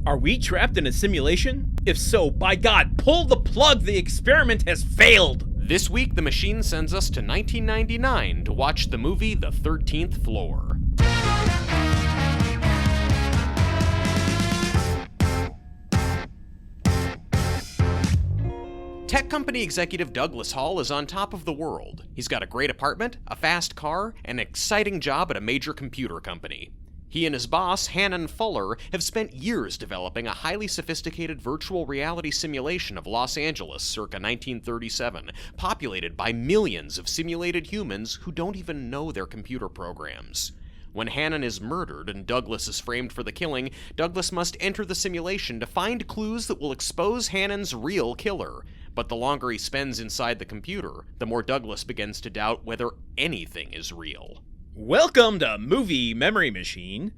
Are we trapped in a simulation? If so, by God, pull the plug! The experiment has failed! This week, the machine sends us to 1999 to watch the movie The 13th Floor. Tech company executive Douglas Hall is on top of the world. He's got a great apartment, a fast car, and an exciting job at a major computer company. He and his boss, Hannon Fuller, have spent years developing a highly sophisticated virtual reality simulation of Los Angeles circa 1937, populated by millions of simulated humans who don't even know their computer programs. When Hannon is murdered and Douglas is framed for the killing, Douglas must enter the simulation to find clues that will expose Hannon's real killer. But the longer he spends inside the computer, the more Douglas begins to doubt whether anything is real. Welcome to Movie Memory Machine,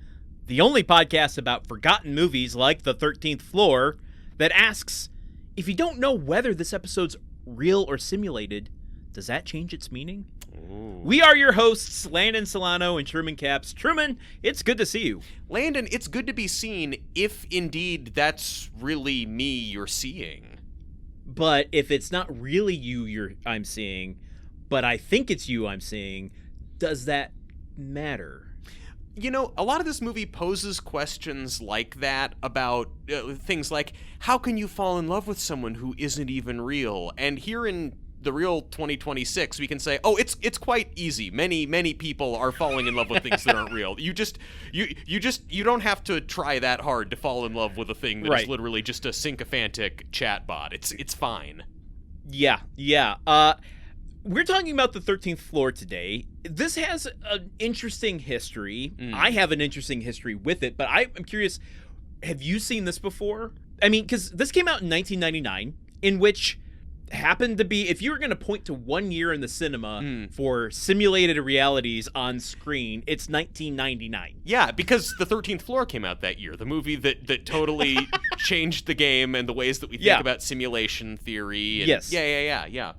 the only podcast about forgotten movies like The 13th Floor that asks, if you don't know whether this episode's real or simulated, does that change its meaning? Ooh. We are your hosts, Landen Solano and Truman Caps. Truman, it's good to see you. Landen, it's good to be seen if indeed that's really me you're seeing. But if it's not really you I'm seeing, but I think it's you I'm seeing, does that matter? You know, a lot of this movie poses questions like that about things like, how can you fall in love with someone who isn't even real? And here in the real 2026, we can say, oh, it's quite easy. Many people are falling in love with things that aren't real. You don't have to try that hard to fall in love with a thing that is literally just a sycophantic chatbot. It's fine. Yeah. We're talking about The 13th Floor today. This has an interesting history. I have an interesting history with it, but I'm curious, have you seen this before? I mean, because this came out in 1999, in which happened to be, if you were going to point to 1 year in the cinema for simulated realities on screen, it's 1999. Yeah, because The 13th Floor came out that year, the movie that totally changed the game and the ways that we think about simulation theory. And yes. Yeah.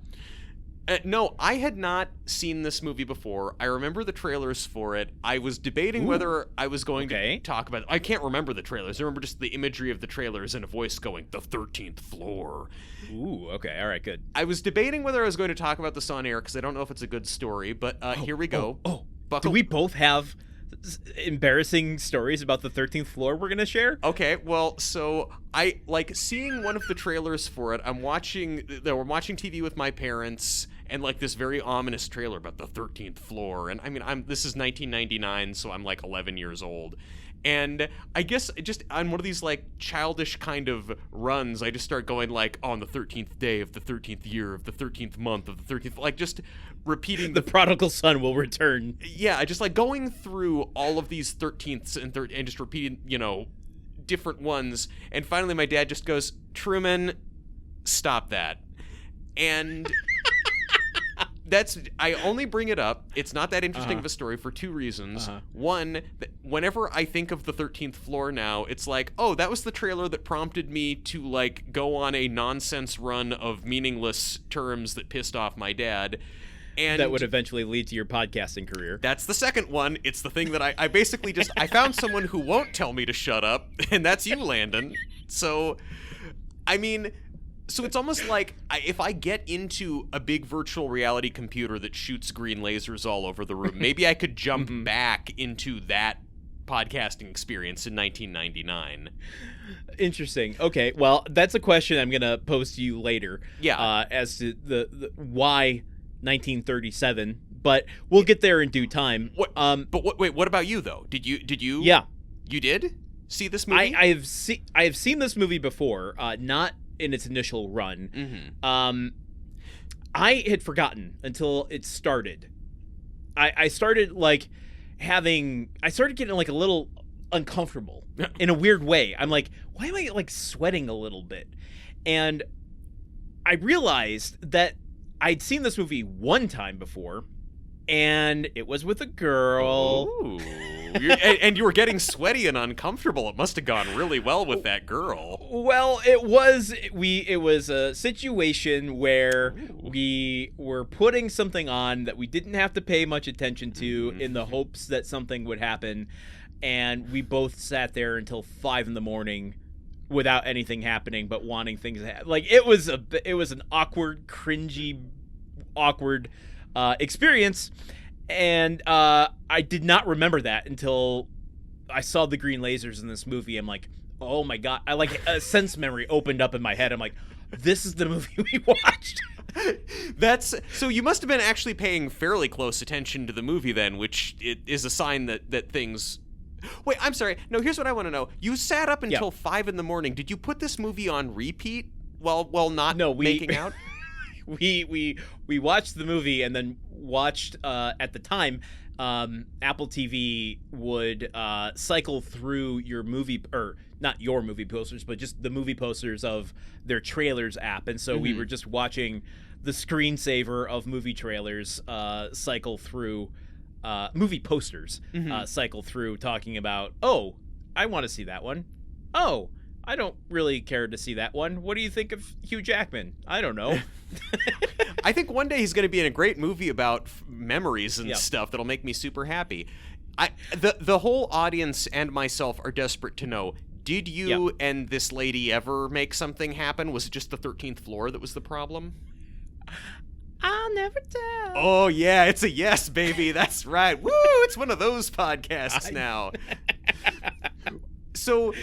No, I had not seen this movie before. I remember the trailers for it. I was debating whether I was going to talk about it. I can't remember the trailers. I remember just the imagery of the trailers and a voice going, The 13th Floor. Ooh, okay. All right, good. I was debating whether I was going to talk about this on air because I don't know if it's a good story, but here we go. Do we both have embarrassing stories about The 13th Floor we're going to share? Okay, well, so I like seeing one of the trailers for it. We're watching TV with my parents, and like this very ominous trailer about The 13th Floor. And I mean, this is 1999, so I'm like 11 years old. And I guess just on one of these like childish kind of runs, I just start going like, on the 13th day of the 13th year of the 13th month of the 13th, like just repeating the prodigal son will return. Yeah, I just like going through all of these 13ths and just repeating, different ones. And finally my dad just goes, Truman, stop that. And I only bring it up. It's not that interesting of a story for two reasons. One, whenever I think of The 13th Floor now, it's like, oh, that was the trailer that prompted me to like go on a nonsense run of meaningless terms that pissed off my dad. And that would eventually lead to your podcasting career. That's the second one. It's the thing that I basically just, I found someone who won't tell me to shut up, and that's you, Landen. So, I mean, so it's almost like if I get into a big virtual reality computer that shoots green lasers all over the room, maybe I could jump back into that podcasting experience in 1999. Interesting. Okay, well, that's a question I'm going to pose to you later. Yeah. As to the why 1937, but we'll get there in due time. Wait, what about you though? Did you? Yeah. You did see this movie? I have seen this movie before, not in its initial run. I had forgotten until it started. I started getting like a little uncomfortable in a weird way. I'm like, why am I like sweating a little bit? And I realized that I'd seen this movie one time before, and it was with a girl. Ooh. And you were getting sweaty and uncomfortable. It must have gone really well with that girl. Well, it was a situation where we were putting something on that we didn't have to pay much attention to in the hopes that something would happen, and we both sat there until 5 a.m. without anything happening, but wanting things to happen. Like, it was an awkward, cringy, awkward experience, and I did not remember that until I saw the green lasers in this movie. I'm like, oh my god! I like a sense memory opened up in my head. I'm like, this is the movie we watched. So you must have been actually paying fairly close attention to the movie then, which is a sign that things. Wait, I'm sorry. No, here's what I want to know. You sat up until 5 a.m. Did you put this movie on repeat while not making out? We watched the movie and then watched at the time. Apple TV would cycle through your movie, or not your movie posters, but just the movie posters of their trailers app, and so we were just watching the screensaver of movie trailers cycle through. Movie posters cycle through, talking about, oh, I want to see that one. Oh, I don't really care to see that one. What do you think of Hugh Jackman? I don't know. I think one day he's going to be in a great movie about memories and stuff that'll make me super happy. The whole audience and myself are desperate to know, did you and this lady ever make something happen? Was it just the 13th floor that was the problem? I'll never tell. Oh, yeah, it's a yes, baby. That's right. Woo, it's one of those podcasts now. So,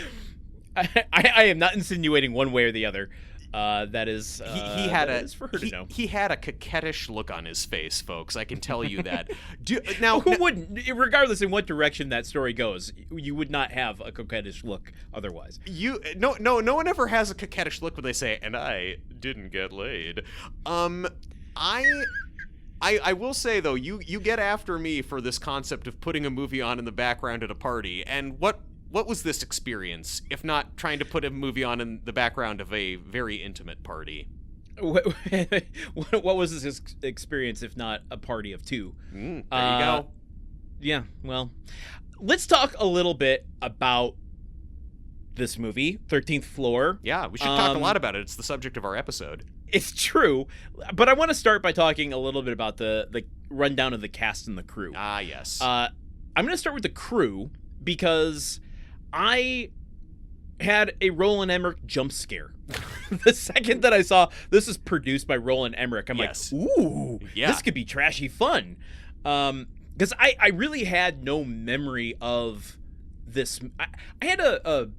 I am not insinuating one way or the other. That is, he had is for her to know. He had a coquettish look on his face, folks. I can tell you that. Who wouldn't? Regardless in what direction that story goes, you would not have a coquettish look otherwise. No one ever has a coquettish look when they say, "And I didn't get laid." I will say, though, you get after me for this concept of putting a movie on in the background at a party. And what was this experience, if not trying to put a movie on in the background of a very intimate party? What was this experience, if not a party of two? There you go. Yeah, well, let's talk a little bit about this movie, 13th Floor. Yeah, we should talk a lot about it. It's the subject of our episode. It's true, but I want to start by talking a little bit about the rundown of the cast and the crew. Ah, yes. I'm going to start with the crew because I had a Roland Emmerich jump scare. The second that I saw this is produced by Roland Emmerich, I'm like, ooh, this could be trashy fun. Because I really had no memory of this. I had a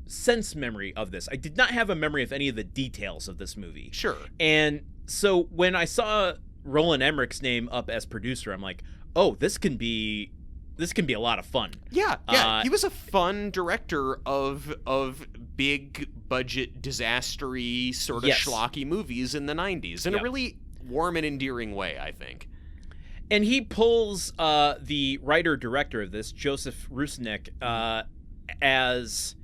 sense memory of this. I did not have a memory of any of the details of this movie. Sure. And so when I saw Roland Emmerich's name up as producer, I'm like, oh, this can be a lot of fun. Yeah. He was a fun director of big budget disastery sort of schlocky movies in the 90s in a really warm and endearing way, I think. And he pulls the writer-director of this, Josef Rusnak, as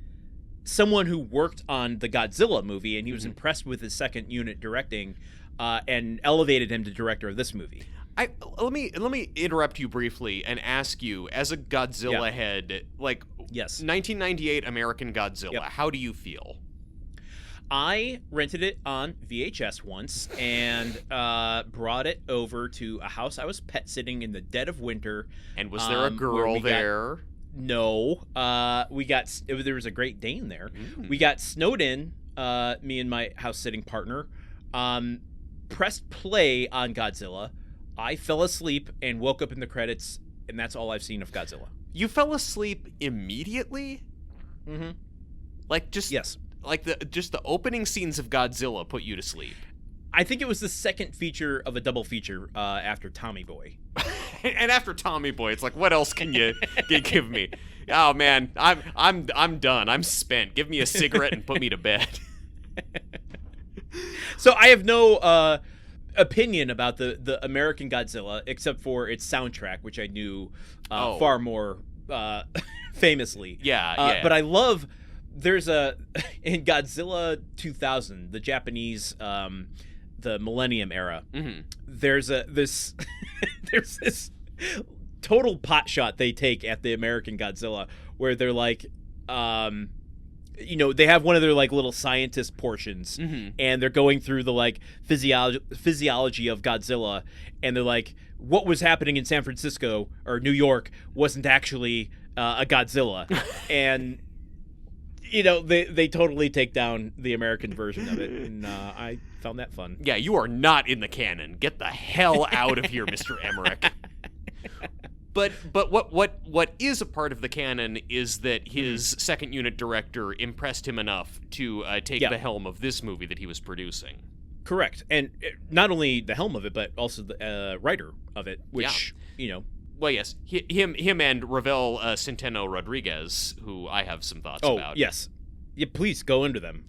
someone who worked on the Godzilla movie, and he was impressed with his second unit directing and elevated him to director of this movie. Let me interrupt you briefly and ask you, as a Godzilla head, like 1998 American Godzilla, how do you feel? I rented it on VHS once and brought it over to a house I was pet sitting in the dead of winter. And was there a girl there? No. There was a Great Dane there. We got snowed in, me and my house sitting partner, pressed play on Godzilla. I fell asleep and woke up in the credits, and that's all I've seen of Godzilla. You fell asleep immediately? Mm-hmm. Like just the opening scenes of Godzilla put you to sleep. I think it was the second feature of a double feature after Tommy Boy. And after Tommy Boy, it's like, what else can you give me? Oh man, I'm done. I'm spent. Give me a cigarette and put me to bed. So I have no opinion about the American Godzilla except for its soundtrack, which I knew far more famously. Yeah. But I love in Godzilla 2000, the Japanese the Millennium era. There's this total pot shot they take at the American Godzilla where they're like they have one of their like little scientist portions and they're going through the like physiology of Godzilla, and they're like, what was happening in San Francisco or New York wasn't actually a Godzilla. And they totally take down the American version of it, and I found that fun. Yeah, you are not in the canon. Get the hell out of here, Mr. Emmerich. But what is a part of the canon is that his second unit director impressed him enough to take the helm of this movie that he was producing. Correct, and not only the helm of it, but also the writer of it, which Well, yes, him and Ravel Centeno Rodriguez, who I have some thoughts about. Oh, yes. Yeah, please go into them.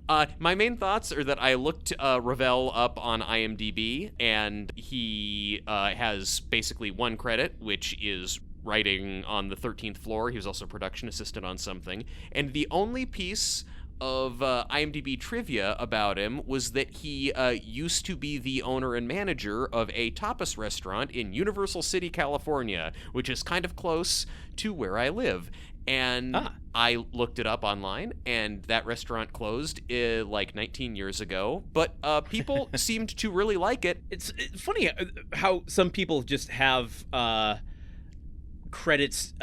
My main thoughts are that I looked Ravel up on IMDb, and he has basically one credit, which is writing on the 13th Floor. He was also production assistant on something. And the only piece of IMDb trivia about him was that he used to be the owner and manager of a tapas restaurant in Universal City, California, which is kind of close to where I live. And I looked it up online, and that restaurant closed like 19 years ago. But people seemed to really like it. It's funny how some people just have credits,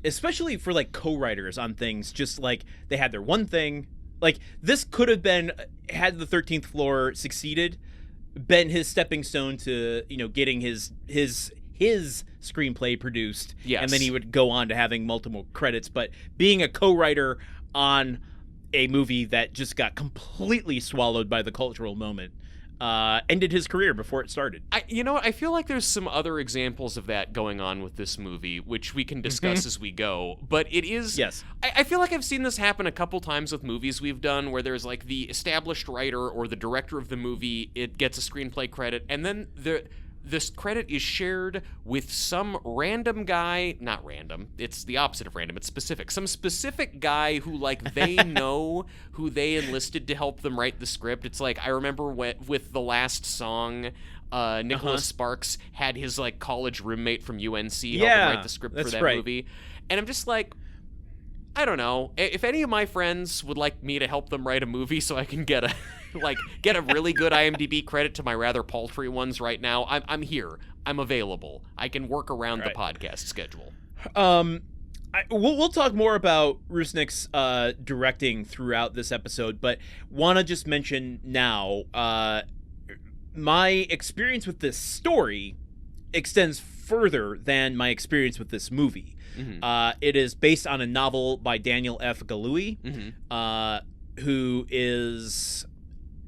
especially for like co-writers on things. Just like they had their one thing. Like this could have been, had the 13th Floor succeeded, been his stepping stone to getting his screenplay produced, and then he would go on to having multiple credits. But being a co-writer on a movie that just got completely swallowed by the cultural moment ended his career before it started. I feel like there's some other examples of that going on with this movie, which we can discuss as we go. But it is... Yes. I feel like I've seen this happen a couple times with movies we've done, where there's like the established writer or the director of the movie, it gets a screenplay credit, and then this credit is shared with some random guy, not random, it's the opposite of random, it's specific. Some specific guy who, like, they know who they enlisted to help them write the script. It's like, I remember with The Last Song, Nicholas Sparks had his, like, college roommate from UNC help him write the script for that movie. And I'm just like, I don't know. If any of my friends would like me to help them write a movie so I can get a really good IMDb credit to my rather paltry ones right now, I'm here. I'm available. I can work around the podcast schedule. We'll talk more about Rusnak's directing throughout this episode, but want to just mention now, my experience with this story extends further than my experience with this movie. It is based on a novel by Daniel F. Galouye, who is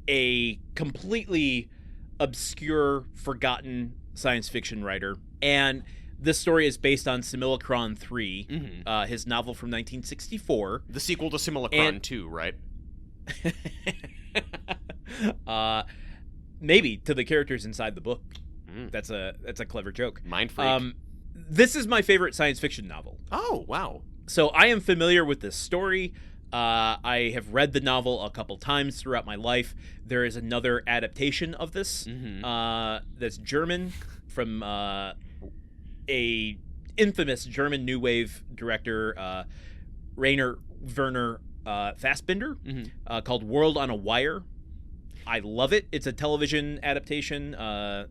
a completely obscure, forgotten science fiction writer. And this story is based on Simulacron 3, his novel from 1964. The sequel to Simulacron 2, right? Maybe to the characters inside the book. That's a clever joke. Mind freak. This is my favorite science fiction novel. Oh, wow. So I am familiar with this story. I have read the novel a couple times throughout my life. There is another adaptation of this that's German, from a infamous German new wave director, Rainer Werner Fassbinder, called World on a Wire. I love it. It's a television adaptation.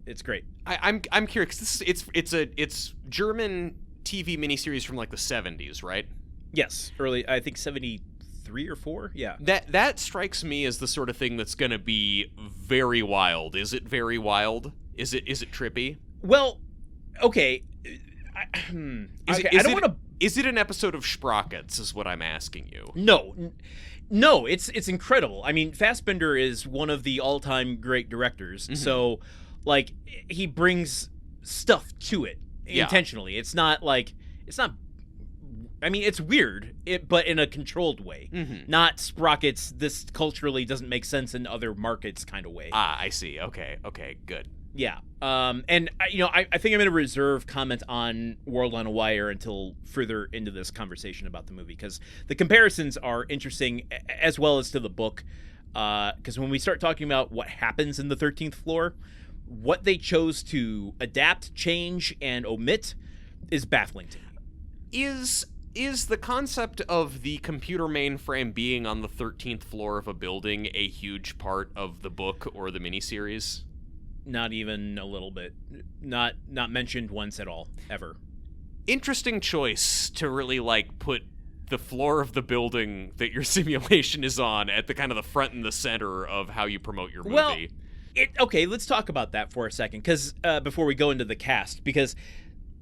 It's great. I'm curious. It's German TV miniseries from like the 70s, right? Yes, early. I think 73 or 4. Yeah. That strikes me as the sort of thing that's going to be very wild. Is it very wild? Is it trippy? Well, okay. I don't want to. Is it an episode of Sprockets? Is what I'm asking you. No, it's incredible. I mean, Fassbinder is one of the all-time great directors. So, like, he brings stuff to it intentionally. It's not. I mean, it's weird, but in a controlled way. Not Sprockets. This culturally doesn't make sense in other markets kind of way. I see. Okay, good. Yeah. And I think I'm going to reserve comment on World on a Wire until further into this conversation about the movie, because the comparisons are interesting, as well as to the book. Because when we start talking about what happens in the 13th Floor, what they chose to adapt, change, and omit is baffling to me. Is the concept of the computer mainframe being on the 13th floor of a building a huge part of the book or the miniseries? Not even a little bit. Not mentioned once at all, ever. Interesting choice to really, like, put the floor of the building that your simulation is on at the kind of the front and the center of how you promote your movie. Well, okay, let's talk about that for a second, because before we go into the cast, because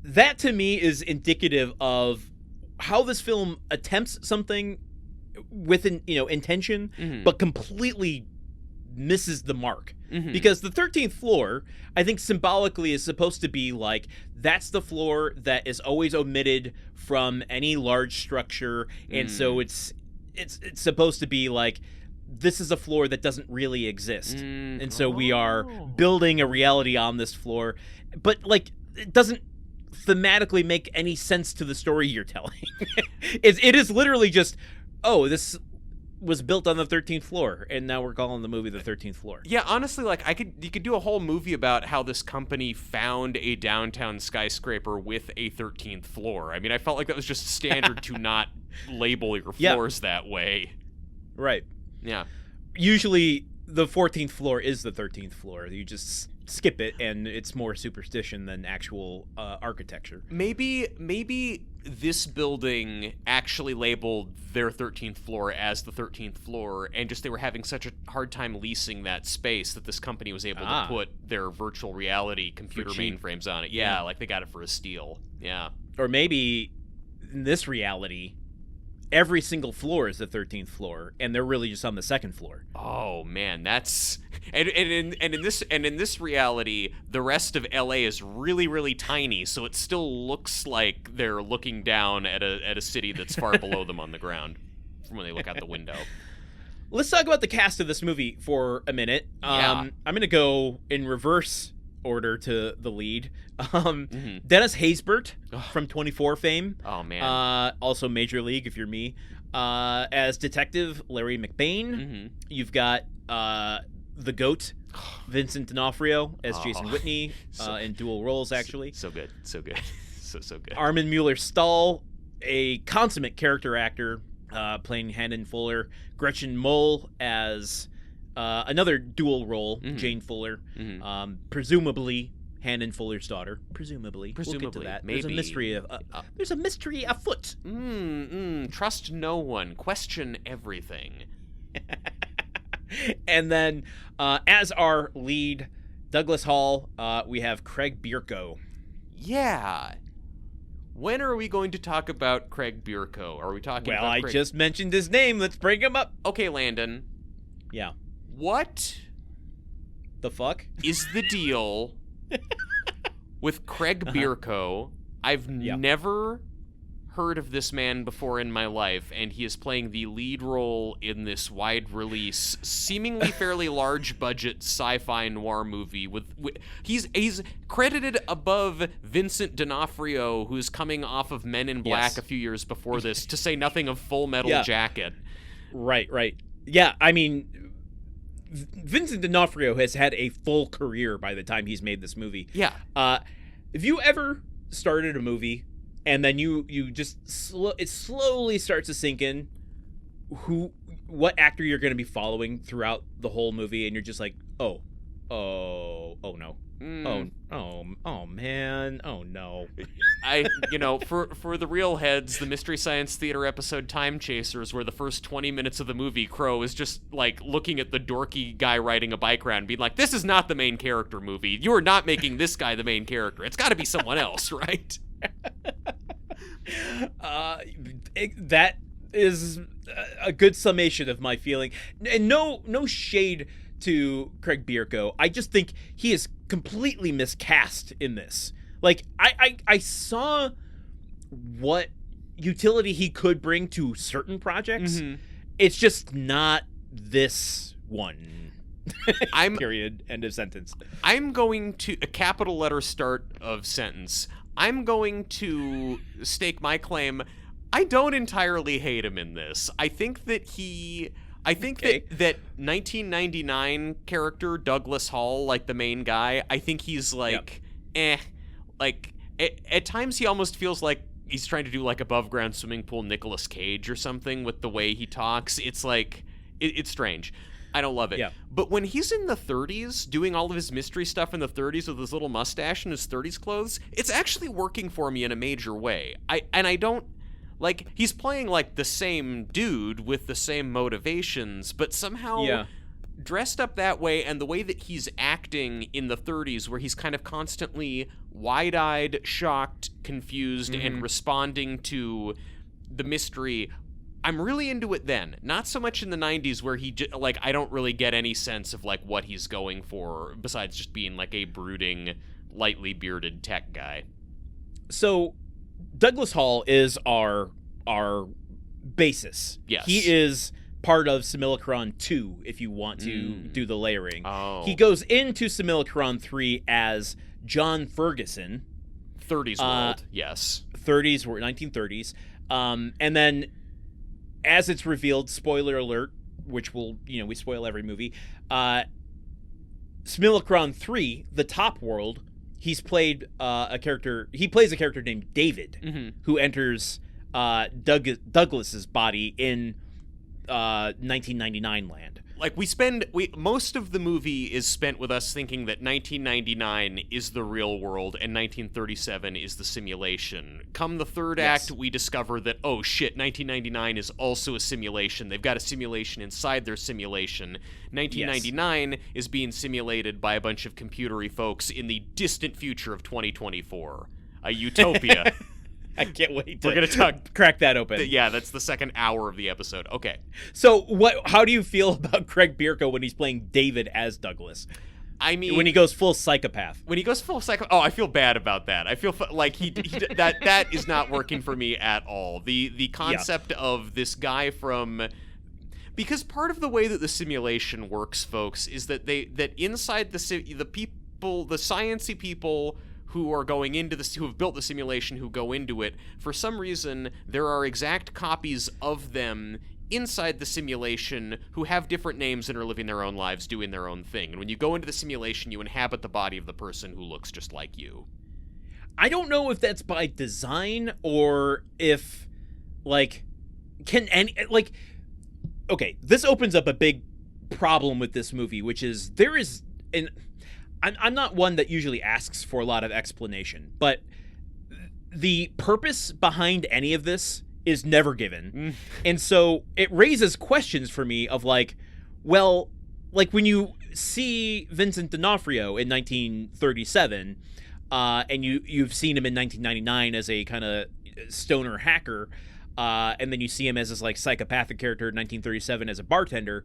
that to me is indicative of how this film attempts something with intention, but completely misses the mark. Because the 13th floor, I think symbolically is supposed to be like, that's the floor that is always omitted from any large structure, and so it's supposed to be like, this is a floor that doesn't really exist, and so we are building a reality on this floor, but like, it doesn't thematically make any sense to the story you're telling. It is literally just, oh, this was built on the 13th floor, and now we're calling the movie the 13th floor. Yeah, honestly, like, you could do a whole movie about how this company found a downtown skyscraper with a 13th floor. I mean, I felt like that was just standard to not label your floors that way. Right. Yeah. Usually the 14th floor is the 13th floor. You just skip it, and it's more superstition than actual architecture. Maybe this building actually labeled their 13th floor as the 13th floor, and just they were having such a hard time leasing that space that this company was able to put their virtual reality computer mainframes on it. Yeah, like they got it for a steal. Yeah. Or maybe in this reality, every single floor is the 13th floor, and they're really just on the second floor. Oh man, that's and in this reality, the rest of LA is really, really tiny, so it still looks like they're looking down at a city that's far below them on the ground from when they look out the window. Let's talk about the cast of this movie for a minute. I'm gonna go in reverse order to the lead. Dennis Haysbert from 24 fame. Oh man. Also Major League if you're me. As Detective Larry McBain. You've got the GOAT, Vincent D'Onofrio as Jason Whitney, in dual roles actually. So good. So good. So good. Armin Mueller-Stahl, a consummate character actor, playing Hanan Fuller. Gretchen Mol as another dual role, Jane Fuller, presumably Hanan Fuller's daughter. Presumably. We'll get to that. Maybe. There's a mystery afoot. Trust no one. Question everything. And then, as our lead, Douglas Hall, we have Craig Bierko. Yeah. When are we going to talk about Craig Bierko? Are we talking about Craig? I just mentioned his name. Let's bring him up. Okay, Landon. Yeah. What the fuck is the deal with Craig Bierko? I've never heard of this man before in my life, and he is playing the lead role in this wide release, seemingly fairly large budget sci-fi noir movie. He's credited above Vincent D'Onofrio, who's coming off of Men in Black a few years before this, to say nothing of Full Metal Jacket. Right. Yeah, I mean, Vincent D'Onofrio has had a full career by the time he's made this movie. Yeah. If you ever started a movie and then you just it slowly starts to sink in what actor you're going to be following throughout the whole movie, and you're just like, oh no. Oh man. Oh no. For the real heads, the Mystery Science Theater episode Time Chasers, where the first 20 minutes of the movie, Crow is just like looking at the dorky guy riding a bike around, being like, "This is not the main character movie. You are not making this guy the main character. It's got to be someone else, right?" That is a good summation of my feeling, and no shade to Craig Bierko. I just think he is completely miscast in this. Like, I saw what utility he could bring to certain projects. It's just not this one. Period. End of sentence. I'm going to a capital letter start of sentence. I'm going to stake my claim. I don't entirely hate him in this. I think that that 1999 character, Douglas Hall, like the main guy, I think he's like, Like, at times he almost feels like he's trying to do like above ground swimming pool Nicolas Cage or something with the way he talks. It's like, it's strange. I don't love it. Yeah. But when he's in the 30s, doing all of his mystery stuff in the 30s with his little mustache and his 30s clothes, it's actually working for me in a major way. I don't Like, he's playing, like, the same dude with the same motivations, but somehow dressed up that way, and the way that he's acting in the 30s, where he's kind of constantly wide-eyed, shocked, confused, and responding to the mystery. I'm really into it then. Not so much in the 90s, where I don't really get any sense of, like, what he's going for, besides just being, like, a brooding, lightly bearded tech guy. So, Douglas Hall is our basis. Yes. He is part of Simulacron 2, if you want to do the layering. Oh. He goes into Simulacron 3 as John Ferguson. 30s world, yes. 30s, 1930s. And then, as it's revealed, spoiler alert, which we spoil every movie, Simulacron 3, the top world, he plays a character named David, who enters Douglas's body in 1999 land. Like, most of the movie is spent with us thinking that 1999 is the real world and 1937 is the simulation. Come the third act, we discover that, oh shit, 1999 is also a simulation. They've got a simulation inside their simulation. 1999 is being simulated by a bunch of computery folks in the distant future of 2024. A utopia. I can't wait to We're gonna crack that open. Yeah, that's the second hour of the episode. Okay. So how do you feel about Craig Bierko when he's playing David as Douglas? I mean, when he goes full psychopath. I feel bad about that. I feel like that is not working for me at all. The concept of this guy because part of the way that the simulation works, folks, is that inside the people, the sciencey people who are going into who have built the simulation, who go into it, for some reason, there are exact copies of them inside the simulation who have different names and are living their own lives, doing their own thing. And when you go into the simulation, you inhabit the body of the person who looks just like you. I don't know if that's by design or if, okay, this opens up a big problem with this movie, which is I'm not one that usually asks for a lot of explanation, but the purpose behind any of this is never given. And so it raises questions for me of when you see Vincent D'Onofrio in 1937, and you've seen him in 1999 as a kind of stoner hacker, and then you see him as this psychopathic character in 1937 as a bartender,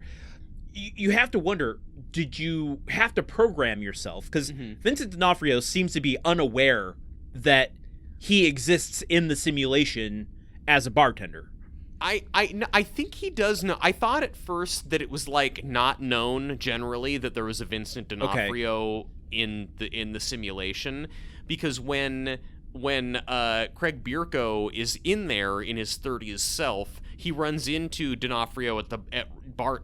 you have to wonder, did you have to program yourself? Because Vincent D'Onofrio seems to be unaware that he exists in the simulation as a bartender. I think he does know. I thought at first that it was not known generally that there was a Vincent D'Onofrio in the simulation, because when Craig Bierko is in there in his 30s self, he runs into D'Onofrio at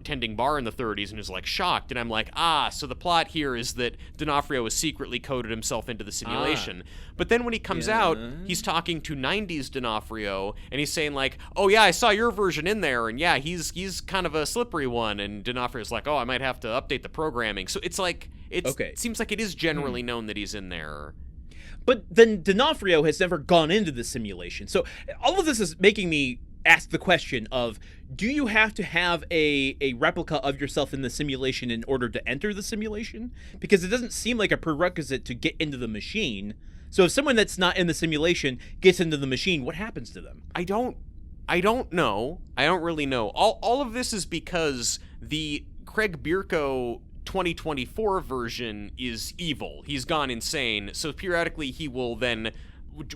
tending bar in the 30s and is shocked, and I'm so the plot here is that D'Onofrio has secretly coded himself into the simulation. But then when he comes out, he's talking to 90s D'Onofrio, and he's saying oh yeah, I saw your version in there, and yeah, he's kind of a slippery one, and D'Onofrio's oh, I might have to update the programming. So it's it seems like it is generally known that he's in there. But then D'Onofrio has never gone into the simulation. So all of this is making me ask the question of, do you have to have a replica of yourself in the simulation in order to enter the simulation? Because it doesn't seem like a prerequisite to get into the machine. So if someone that's not in the simulation gets into the machine, what happens to them? I don't know. I don't really know. All of this is because the Craig Bierko 2024 version is evil. He's gone insane. So periodically he will then,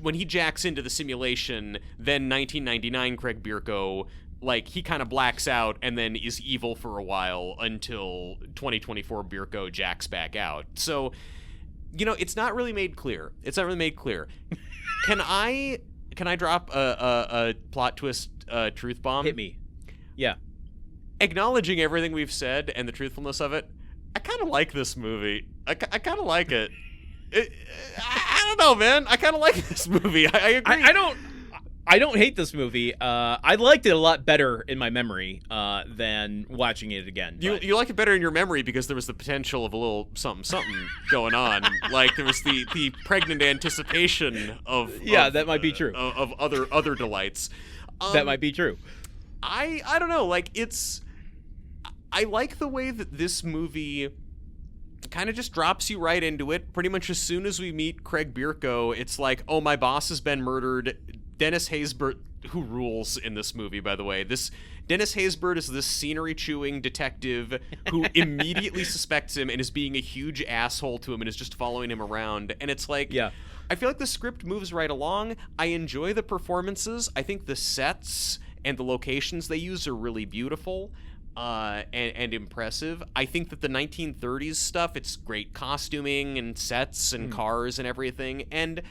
when he jacks into the simulation, then 1999 Craig Bierko, he kind of blacks out and then is evil for a while until 2024 Bierko jacks back out. So, it's not really made clear. Can I drop a plot twist truth bomb? Hit me. Yeah. Acknowledging everything we've said and the truthfulness of it, I kind of like this movie. I kind of like it. I don't know, man. I kind of like this movie. I agree. I don't hate this movie. I liked it a lot better in my memory than watching it again. You like it better in your memory because there was the potential of a little something going on. There was the pregnant anticipation of that might be true. Of other delights. That might be true. I don't know. Like, I like the way that this movie kind of just drops you right into it. Pretty much as soon as we meet Craig Bierko, it's like, oh, my boss has been murdered. Dennis Haysbert, who rules in this movie, by the way. Dennis Haysbert is this scenery-chewing detective who immediately suspects him and is being a huge asshole to him and is just following him around. And it's like, yeah. I feel like the script moves right along. I enjoy the performances. I think the sets and the locations they use are really beautiful. And impressive. I think that the 1930s stuff, it's great costuming and sets and cars and everything. And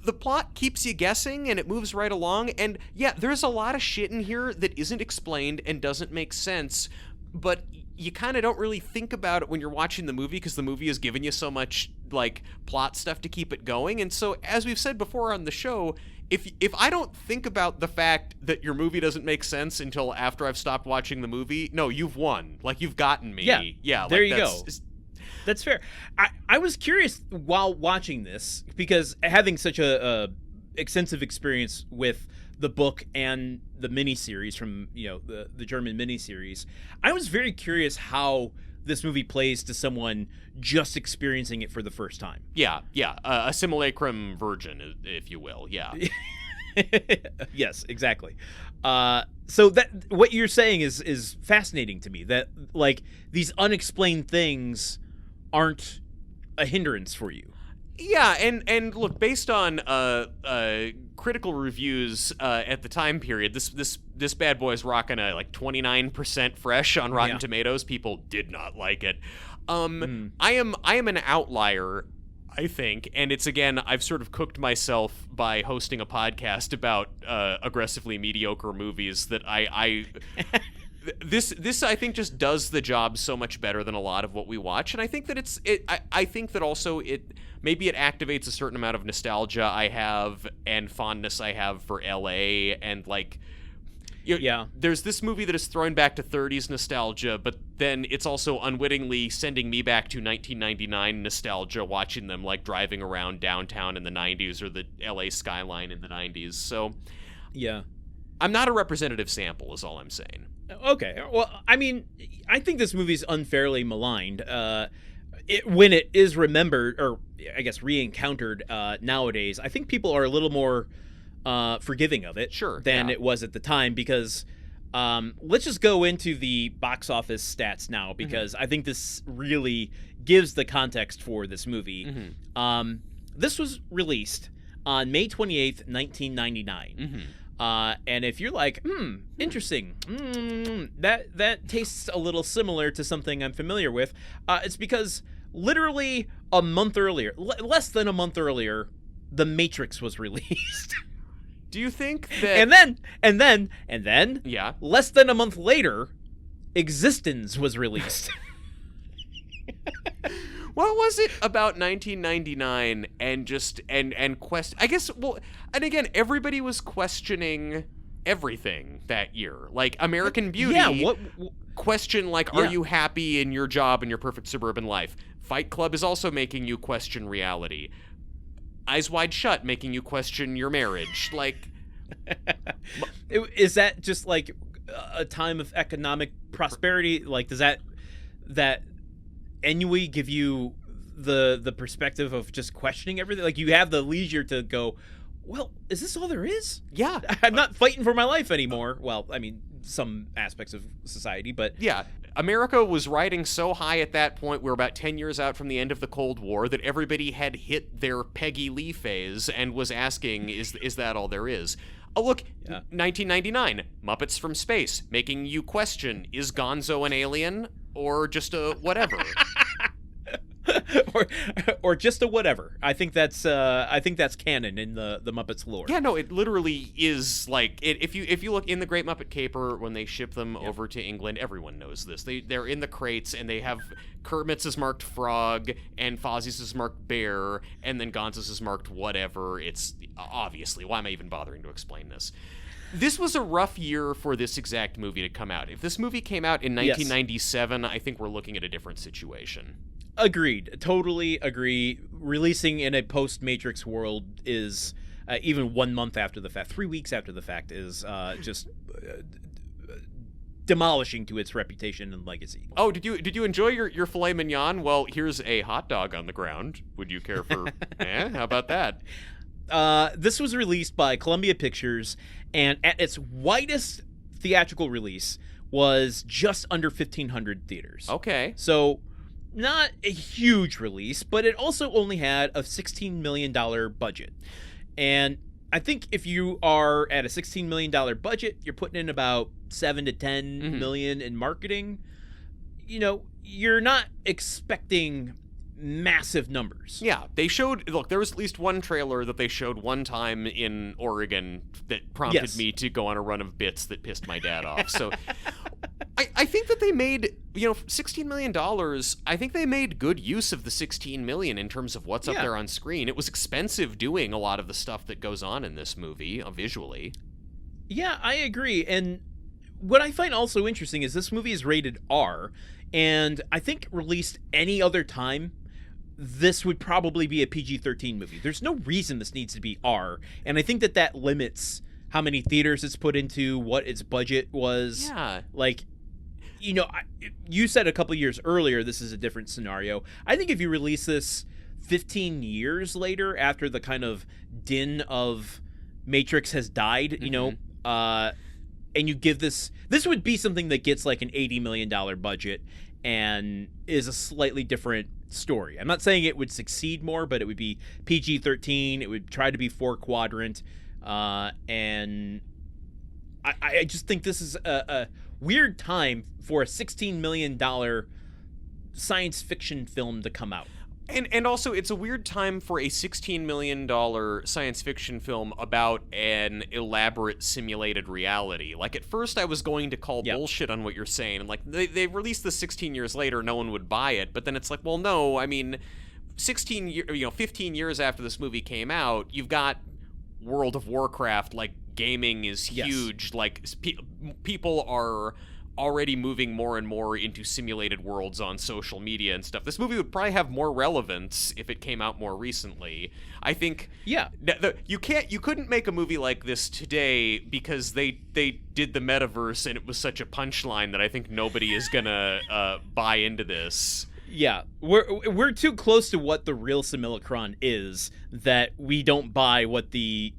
the plot keeps you guessing and it moves right along. And yeah, there's a lot of shit in here that isn't explained and doesn't make sense. But you kind of don't really think about it when you're watching the movie because the movie has given you so much like plot stuff to keep it going. And so, as we've said before on the show, if I don't think about the fact that your movie doesn't make sense until after I've stopped watching the movie, no, you've won. Like, you've gotten me. Yeah. There you go. That's fair. I was curious while watching this because having such a extensive experience with the book and the miniseries from the German miniseries, I was very curious how this movie plays to someone just experiencing it for the first time. Yeah, a simulacrum virgin, if you will. Yeah. Yes, exactly. So that what you're saying is fascinating to me. That like these unexplained things aren't a hindrance for you. Yeah, and look, based on critical reviews at the time period, this bad boy is rocking a like 29% fresh on Rotten Tomatoes. People did not like it. I am an outlier, I think, and it's again, I've sort of cooked myself by hosting a podcast about aggressively mediocre movies that I This I think just does the job so much better than a lot of what we watch, and I think that I think that also maybe it activates a certain amount of nostalgia I have and fondness I have for LA, and like there's this movie that is throwing back to 30s nostalgia, but then it's also unwittingly sending me back to 1999 nostalgia watching them like driving around downtown in the 90s or the LA skyline in the 90s. So yeah, I'm not a representative sample is all I'm saying. Okay. Well, I mean, I think this movie's unfairly maligned. When it is remembered, or I guess re-encountered nowadays, I think people are a little more forgiving of it than it was at the time because let's just go into the box office stats now because I think this really gives the context for this movie. This was released on May 28th, 1999. And if you're like, interesting, that tastes a little similar to something I'm familiar with, it's because literally a month earlier, less than a month earlier, The Matrix was released. Do you think that... And then, yeah, less than a month later, Existence was released. What was it about 1999 and just and I guess, well, and again, everybody was questioning everything that year. Like American Beauty, question like, are you happy in your job and your perfect suburban life? Fight Club is also making you question reality. Eyes Wide Shut making you question your marriage. Like, is that just like a time of economic prosperity? Like, does that ennui give you the perspective of just questioning everything? Like, you have the leisure to go, well, is this all there is? Yeah. I'm not fighting for my life anymore. Well, I mean, some aspects of society, but... Yeah. America was riding so high at that point, we're about 10 years out from the end of the Cold War, that everybody had hit their Peggy Lee phase and was asking, is that all there is? Oh, look, 1999, Muppets from Space, making you question, is Gonzo an alien or just a whatever? or just a whatever. I think that's canon in the Muppets lore. Yeah, no, it literally is like it, if you look in the Great Muppet Caper when they ship them over to England, everyone knows this. They're in the crates and they have Kermit's is marked frog and Fozzie's is marked bear and then Gonzo's is marked whatever. It's obviously, why am I even bothering to explain this? This was a rough year for this exact movie to come out. If this movie came out in 1997, I think we're looking at a different situation. Agreed. Totally agree. Releasing in a post-Matrix world is, even 1 month after the fact, 3 weeks after the fact is just demolishing to its reputation and legacy. Oh, did you enjoy your filet mignon? Well, here's a hot dog on the ground. Would you care for? How about that? This was released by Columbia Pictures, and at its widest theatrical release was just under 1,500 theaters. Okay. So not a huge release, but it also only had a $16 million budget. And I think if you are at a $16 million budget, you're putting in about 7 to 10 million in marketing. You know, you're not expecting massive numbers. Yeah, they showed, look, there was at least one trailer that they showed one time in Oregon that prompted me to go on a run of bits that pissed my dad off. So I think that they made, $16 million. I think they made good use of the $16 million in terms of what's up there on screen. It was expensive doing a lot of the stuff that goes on in this movie visually. Yeah, I agree. And what I find also interesting is this movie is rated R, and I think released any other time, this would probably be a PG-13 movie. There's no reason this needs to be R, and I think that limits how many theaters it's put into, what its budget was. Yeah. Like, you said a couple years earlier this is a different scenario. I think if you release this 15 years later, after the kind of din of Matrix has died, and you give this would be something that gets like an $80 million budget and is a slightly different story. I'm not saying it would succeed more, but it would be PG-13. It would try to be 4-quadrant, and I just think this is a weird time for a $16 million science fiction film to come out. And also, it's a weird time for a $16 million science fiction film about an elaborate simulated reality. Like, at first I was going to call bullshit on what you're saying. And, like, they released this 16 years later, no one would buy it. But then it's like, well, no, I mean, 15 years after this movie came out, you've got World of Warcraft. Like, gaming is huge. Like, people are already moving more and more into simulated worlds on social media and stuff. This movie would probably have more relevance if it came out more recently. I think you couldn't make a movie like this today because they did the metaverse and it was such a punchline that I think nobody is gonna buy into this. Yeah, we're too close to what the real simulacron is that we don't buy what the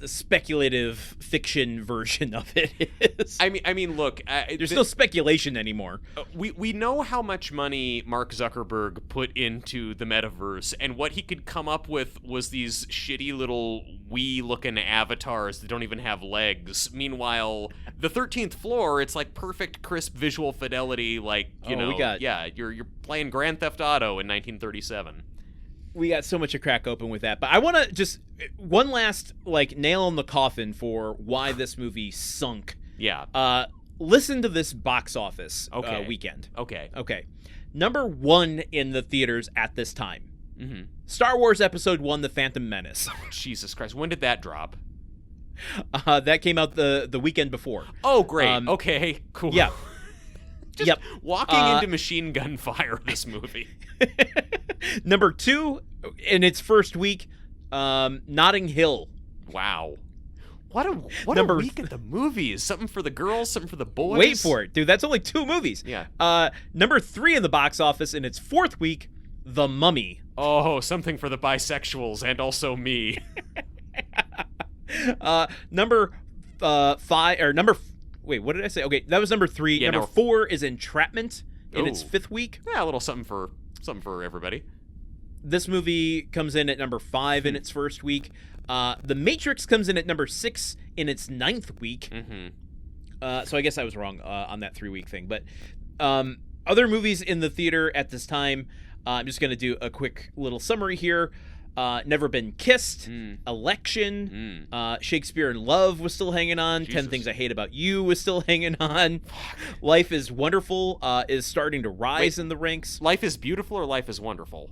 the speculative fiction version of it is. I mean, look, there's no speculation anymore. We know how much money Mark Zuckerberg put into the metaverse, and what he could come up with was these shitty little Wii-looking avatars that don't even have legs. Meanwhile, the 13th Floor, it's like perfect, crisp visual fidelity, like you're playing Grand Theft Auto in 1937. We got so much to crack open with that, but I want to just one last nail in the coffin for why this movie sunk. Yeah. Listen to this box office weekend. Okay. Number 1 in the theaters at this time. Mm-hmm. Star Wars Episode 1: The Phantom Menace. Oh, Jesus Christ! When did that drop? That came out the weekend before. Oh, great. Okay, cool. Yeah. Just walking into machine gun fire, this movie. Number 2 in its first week, Notting Hill. Wow. What a week at the movies. Something for the girls, something for the boys. Wait for it, dude. That's only 2 movies. Yeah. Number 3 in the box office in its 4th week, The Mummy. Oh, something for the bisexuals and also me. Number 5 or number. Wait, what did I say? Okay, that was number 3. Yeah, number 4 is Entrapment in its 5th week. Yeah, a little something for everybody. This movie comes in at number 5 in its first week. The Matrix comes in at number 6 in its 9th week. Mm-hmm. So I guess I was wrong on that 3-week thing. But other movies in the theater at this time, I'm just going to do a quick little summary here. Never Been Kissed, Election, Shakespeare in Love was still hanging on, Jesus. 10 Things I Hate About You was still hanging on, Life is Wonderful is starting to rise in the ranks. Life is Beautiful or Life is Wonderful?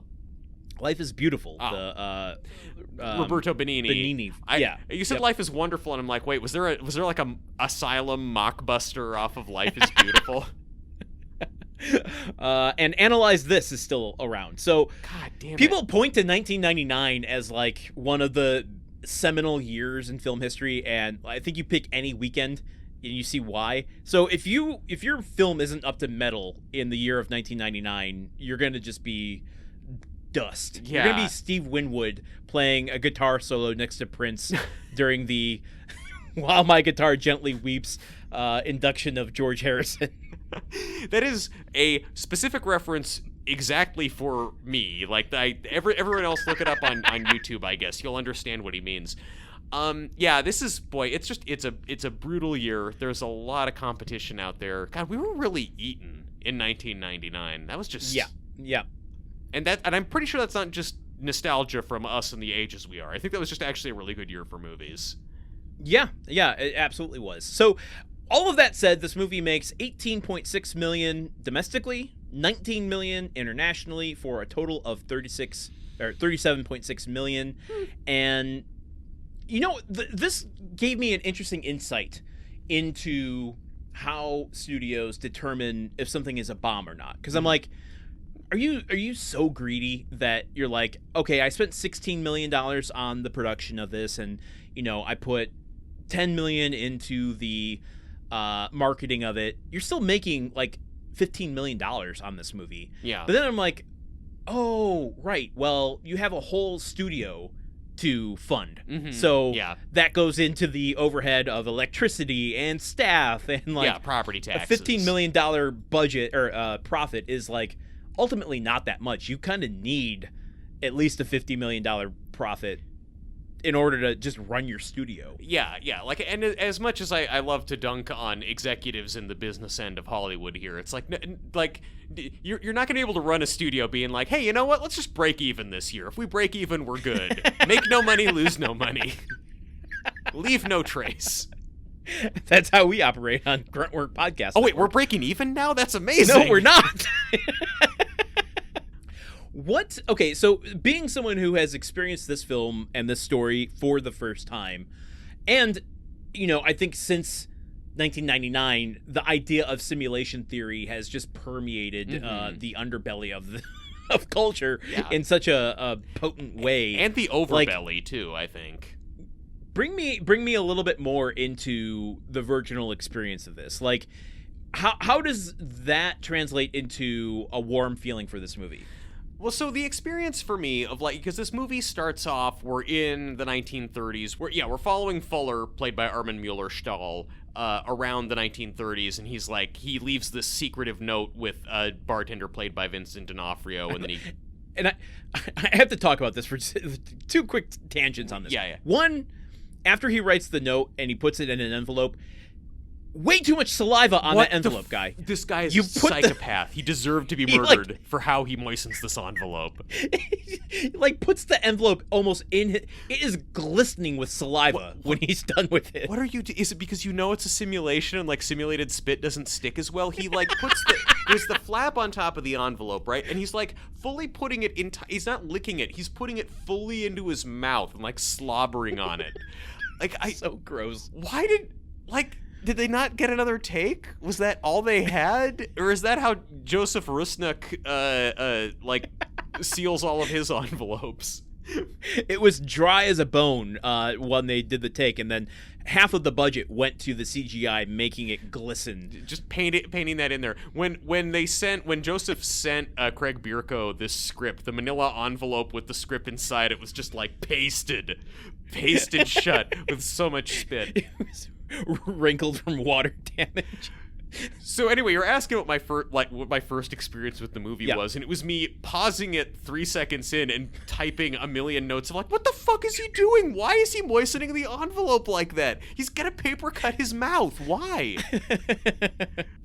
Life is Beautiful. Oh. The Roberto Benigni. You said Life is Wonderful, and I'm like, wait, was there like a Asylum mockbuster off of Life is Beautiful? And Analyze This is still around. So God damn people point to 1999 as like one of the seminal years in film history, and I think you pick any weekend and you see why. So if your film isn't up to medal in the year of 1999, you're going to just be dust. Yeah. You're going to be Steve Winwood playing a guitar solo next to Prince during the While My Guitar Gently Weeps induction of George Harrison. That is a specific reference exactly for me. Like, everyone else look it up on YouTube, I guess. You'll understand what he means. Yeah, this is, boy, it's a brutal year. There's a lot of competition out there. God, we were really eaten in 1999. That was just... Yeah. And I'm pretty sure that's not just nostalgia from us and the ages we are. I think that was just actually a really good year for movies. Yeah, it absolutely was. So, all of that said, this movie makes $18.6 million domestically, $19 million internationally, for a total of $37.6 million. And you know, this gave me an interesting insight into how studios determine if something is a bomb or not. Because I'm like, are you so greedy that you're like, okay, I spent $16 million on the production of this, and you know, I put $10 million into the marketing of it. You're still making like $15 million on this movie. Yeah. But then I'm like, oh, right. Well, you have a whole studio to fund. Mm-hmm. So yeah. that goes into the overhead of electricity and staff and like property taxes. A $15 million budget or profit is like ultimately not that much. You kind of need at least a $50 million profit in order to just run your studio. Yeah. Like, and as much as I love to dunk on executives in the business end of Hollywood here, it's like you're not going to be able to run a studio being like, hey, you know what? Let's just break even this year. If we break even, we're good. Make no money, lose no money. Leave no trace. That's how we operate on Gruntwork Podcast. Oh, wait, we're breaking even now? That's amazing. No, we're not. Okay, so being someone who has experienced this film and this story for the first time, and, you know, I think since 1999, the idea of simulation theory has just permeated the underbelly of culture in such a potent way. And the overbelly, too, I think. Bring me a little bit more into the virginal experience of this. Like, how does that translate into a warm feeling for this movie? Well, so the experience for me of like, because this movie starts off, we're in the 1930s. We're following Fuller, played by Armin Mueller-Stahl, around the 1930s, and he leaves this secretive note with a bartender played by Vincent D'Onofrio, and then he... And I have to talk about this for two quick tangents on this. Yeah. One, after he writes the note and he puts it in an envelope, way too much saliva on that envelope, guy. This guy is a psychopath. He deserved to be murdered for how he moistens this envelope. He puts the envelope almost in it is glistening with saliva when he's done with it. What are you is it because you know it's a simulation and simulated spit doesn't stick as well? He puts there's the flap on top of the envelope, right? And he's fully putting it in he's not licking it. He's putting it fully into his mouth and slobbering on it. So gross. Why did they not get another take? Was that all they had? Or is that how Josef Rusnak seals all of his envelopes? It was dry as a bone when they did the take, and then half of the budget went to the CGI making it glisten. Just painting that in there. When Joseph sent Craig Bierko this script, the manila envelope with the script inside it was just pasted shut with so much spit. It was wrinkled from water damage. So anyway, you're asking what my first experience with the movie was, and it was me pausing it 3 seconds in and typing a million notes of what the fuck is he doing? Why is he moistening the envelope like that? He's gonna paper cut his mouth. Why?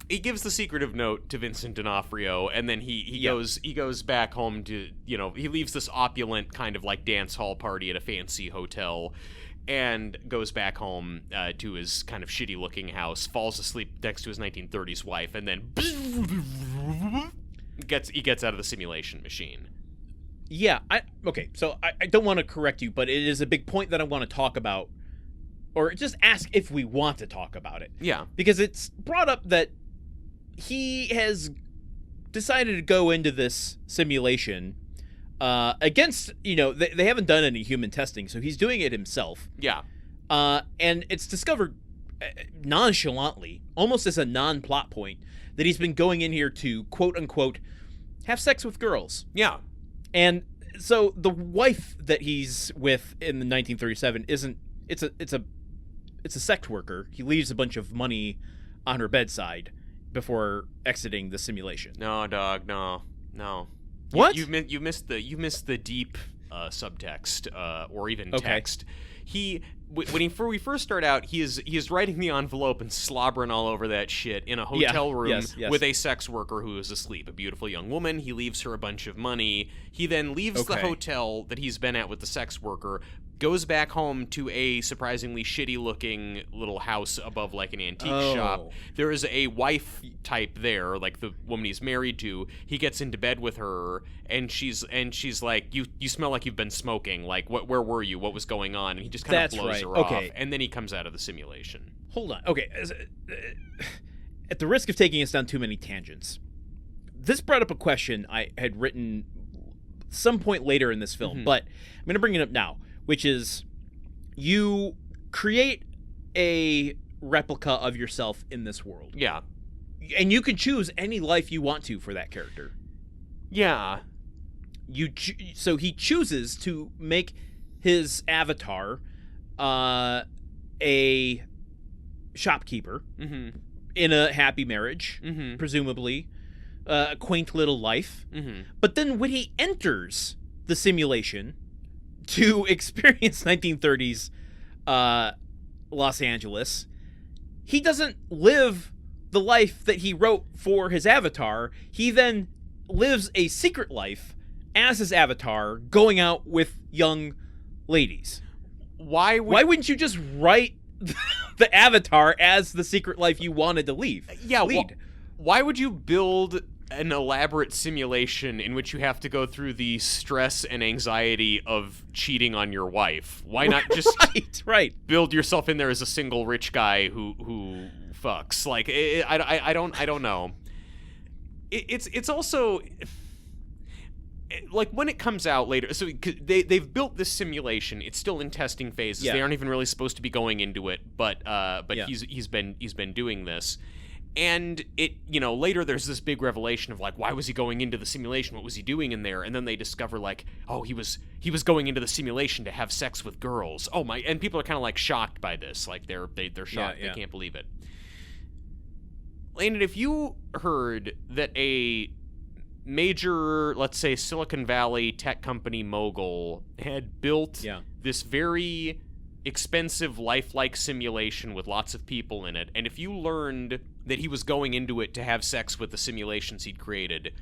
He gives the secretive note to Vincent D'Onofrio, and then he goes back home to, he leaves this opulent kind of dance hall party at a fancy hotel, and goes back home to his kind of shitty-looking house, falls asleep next to his 1930s wife, and then he gets out of the simulation machine. Yeah, so I don't want to correct you, but it is a big point that I want to talk about, or just ask if we want to talk about it. Yeah. Because it's brought up that he has decided to go into this simulation against, they haven't done any human testing, so he's doing it himself. Yeah. And it's discovered nonchalantly, almost as a non-plot point, that he's been going in here to, quote unquote, have sex with girls. Yeah. And so the wife that he's with in the 1937 it's a sex worker. He leaves a bunch of money on her bedside before exiting the simulation. No, dog, no. What? You missed the deep subtext or even text. When we first start out, he is writing the envelope and slobbering all over that shit in a hotel room yes. with a sex worker who is asleep, a beautiful young woman. He leaves her a bunch of money. He then leaves the hotel that he's been at with the sex worker, goes back home to a surprisingly shitty-looking little house above like an antique shop. There is a wife type there, like the woman he's married to. He gets into bed with her, and she's like, "You smell like you've been smoking. Like, where were you? What was going on?" And he just kind of blows her off, and then he comes out of the simulation. Hold on. Okay. At the risk of taking us down too many tangents, this brought up a question I had written some point later in this film, but I'm going to bring it up now. Which is, you create a replica of yourself in this world. Yeah. And you can choose any life you want to for that character. Yeah. So he chooses to make his avatar a shopkeeper in a happy marriage, presumably, a quaint little life. But then when he enters the simulation to experience 1930s Los Angeles, he doesn't live the life that he wrote for his avatar. He then lives a secret life as his avatar, going out with young ladies. Why wouldn't you just write the avatar as the secret life you wanted to lead? Why would you build an elaborate simulation in which you have to go through the stress and anxiety of cheating on your wife? Why not just build yourself in there as a single rich guy who fucks? Like, I don't know. It's also like when it comes out later. So they've built this simulation. It's still in testing phases. They aren't even really supposed to be going into it, but he's been doing this. And it, later there's this big revelation of like, why was he going into the simulation? What was he doing in there? And then they discover like, oh, he was going into the simulation to have sex with girls. Oh my! And people are kind of like shocked by this. Like they're shocked. They can't believe it. Landon, if you heard that a major, let's say, Silicon Valley tech company mogul had built this very expensive lifelike simulation with lots of people in it, and if you learned that he was going into it to have sex with the simulations he'd created,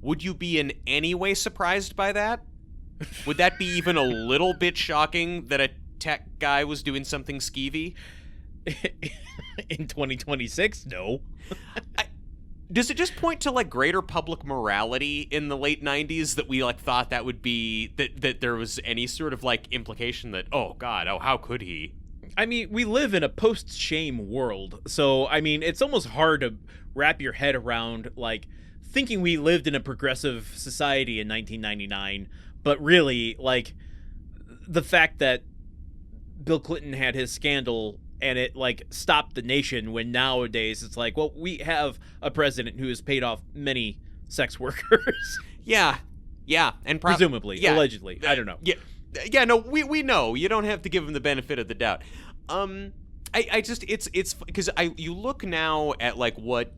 would you be in any way surprised by that? Would that be even a little bit shocking that a tech guy was doing something skeevy? In 2026? No. Does it just point to like greater public morality in the late 90s that we like thought that would be that there was any sort of like implication that, oh God, how could he? I mean, we live in a post-shame world, so I mean, it's almost hard to wrap your head around like thinking we lived in a progressive society in 1999, but really like the fact that Bill Clinton had his scandal and it like stopped the nation, when nowadays it's like, well, we have a president who has paid off many sex workers. Yeah, and presumably, allegedly, I don't know. Yeah, no, we know. You don't have to give him the benefit of the doubt. I just it's because you look now at like what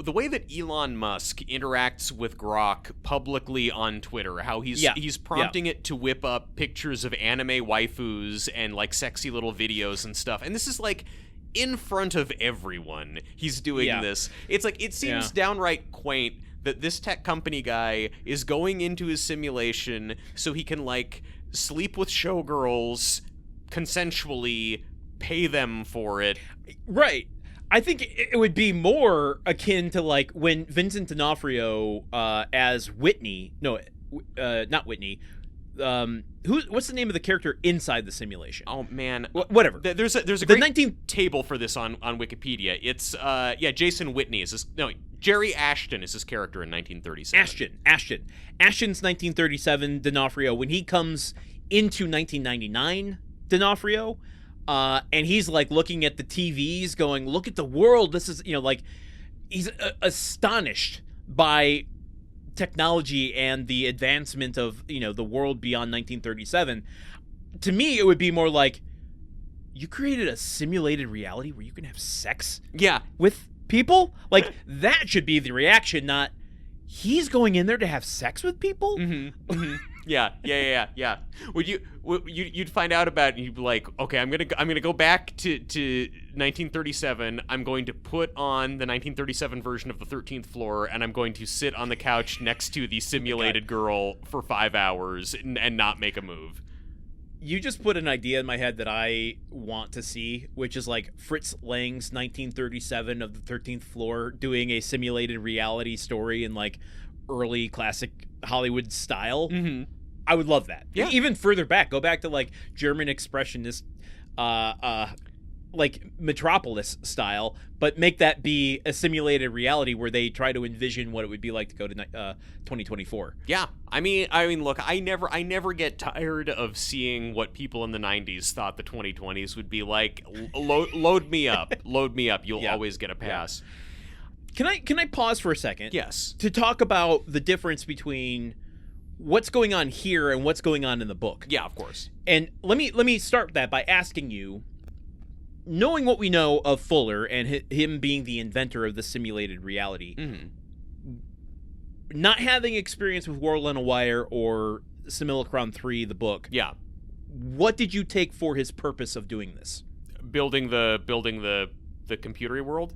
the way that Elon Musk interacts with Grok publicly on Twitter, how he's prompting it to whip up pictures of anime waifus and like sexy little videos and stuff. And this is like in front of everyone. He's doing this. It's like it seems downright quaint that this tech company guy is going into his simulation so he can like sleep with showgirls consensually, pay them for it. Right. I think it would be more akin to like when Vincent D'Onofrio as Whitney. No, not Whitney. What's the name of the character inside the simulation? Oh man, whatever. There's a great table for this on Wikipedia. It's Jason Whitney is this, Jerry Ashton is his character in 1937. Ashton's 1937 D'Onofrio, when he comes into 1999 D'Onofrio, and he's like looking at the TVs going, look at the world. This is, like he's astonished by technology and the advancement of, the world beyond 1937. To me, it would be more like, you created a simulated reality where you can have sex with people? Like, that should be the reaction, not he's going in there to have sex with people? Yeah. You'd find out about it and you'd be like, okay, I'm gonna go back to 1937. I'm going to put on the 1937 version of the 13th Floor, and I'm going to sit on the couch next to the simulated girl for 5 hours and not make a move. You just put an idea in my head that I want to see, which is like Fritz Lang's 1937 of the 13th Floor doing a simulated reality story in like early classic Hollywood style. Mm-hmm. I would love that. Yeah. Even further back, go back to like German expressionist, like Metropolis style, but make that be a simulated reality where they try to envision what it would be like to go to 2024. Yeah, I mean, look, I never get tired of seeing what people in the 90s thought the 2020s would be like. Load me up, You'll always get a pass. Yeah. Can I pause for a second? Yes. To talk about the difference between what's going on here and what's going on in the book. Yeah, of course. And let me start that by asking you, knowing what we know of Fuller and him being the inventor of the simulated reality, not having experience with World on a Wire or Simulacron 3, the book, what did you take for his purpose of doing this? Building the computery world?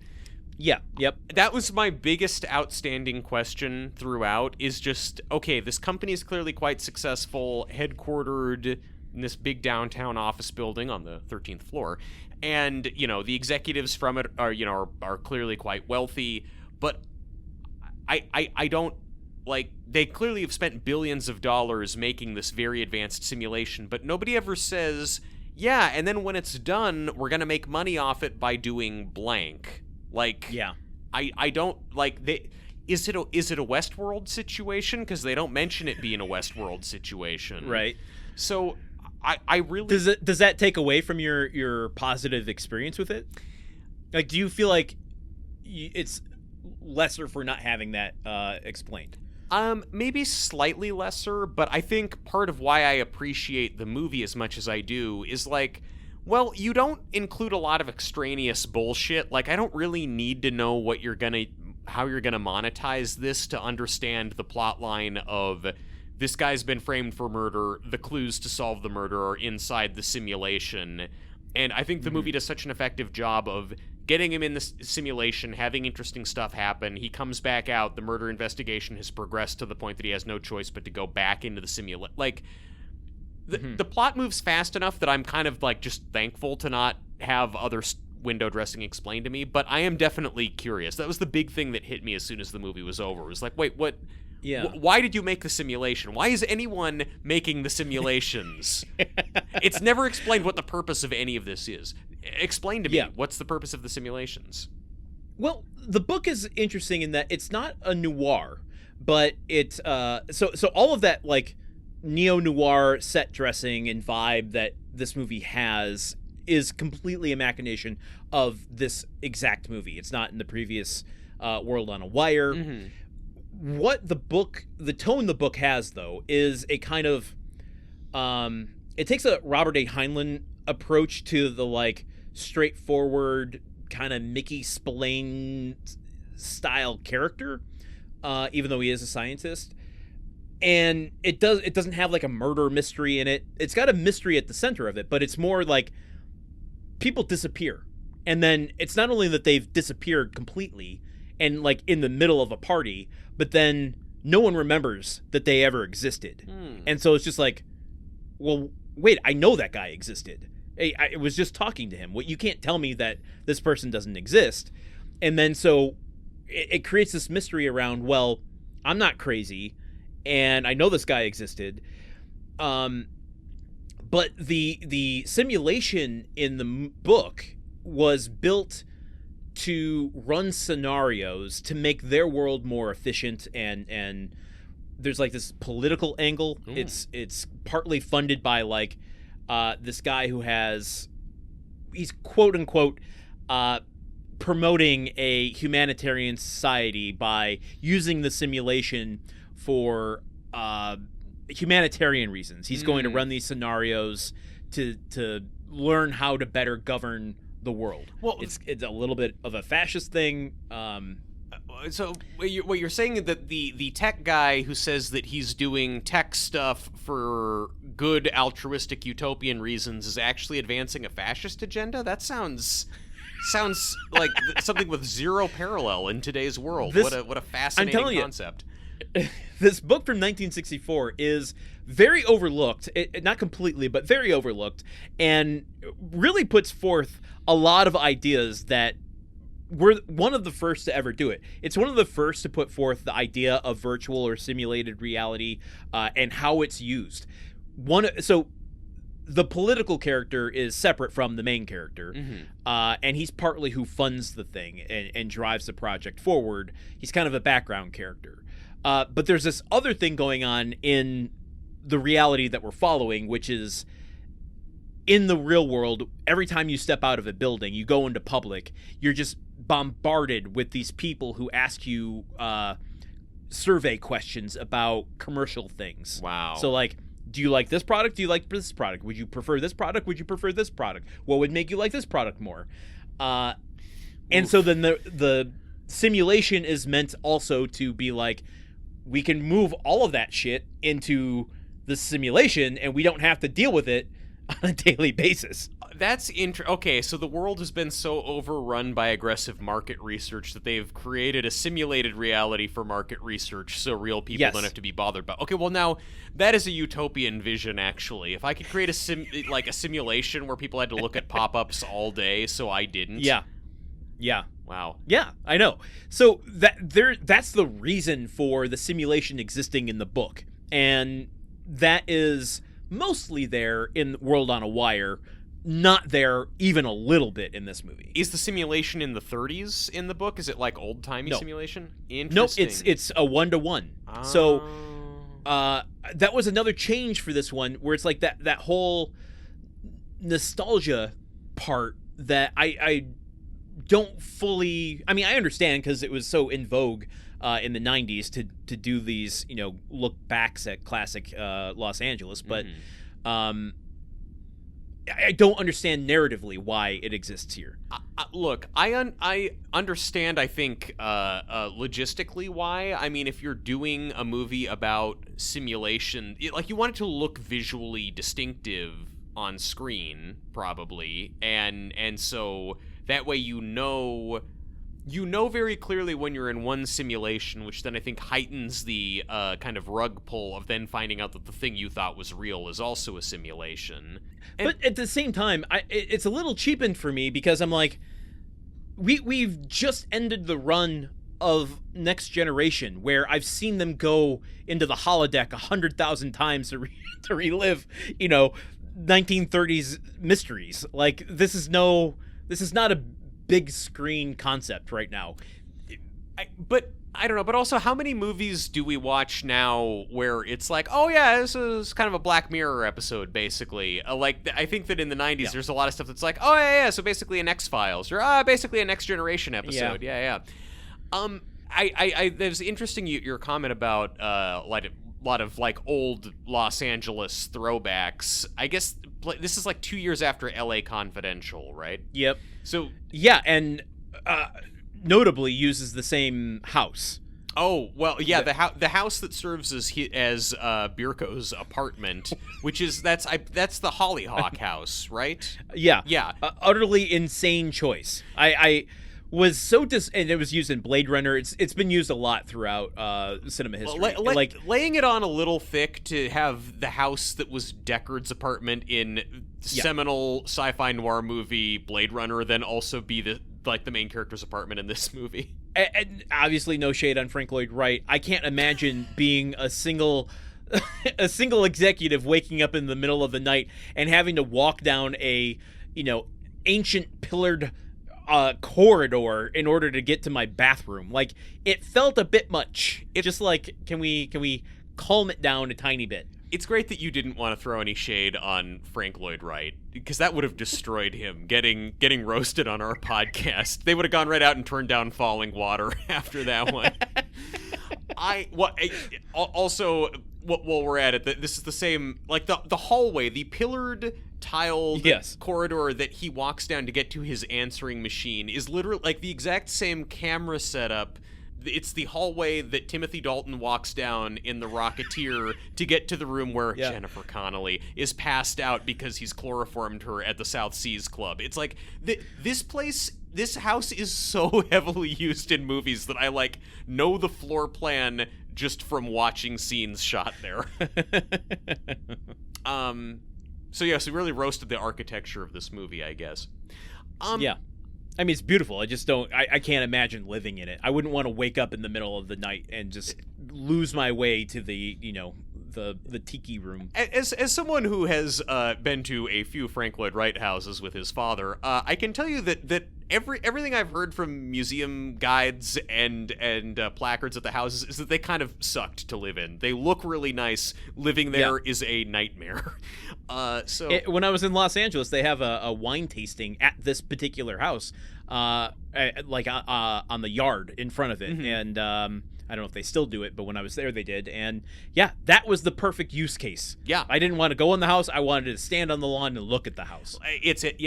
Yeah, yep. That was my biggest outstanding question throughout, is just, okay, this company is clearly quite successful, headquartered in this big downtown office building on the 13th floor. And, the executives from it are clearly quite wealthy, but I don't, like, they clearly have spent billions of dollars making this very advanced simulation, but nobody ever says, yeah, and then when it's done, we're going to make money off it by doing blank. Like, yeah. I don't, like, is it a Westworld situation? Because they don't mention it being a Westworld situation. Right. So I really... Does that take away from your positive experience with it? Like, do you feel like it's lesser for not having that explained? Maybe slightly lesser, but I think part of why I appreciate the movie as much as I do is, like, well, you don't include a lot of extraneous bullshit. Like, I don't really need to know how you're gonna monetize this to understand the plot line of this guy's been framed for murder, the clues to solve the murder are inside the simulation. And I think the movie does such an effective job of getting him in the simulation, having interesting stuff happen. He comes back out, the murder investigation has progressed to the point that he has no choice but to go back into the simulation. Like, the plot moves fast enough that I'm kind of, like, just thankful to not have other window dressing explained to me, but I am definitely curious. That was the big thing that hit me as soon as the movie was over. It was like, wait, what? Yeah. Why did you make the simulation? Why is anyone making the simulations? It's never explained what the purpose of any of this is. Explain to me, what's the purpose of the simulations? Well, the book is interesting in that it's not a noir, but it's so all of that, like, neo-noir set dressing and vibe that this movie has is completely a machination of this exact movie. It's not in the previous World on a Wire. What the tone the book has, though, is a kind of it takes a Robert A. Heinlein approach to the, like, straightforward kind of Mickey Spillane style character, even though he is a scientist. And it doesn't have, like, a murder mystery in it. It's got a mystery at the center of it, but it's more like people disappear. And then it's not only that they've disappeared completely and, like, in the middle of a party, but then no one remembers that they ever existed. And so it's just like, well, wait, I know that guy existed. I was just talking to him. You can't tell me that this person doesn't exist. And then so it creates this mystery around, well, I'm not crazy, and I know this guy existed. But the simulation in the book was built to run scenarios to make their world more efficient, and there's like this political angle. Ooh. It's partly funded by like this guy who he's quote unquote promoting a humanitarian society by using the simulation for humanitarian reasons. He's going to run these scenarios to learn how to better govern the world. Well, it's a little bit of a fascist thing. So what you're saying is that the tech guy who says that he's doing tech stuff for good altruistic utopian reasons is actually advancing a fascist agenda? That sounds like something with zero parallel in today's world. What a fascinating concept. This book from 1964 is very overlooked, not completely, but very overlooked, and really puts forth a lot of ideas that were one of the first to ever do it. It's one of the first to put forth the idea of virtual or simulated reality and how it's used. So the political character is separate from the main character, and he's partly who funds the thing and drives the project forward. He's kind of a background character. But there's this other thing going on in the reality that we're following, which is in the real world, every time you step out of a building, you go into public, you're just bombarded with these people who ask you survey questions about commercial things. Wow. So like, do you like this product? Do you like this product? Would you prefer this product? Would you prefer this product? What would make you like this product more? And so then the simulation is meant also to be like, we can move all of that shit into the simulation and we don't have to deal with it on a daily basis. That's okay, so the world has been so overrun by aggressive market research that they've created a simulated reality for market research so real people don't have to be bothered by. Okay, well now, that is a utopian vision, actually. If I could create a simulation where people had to look at pop-ups all day so I didn't. Yeah. Wow. Yeah, I know. So that's the reason for the simulation existing in the book. And that is mostly there in World on a Wire, not there even a little bit in this movie. Is the simulation in the 30s in the book? Is it like old-timey simulation? Interesting. Nope, it's a 1-to-1. So that was another change for this one, where it's like that whole nostalgia part that I don't fully... I mean, I understand because it was so in vogue in the 90s to do these, look backs at classic Los Angeles, but I don't understand narratively why it exists here. Look, I understand, I think, logistically why. I mean, if you're doing a movie about simulation, you want it to look visually distinctive on screen, probably, and so that way you know very clearly when you're in one simulation, which then I think heightens the kind of rug pull of then finding out that the thing you thought was real is also a simulation. But at the same time, it's a little cheapened for me because I'm like, we've just ended the run of Next Generation, where I've seen them go into the holodeck 100,000 times to relive, 1930s mysteries. Like, this is not a big screen concept right now. But I don't know, but also how many movies do we watch now where it's like, oh yeah, this is kind of a Black Mirror episode, basically. I think that in the 90s there's a lot of stuff that's like, oh yeah, so basically an X-Files, or basically a Next Generation episode. Yeah. It was interesting your comment about a lot of like old Los Angeles throwbacks. I guess this is like 2 years after LA Confidential, right? Yep. So yeah, and notably uses the same house. Oh well, yeah, the house that serves as Bierko's apartment, which is that's the Hollyhock house, right? Yeah. Utterly insane choice. I was so and it was used in Blade Runner. It's been used a lot throughout cinema history. Laying it on a little thick to have the house that was Deckard's apartment in seminal sci-fi noir movie Blade Runner then also be the main character's apartment in this movie. And obviously no shade on Frank Lloyd Wright. I can't imagine being a single executive waking up in the middle of the night and having to walk down a ancient pillared a corridor in order to get to my bathroom. Like, it felt a bit much. It's just like, can we calm it down a tiny bit? It's great that you didn't want to throw any shade on Frank Lloyd Wright, because that would have destroyed him, getting roasted on our podcast. They would have gone right out and turned down Falling Water after that one. Also, while we're at it, this is the same, like the hallway, the pillared tiled corridor that he walks down to get to his answering machine is literally like the exact same camera setup. It's the hallway that Timothy Dalton walks down in The Rocketeer to get to the room where Jennifer Connelly is passed out because he's chloroformed her at the South Seas Club. It's like, this house is so heavily used in movies that I, like, know the floor plan just from watching scenes shot there. So we really roasted the architecture of this movie, I guess. I mean, it's beautiful. I can't imagine living in it. I wouldn't want to wake up in the middle of the night and just lose my way to the tiki room. As someone who has been to a few Frank Lloyd Wright houses with his father, I can tell you that everything I've heard from museum guides and placards at the houses is that they kind of sucked to live in. They look really nice. Living there is a nightmare. When I was in Los Angeles, they have a wine tasting at this particular house, on the yard in front of it, and I don't know if they still do it, but when I was there, they did. And that was the perfect use case. Yeah. I didn't want to go in the house. I wanted to stand on the lawn and look at the house. It's at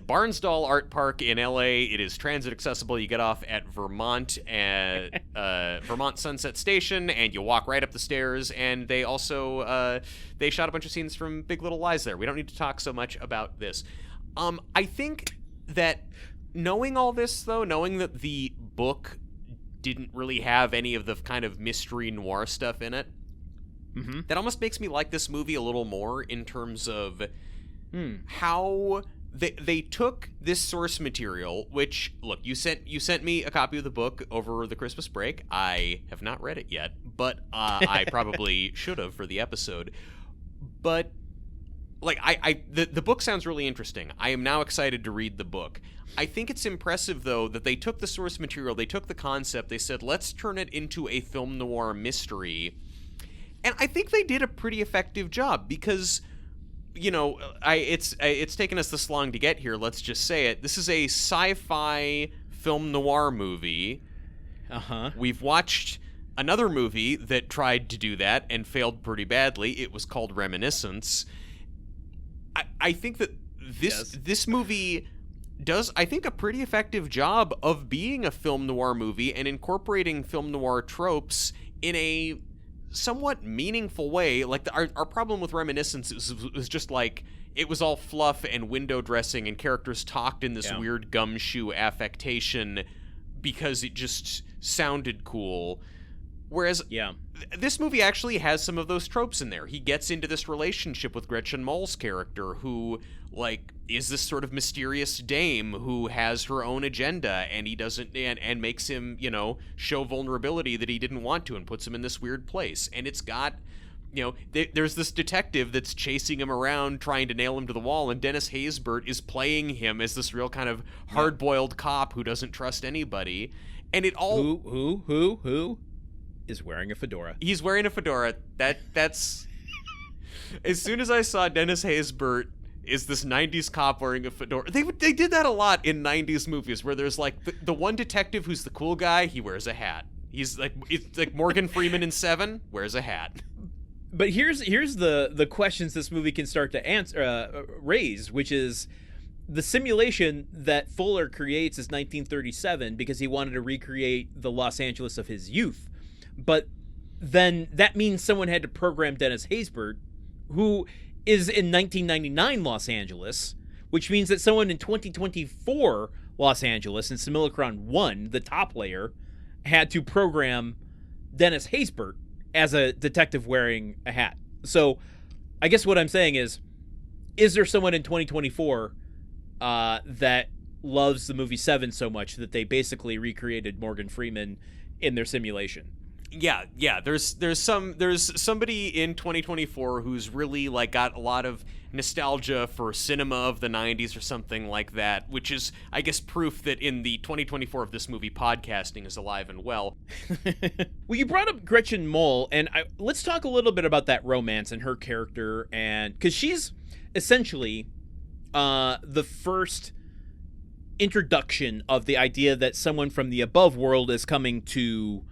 Barnsdall Art Park in LA. It is transit accessible. You get off at Vermont Sunset Station, and you walk right up the stairs. And they also they shot a bunch of scenes from Big Little Lies there. We don't need to talk so much about this. I think that knowing all this, though, knowing that the book didn't really have any of the kind of mystery noir stuff in it, that almost makes me like this movie a little more in terms of how they took this source material, which, look, you sent me a copy of the book over the Christmas break. I have not read it yet, but I probably should have for the episode. But like the book sounds really interesting. I am now excited to read the book. I think it's impressive, though, that they took the source material, they took the concept, they said, let's turn it into a film noir mystery. And I think they did a pretty effective job because, it's taken us this long to get here, let's just say it. This is a sci-fi film noir movie. We've watched another movie that tried to do that and failed pretty badly. It was called Reminiscence. I think that this movie does, I think, a pretty effective job of being a film noir movie and incorporating film noir tropes in a somewhat meaningful way. Like, our problem with Reminiscence was just like, it was all fluff and window dressing, and characters talked in this weird gumshoe affectation because it just sounded cool. Whereas this movie actually has some of those tropes in there. He gets into this relationship with Gretchen Mol's character, who, like, is this sort of mysterious dame who has her own agenda, and he doesn't, and makes him, show vulnerability that he didn't want to, and puts him in this weird place. And it's got, there's this detective that's chasing him around, trying to nail him to the wall, and Dennis Haysbert is playing him as this real kind of hard-boiled cop who doesn't trust anybody. And it all... Who is wearing a fedora? He's wearing a fedora. That's... As soon as I saw Dennis Haysbert is this 90s cop wearing a fedora. They did that a lot in 90s movies, where there's like the one detective who's the cool guy, he wears a hat. He's like, it's like Morgan Freeman in Seven, wears a hat. But here's the questions this movie can start to raise, which is the simulation that Fuller creates is 1937 because he wanted to recreate the Los Angeles of his youth. But then that means someone had to program Dennis Haysbert, who is in 1999 Los Angeles, which means that someone in 2024 Los Angeles in Simulacron 1, the top layer, had to program Dennis Haysbert as a detective wearing a hat. So I guess what I'm saying is there someone in 2024 that loves the movie Seven so much that they basically recreated Morgan Freeman in their simulation? Yeah. There's somebody in 2024 who's really like got a lot of nostalgia for cinema of the 90s or something like that, which is, I guess, proof that in the 2024 of this movie, podcasting is alive and well. Well, you brought up Gretchen Mol, and let's talk a little bit about that romance and her character, and because she's essentially the first introduction of the idea that someone from the above world is coming to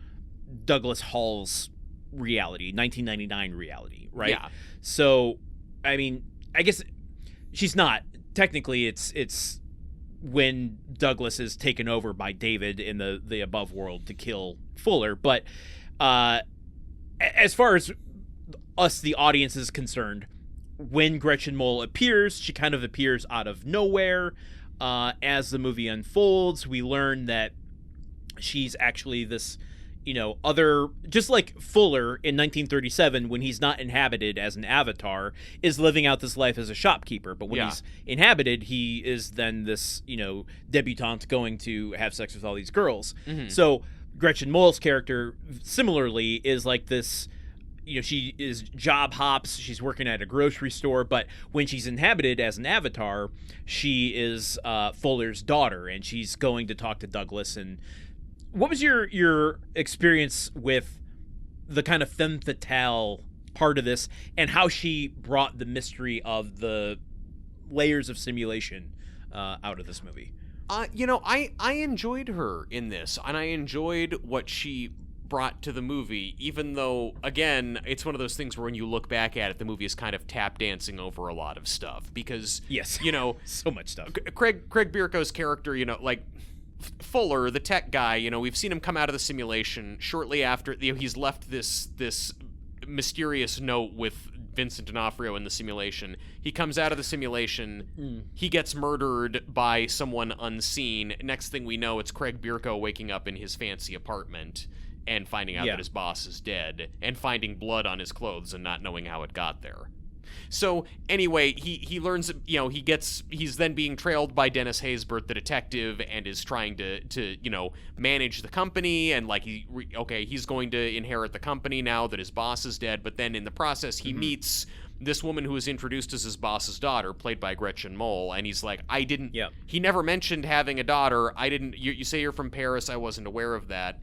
Douglas Hall's reality, 1999 reality, right? Yeah. So, I mean, I guess she's not. Technically, it's when Douglas is taken over by David in the above world to kill Fuller. But as far as us, the audience, is concerned, when Gretchen Mol appears, she kind of appears out of nowhere. As the movie unfolds, we learn that she's actually this, other, just like Fuller in 1937, when he's not inhabited as an avatar, is living out this life as a shopkeeper. But when he's inhabited, he is then this, debutante going to have sex with all these girls. Mm-hmm. So Gretchen Mol's character, similarly, is like this, she is job hops. She's working at a grocery store, but when she's inhabited as an avatar, she is Fuller's daughter, and she's going to talk to Douglas. And what was your experience with the kind of femme fatale part of this, and how she brought the mystery of the layers of simulation out of this movie? I enjoyed her in this, and I enjoyed what she brought to the movie, even though, again, it's one of those things where when you look back at it, the movie is kind of tap dancing over a lot of stuff, because, yes, so much stuff. Craig Bierko's character, like Fuller, the tech guy, we've seen him come out of the simulation shortly after, he's left this mysterious note with Vincent D'Onofrio in the simulation. He comes out of the simulation, he gets murdered by someone unseen. Next thing we know, it's Craig Bierko waking up in his fancy apartment and finding out that his boss is dead, and finding blood on his clothes and not knowing how it got there. So anyway, he learns, he's then being trailed by Dennis Haysbert, the detective, and is trying to manage the company, and like he's going to inherit the company now that his boss is dead. But then in the process, he meets this woman who is introduced as his boss's daughter, played by Gretchen Mol, and he's like, he never mentioned having a daughter. You say you're from Paris, I wasn't aware of that.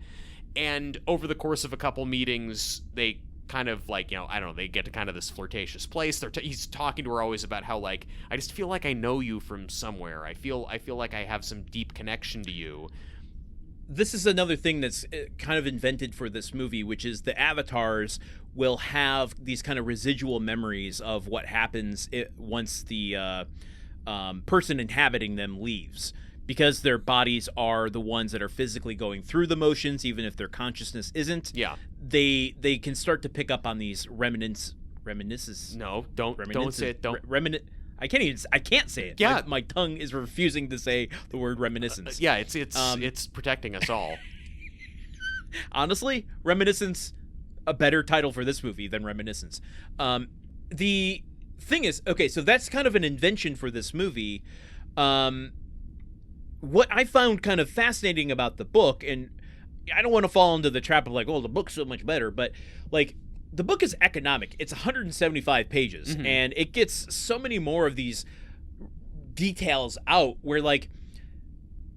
And over the course of a couple meetings, they kind of like, they get to kind of this flirtatious place. He's talking to her always about how, like, I just feel like I know you from somewhere. I feel like I have some deep connection to you. This is another thing that's kind of invented for this movie, which is the avatars will have these kind of residual memories of what happens once the person inhabiting them leaves. Because their bodies are the ones that are physically going through the motions, even if their consciousness isn't. Yeah, they can start to pick up on these reminiscences. No, don't say it. I can't say it. Yeah, my tongue is refusing to say the word reminiscence. It's protecting us all. Honestly, reminiscence, a better title for this movie than reminiscence. The thing is, okay, so that's kind of an invention for this movie. What I found kind of fascinating about the book, and I don't want to fall into the trap of like, oh, the book's so much better, but like the book is economic. It's 175 pages, and it gets so many more of these details out where, like,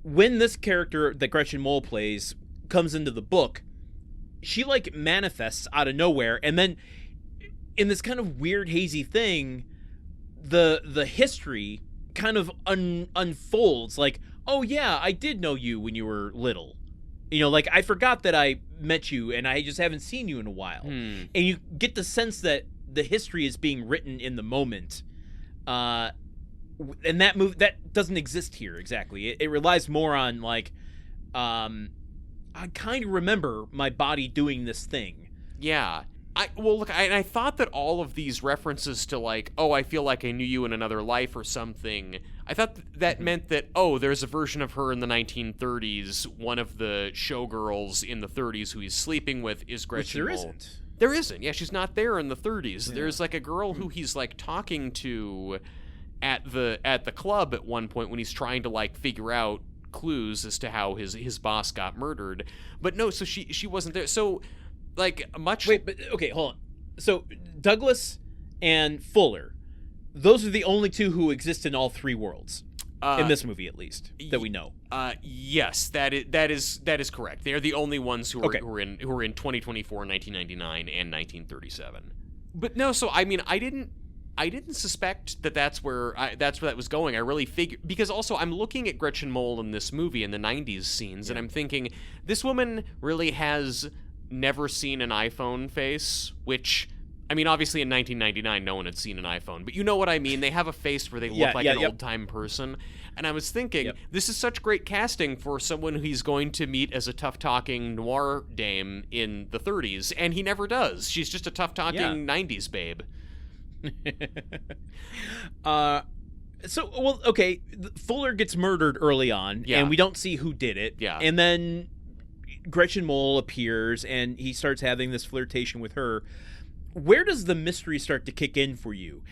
when this character that Gretchen Mol plays comes into the book, she like manifests out of nowhere, and then in this kind of weird hazy thing, the history kind of unfolds. Like, oh yeah, I did know you when you were little. Like, I forgot that I met you and I just haven't seen you in a while. And you get the sense that the history is being written in the moment. And that doesn't exist here exactly. It relies more on like, I kind of remember my body doing this thing. Yeah. I thought that all of these references to like, oh, I feel like I knew you in another life or something, I thought that meant that, oh, there's a version of her in the 1930s, one of the showgirls in the 30s who he's sleeping with is Gretchen Mol. Which there isn't. There isn't. Yeah, she's not there in the 30s. Yeah. There's like a girl who he's like talking to at the club at one point when he's trying to like figure out clues as to how his boss got murdered. But no, so she wasn't there. So Like, much... Wait, but okay, hold on. So Douglas and Fuller, those are the only two who exist in all three worlds. In this movie, at least, that we know. Yes, that is correct. They are the only ones who are in 2024, 1999, and 1937. But no, so I mean, I didn't suspect that's where that was going. I really figured, because also I'm looking at Gretchen Mol in this movie in the 90s scenes, and I'm thinking, this woman really has never seen an iPhone face, which, I mean, obviously in 1999, no one had seen an iPhone, but you know what I mean. They have a face where they look like an old-time person. And I was thinking, this is such great casting for someone who he's going to meet as a tough-talking noir dame in the 30s, and he never does. She's just a tough-talking 90s babe. Fuller gets murdered early on, and we don't see who did it. Yeah. And then Gretchen Mol appears, and he starts having this flirtation with her. Where does the mystery start to kick in for you?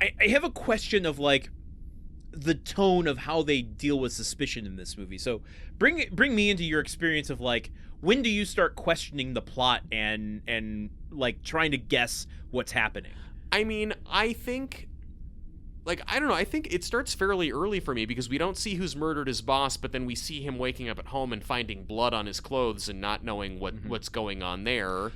I have a question of, like, the tone of how they deal with suspicion in this movie. So bring me into your experience of, like, when do you start questioning the plot and like trying to guess what's happening? I mean, I think, like, I don't know, I think it starts fairly early for me, because we don't see who's murdered his boss, but then we see him waking up at home and finding blood on his clothes and not knowing what's going on there,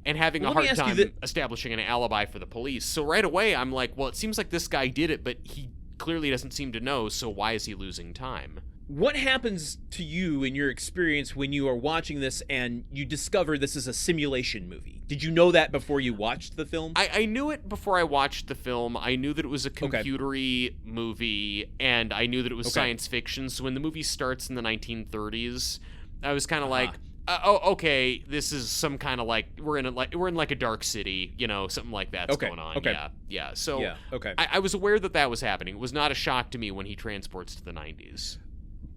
and having a hard time establishing an alibi for the police. So right away I'm like, well, it seems like this guy did it, but he clearly doesn't seem to know, so why is he losing time? What happens to you in your experience when you are watching this and you discover this is a simulation movie? Did you know that before you watched the film? I knew it before I watched the film. I knew that it was a computery movie, and I knew that it was science fiction. So when the movie starts in the 1930s, I was kind of like, okay, this is some kind of, like, we're in like a dark city, you know, something like that's going on. Yeah. So I was aware that was happening. It was not a shock to me when he transports to the 90s.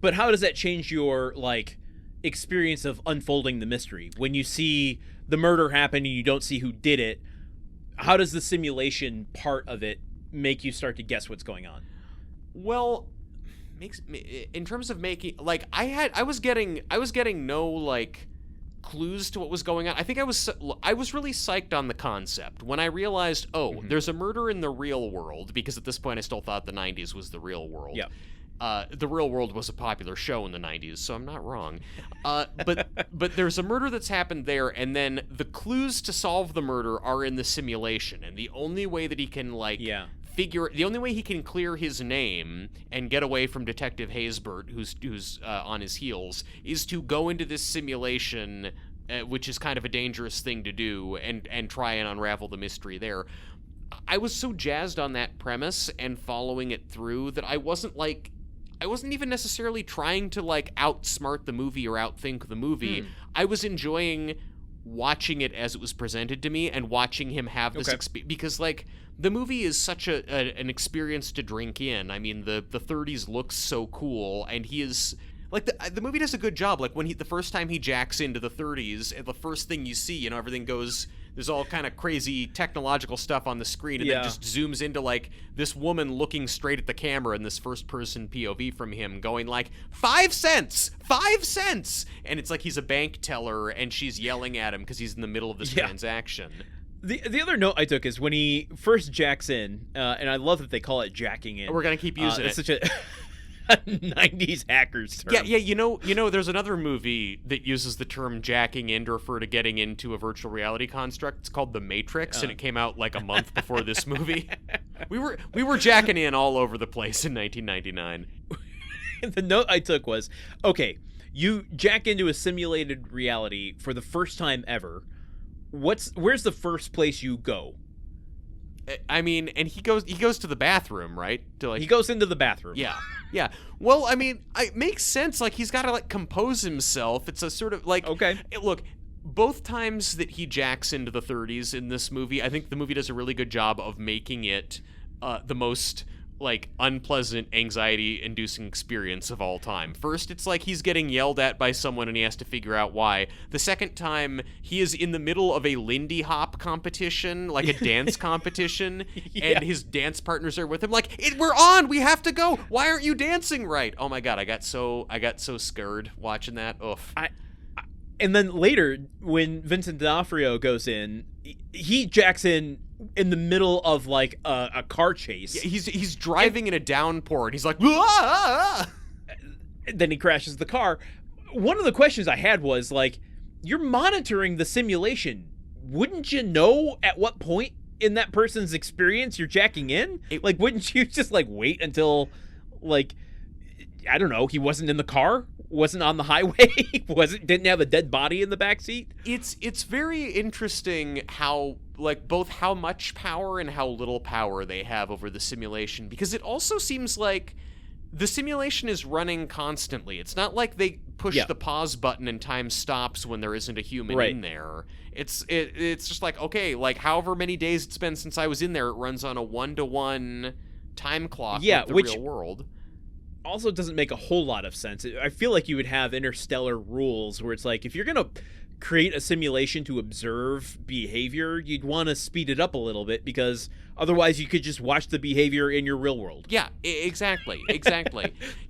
But how does that change your, like, experience of unfolding the mystery? When you see the murder happen and you don't see who did it, how does the simulation part of it make you start to guess what's going on? Well, in terms of making, like, I was getting no, like, clues to what was going on. I think I was really psyched on the concept when I realized, there's a murder in the real world, because at this point I still thought the 90s was the real world. Yeah. The Real World was a popular show in the 90s, so I'm not wrong. But there's a murder that's happened there, and then the clues to solve the murder are in the simulation, and the only way that he can, like, the only way he can clear his name and get away from Detective Haysbert, who's on his heels, is to go into this simulation, which is kind of a dangerous thing to do, and try and unravel the mystery there. I was so jazzed on that premise and following it through that I wasn't even necessarily trying to, like, outsmart the movie or outthink the movie. I was enjoying watching it as it was presented to me and watching him have this experience, because, like, the movie is such an experience to drink in. I mean, the 30s looks so cool, and he is, like, the movie does a good job. Like, when the first time he jacks into the 30s, and the first thing you see, you know, everything goes, there's all kind of crazy technological stuff on the screen, and then just zooms into, like, this woman looking straight at the camera in this first-person POV from him going, like, 5 cents! 5 cents! And it's like he's a bank teller, and she's yelling at him because he's in the middle of this transaction. The other note I took is when he first jacks in, and I love that they call it jacking in. We're going to keep using it. It's such a 90s hackers term. Yeah, you know, there's another movie that uses the term jacking in to refer to getting into a virtual reality construct. It's called The Matrix, and it came out like a month before this movie. We were jacking in all over the place in 1999. The note I took was, okay, you jack into a simulated reality for the first time ever. Where's the first place you go? I mean, and he goes to the bathroom, right? He goes into the bathroom. Yeah. Well, I mean, it makes sense. Like, he's got to, like, compose himself. It's a sort of, like... Okay. Look, both times that he jacks into the 30s in this movie, I think the movie does a really good job of making it the most, like, unpleasant, anxiety-inducing experience of all time. First, it's like he's getting yelled at by someone and he has to figure out why. The second time, he is in the middle of a Lindy Hop competition, like a dance competition, and his dance partners are with him, like, we're on! We have to go! Why aren't you dancing right? Oh my god, I got so scared watching that. Oof. And then later, when Vincent D'Onofrio goes in, he jacks in the middle of like a car chase. Yeah, he's driving in a downpour, and he's like, "Ah!" Then he crashes the car. One of the questions I had was like, you're monitoring the simulation. Wouldn't you know at what point in that person's experience you're jacking in? Like, wouldn't you just like wait until, like, I don't know, he wasn't in the car, wasn't on the highway, didn't have a dead body in the backseat? It's very interesting how, like, both how much power and how little power they have over the simulation, because it also seems like the simulation is running constantly. It's not like they push the pause button and time stops when there isn't a human in there. It's just like, okay, like however many days it's been since I was in there, it runs on a 1-to-1 time clock like the real world. Also doesn't make a whole lot of sense. I feel like you would have interstellar rules where it's like, if you're going to create a simulation to observe behavior, you'd want to speed it up a little bit, because otherwise you could just watch the behavior in your real world. Yeah, exactly.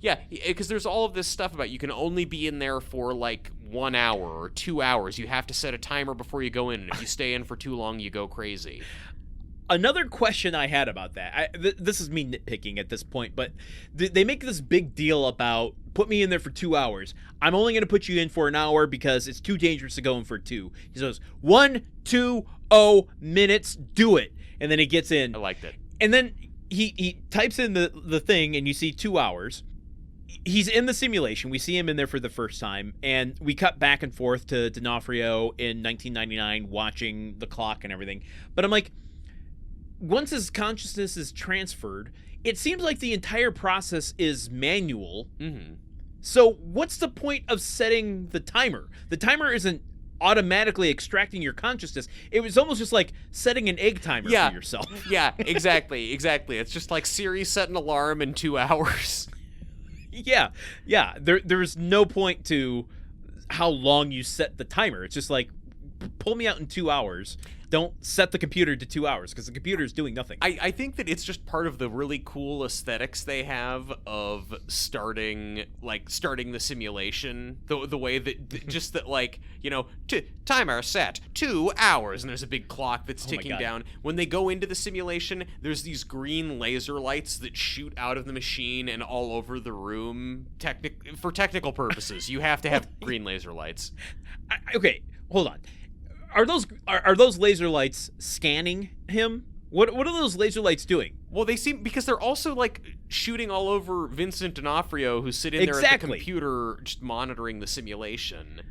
Yeah, because there's all of this stuff about you can only be in there for like 1 hour or 2 hours. You have to set a timer before you go in, and if you stay in for too long, you go crazy. Another question I had about that, this is me nitpicking at this point, but they make this big deal about, put me in there for 2 hours. I'm only going to put you in for an hour because it's too dangerous to go in for 2. He says, 1, 2, 0 minutes, do it. And then he gets in. I liked it. And then he types in the thing, and you see 2 hours. He's in the simulation. We see him in there for the first time, and we cut back and forth to D'Onofrio in 1999 watching the clock and everything. But I'm like, once his consciousness is transferred, it seems like the entire process is manual. Mm-hmm. So what's the point of setting the timer? The timer isn't automatically extracting your consciousness. It was almost just like setting an egg timer for yourself. Yeah, exactly. It's just like Siri set an alarm in 2 hours. Yeah. There's no point to how long you set the timer. It's just like, pull me out in 2 hours. Don't set the computer to 2 hours, because the computer is doing nothing. I think that it's just part of the really cool aesthetics they have of starting the simulation. The way that just that, like, you know, timer set 2 hours, and there's a big clock that's ticking down. When they go into the simulation, there's these green laser lights that shoot out of the machine and all over the room. For technical purposes, you have to have green laser lights. Okay, hold on. Are those laser lights scanning him? What are those laser lights doing? Well, they seem, because they're also like shooting all over Vincent D'Onofrio, who's sitting there at the computer just monitoring the simulation.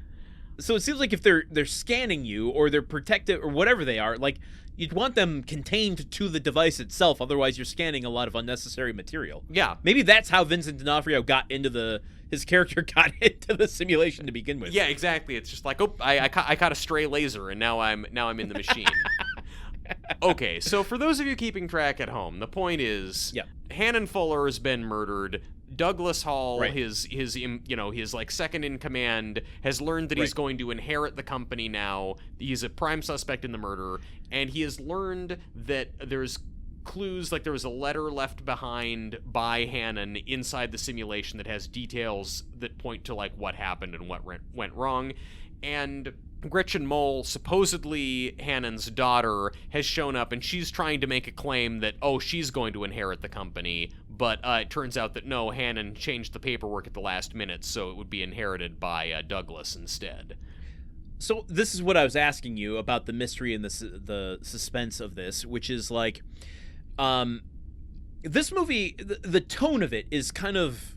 So it seems like if they're scanning you, or they're protected, or whatever they are, like, you'd want them contained to the device itself. Otherwise, you're scanning a lot of unnecessary material. Yeah, maybe that's how Vincent D'Onofrio his character got into the simulation to begin with. Yeah, exactly. It's just like, oh, I caught a stray laser, and now I'm in the machine. Okay, so for those of you keeping track at home, the point is, Hannon Fuller has been murdered. Douglas Hall, his like second in command, has learned that he's going to inherit the company now. He's a prime suspect in the murder, and he has learned that there's clues, like there was a letter left behind by Hannon inside the simulation that has details that point to like what happened and what went wrong. And Gretchen Mol, supposedly Hannon's daughter, has shown up, and she's trying to make a claim that, oh, she's going to inherit the company, but it turns out that no, Hannon changed the paperwork at the last minute, so it would be inherited by Douglas instead. So this is what I was asking you about, the mystery and the suspense of this, which is like, this movie, the tone of it is kind of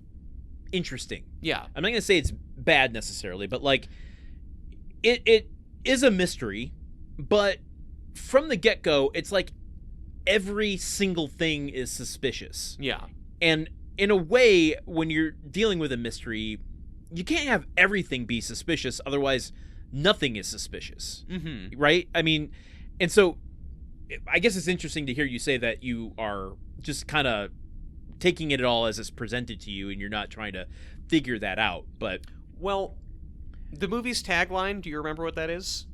interesting. Yeah. I'm not going to say it's bad necessarily, but like, it is a mystery, but from the get-go, it's like every single thing is suspicious. Yeah. And in a way, when you're dealing with a mystery, you can't have everything be suspicious, otherwise nothing is suspicious. Mm-hmm. Right? I mean, and so I guess it's interesting to hear you say that you are just kind of taking it all as it's presented to you, and you're not trying to figure that out. But, well, the movie's tagline, do you remember what that is?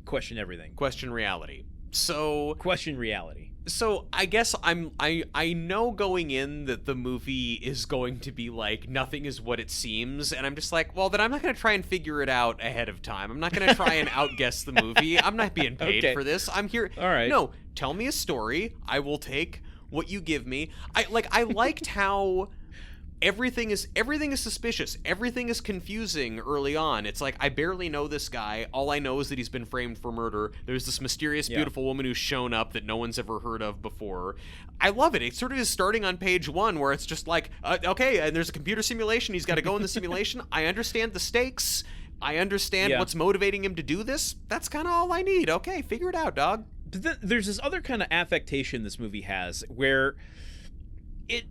Question everything. Question reality. So... Question reality. So I guess I know going in that the movie is going to be like nothing is what it seems, and I'm just like, well, then I'm not going to try and figure it out ahead of time. I'm not going to try and outguess the movie. I'm not being paid for this. I'm here. All right. No, tell me a story. I will take what you give me. I liked how everything is suspicious. Everything is confusing early on. It's like, I barely know this guy. All I know is that he's been framed for murder. There's this mysterious, beautiful woman who's shown up that no one's ever heard of before. I love it. It sort of is starting on page 1 where it's just like, okay, and there's a computer simulation. He's got to go in the simulation. I understand the stakes. I understand what's motivating him to do this. That's kind of all I need. Okay, figure it out, dog. But then there's this other kind of affectation this movie has where it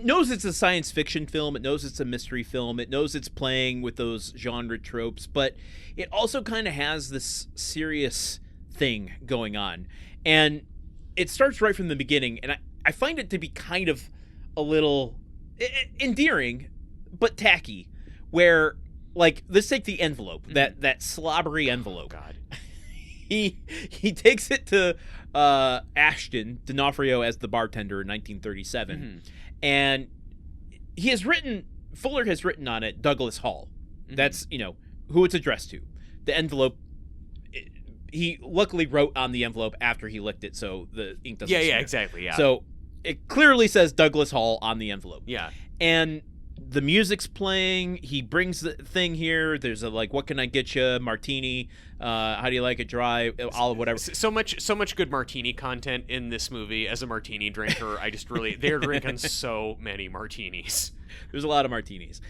knows it's a science fiction film. It knows it's a mystery film. It knows it's playing with those genre tropes, but it also kind of has this serious thing going on. And it starts right from the beginning, and I find it to be kind of a little endearing, but tacky, where, like, let's take the envelope, that slobbery envelope. Oh, God. He takes it to Ashton D'Onofrio as the bartender in 1937. And Fuller has written on it Douglas Hall. That's, who it's addressed to. The envelope, he luckily wrote on the envelope after he licked it, so the ink doesn't smear. Exactly, yeah. So it clearly says Douglas Hall on the envelope. Yeah. And the music's playing. He brings the thing here. There's a, like, what can I get you? Martini. How do you like it? Dry, olive, whatever. So much good martini content in this movie. As a martini drinker, I just really, they're drinking so many martinis. There's a lot of martinis.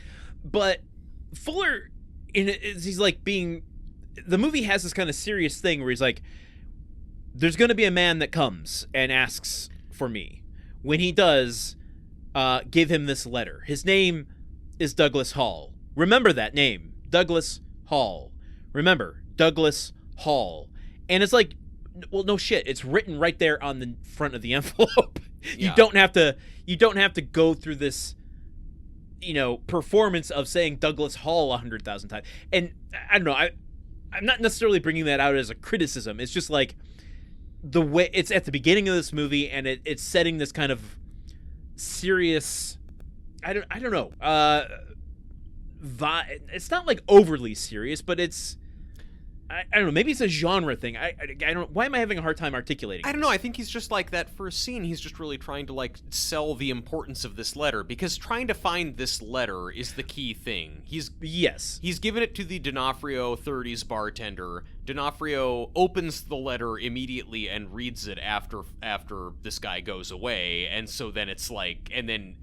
But Fuller, he's like the movie has this kind of serious thing where he's like, there's going to be a man that comes and asks for me. When he does, give him this letter. His name is Douglas Hall. Remember that name, Douglas Hall. Remember, Douglas Hall. And it's like, well, no shit. It's written right there on the front of the envelope. Yeah. You don't have to go through this, performance of saying Douglas Hall 100,000 times. And I don't know. I'm not necessarily bringing that out as a criticism. It's just like the way it's at the beginning of this movie, and it's setting this kind of serious, I don't know, it's not like overly serious, but it's, I don't know, maybe it's a genre thing. I don't, why am I having a hard time articulating I don't know. I think he's just like, that first scene, he's just really trying to, like, sell the importance of this letter, because trying to find this letter is the key thing. He's given it to the D'Onofrio 30s bartender. D'Onofrio opens the letter immediately and reads it after this guy goes away, and so then it's like, and then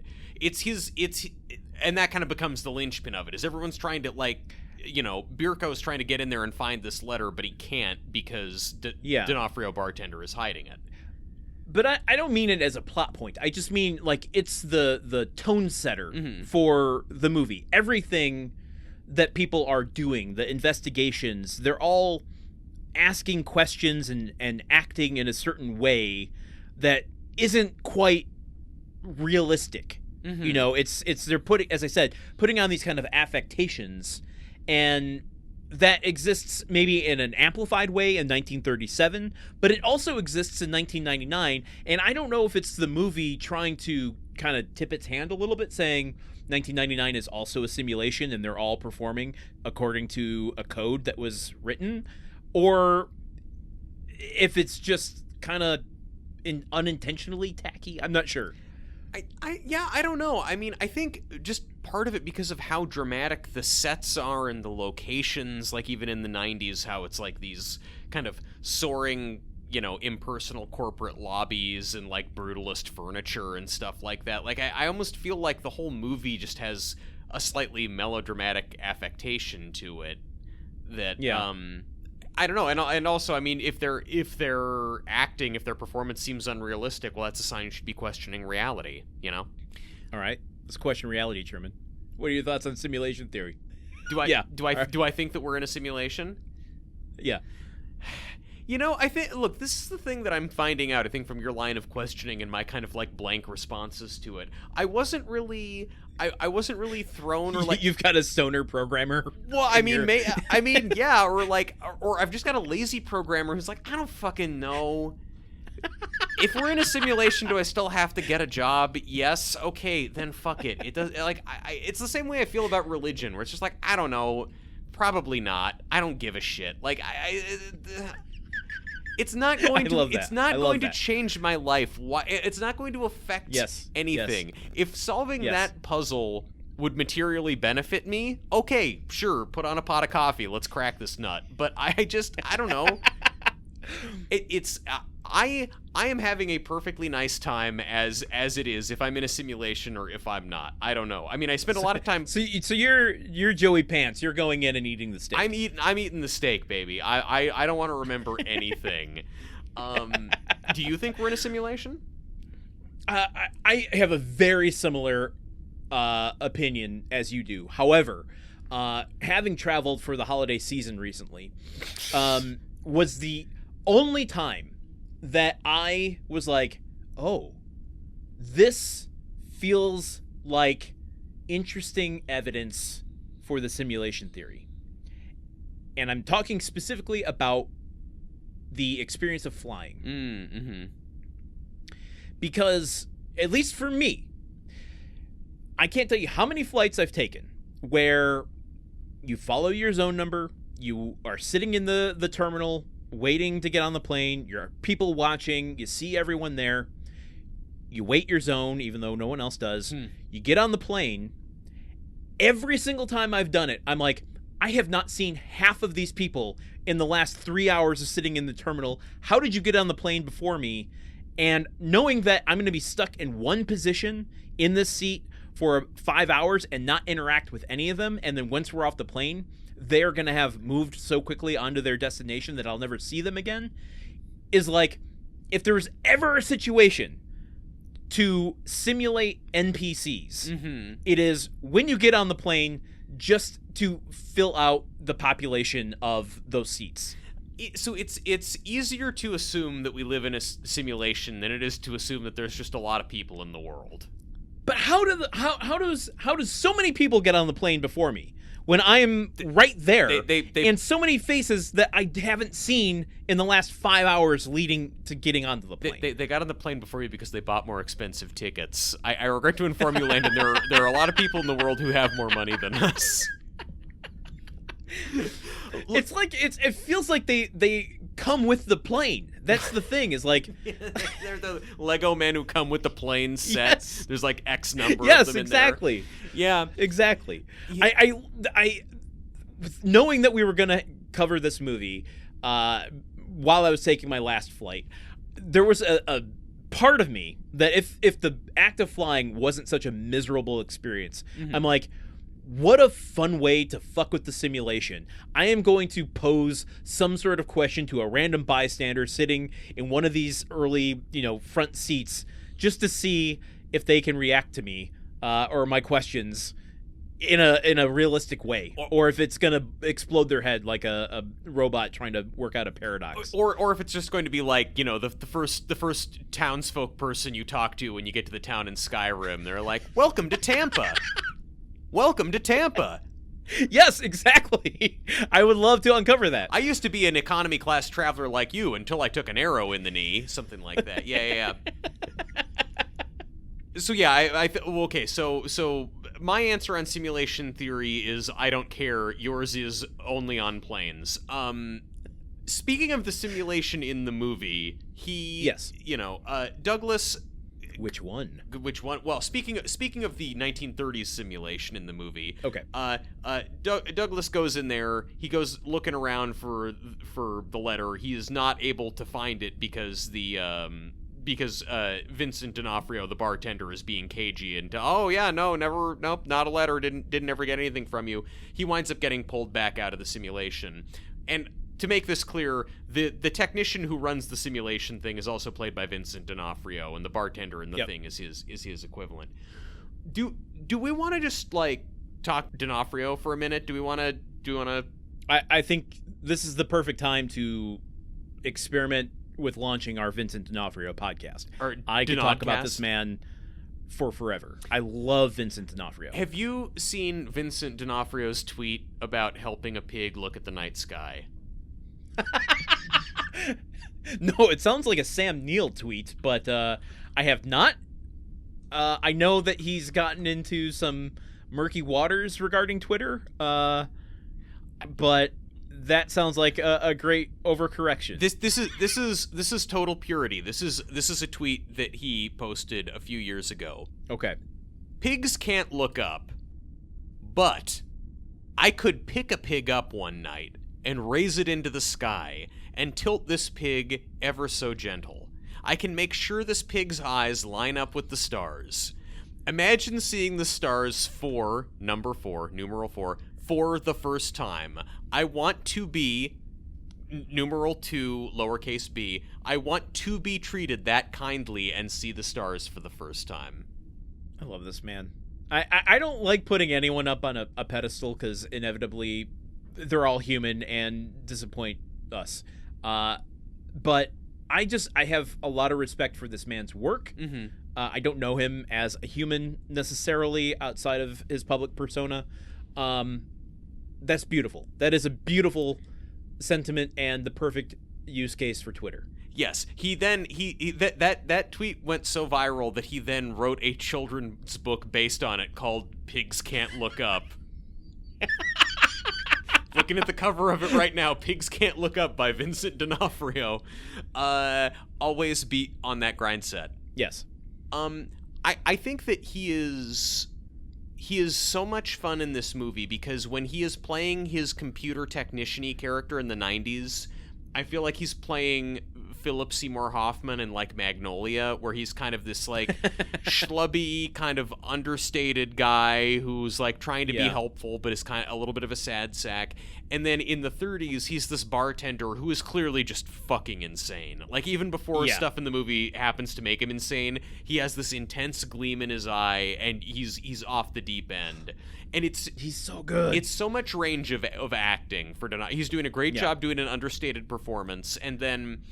and that kind of becomes the linchpin of it, is everyone's trying to, like, Bierko's trying to get in there and find this letter, but he can't because D'Onofrio bartender is hiding it. But I don't mean it as a plot point. I just mean, like, it's the tone setter for the movie. Everything that people are doing, the investigations, they're all asking questions and acting in a certain way that isn't quite realistic. They're putting, as I said, putting on these kind of affectations, and that exists maybe in an amplified way in 1937, but it also exists in 1999, and I don't know if it's the movie trying to kind of tip its hand a little bit, saying 1999 is also a simulation and they're all performing according to a code that was written, or if it's just kind of unintentionally tacky. I'm not sure. I don't know. I mean, I think just part of it because of how dramatic the sets are and the locations, like even in the 90s, how it's like these kind of soaring, impersonal corporate lobbies and like brutalist furniture and stuff like that. Like, I almost feel like the whole movie just has a slightly melodramatic affectation to it that, I don't know, and also, I mean, if they're acting, if their performance seems unrealistic, well, that's a sign you should be questioning reality, All right, let's question reality, Truman. What are your thoughts on simulation theory? Do I think that we're in a simulation? Yeah. I think, look, this is the thing that I'm finding out, I think, from your line of questioning and my kind of, like, blank responses to it. I wasn't really thrown, or like... You've got a stoner programmer? Well, I mean, yeah, or I've just got a lazy programmer who's like, I don't fucking know. If we're in a simulation, do I still have to get a job? Yes. Okay, then fuck it. It does it's the same way I feel about religion, where it's just like, I don't know, probably not. I don't give a shit. Like it's not going to it's not going to change my life. Why it's not going to affect anything. Yes. If solving that puzzle would materially benefit me, okay, sure, put on a pot of coffee, let's crack this nut. But I don't know. I am having a perfectly nice time as it is if I'm in a simulation or if I'm not. I don't know. I mean, I spend a lot of time. So you're Joey Pants. You're going in and eating the steak. I'm eating the steak, baby. I don't want to remember anything. Do you think we're in a simulation? I have a very similar opinion as you do. However, having traveled for the holiday season recently, was the only time that I was like, oh, this feels like interesting evidence for the simulation theory. And I'm talking specifically about the experience of flying. Mm-hmm. Because, at least for me, I can't tell you how many flights I've taken where you follow your zone number, you are sitting in the terminal waiting to get on the plane, you're people watching, you see everyone there, you wait your zone even though no one else does, you get on the plane. Every single time I've done it, I'm like, I have not seen half of these people in the last 3 hours of sitting in the terminal. How did you get on the plane before me? And knowing that I'm going to be stuck in one position in this seat for 5 hours and not interact with any of them, and then once we're off the plane, they're going to have moved so quickly onto their destination that I'll never see them again, is like, if there was ever a situation to simulate NPCs, it is when you get on the plane just to fill out the population of those seats. So it's easier to assume that we live in a simulation than it is to assume that there's just a lot of people in the world. But how does so many people get on the plane before me when I am right there, and so many faces that I haven't seen in the last 5 hours leading to getting onto the plane? They got on the plane before you because they bought more expensive tickets. I regret to inform you, Landon, there are a lot of people in the world who have more money than us. It's like it feels like they come with the plane. That's the thing, is like they're the Lego men who come with the plane set. Yes. There's like X number of them yes, in exactly. there. Yeah, exactly. Yeah. I knowing that we were gonna cover this movie while I was taking my last flight, there was a part of me that if the act of flying wasn't such a miserable experience, I'm like, what a fun way to fuck with the simulation. I am going to pose some sort of question to a random bystander sitting in one of these early, front seats, just to see if they can react to me or my questions in a realistic way, or if it's gonna explode their head like a robot trying to work out a paradox, or if it's just going to be like the first townsfolk person you talk to when you get to the town in Skyrim. They're like, "Welcome to Tampa." Welcome to Tampa. Yes, exactly. I would love to uncover that. I used to be an economy class traveler like you until I took an arrow in the knee. Something like that. Yeah. So yeah, okay. So my answer on simulation theory is I don't care. Yours is only on planes. Speaking of the simulation in the movie, Douglas. Which one? Well, speaking of the 1930s simulation in the movie, okay. Douglas goes in there. He goes looking around for the letter. He is not able to find it because Vincent D'Onofrio, the bartender, is being cagey and nope, not a letter. Didn't ever get anything from you. He winds up getting pulled back out of the simulation, and to make this clear, the technician who runs the simulation thing is also played by Vincent D'Onofrio, and the bartender in the thing is his equivalent. Do we want to just like talk D'Onofrio for a minute? Do we want to? I think this is the perfect time to experiment with launching our Vincent D'Onofrio podcast. I could talk about this man for forever. I love Vincent D'Onofrio. Have you seen Vincent D'Onofrio's tweet about helping a pig look at the night sky? No, it sounds like a Sam Neill tweet, but I have not. I know that he's gotten into some murky waters regarding Twitter, but that sounds like a great overcorrection. This is total purity. This is a tweet that he posted a few years ago. Okay. Pigs can't look up, but I could pick a pig up one night and raise it into the sky and tilt this pig ever so gentle. I can make sure this pig's eyes line up with the stars. Imagine seeing the stars for, numeral 4, for the first time. I want to be, numeral 2, lowercase b, I want to be treated that kindly and see the stars for the first time. I love this man. I don't like putting anyone up on a pedestal because inevitably they're all human and disappoint us. But I have a lot of respect for this man's work. Mm-hmm. I don't know him as a human necessarily outside of his public persona. That's beautiful. That is a beautiful sentiment and the perfect use case for Twitter. Yes, that tweet went so viral that he then wrote a children's book based on it called Pigs Can't Look Up. Looking at the cover of it right now, Pigs Can't Look Up by Vincent D'Onofrio. Always be on that grind set. Yes. I think that he is so much fun in this movie because when he is playing his computer technician-y character in the 90s, I feel like he's playing Philip Seymour Hoffman in like Magnolia, where he's kind of this like schlubby, kind of understated guy who's like trying to be helpful, but is kind of a little bit of a sad sack. And then in the 30s, he's this bartender who is clearly just fucking insane. Like even before stuff in the movie happens to make him insane, he has this intense gleam in his eye, and he's off the deep end. And he's so good. It's so much range of acting for Donato. He's doing a great job doing an understated performance, and then,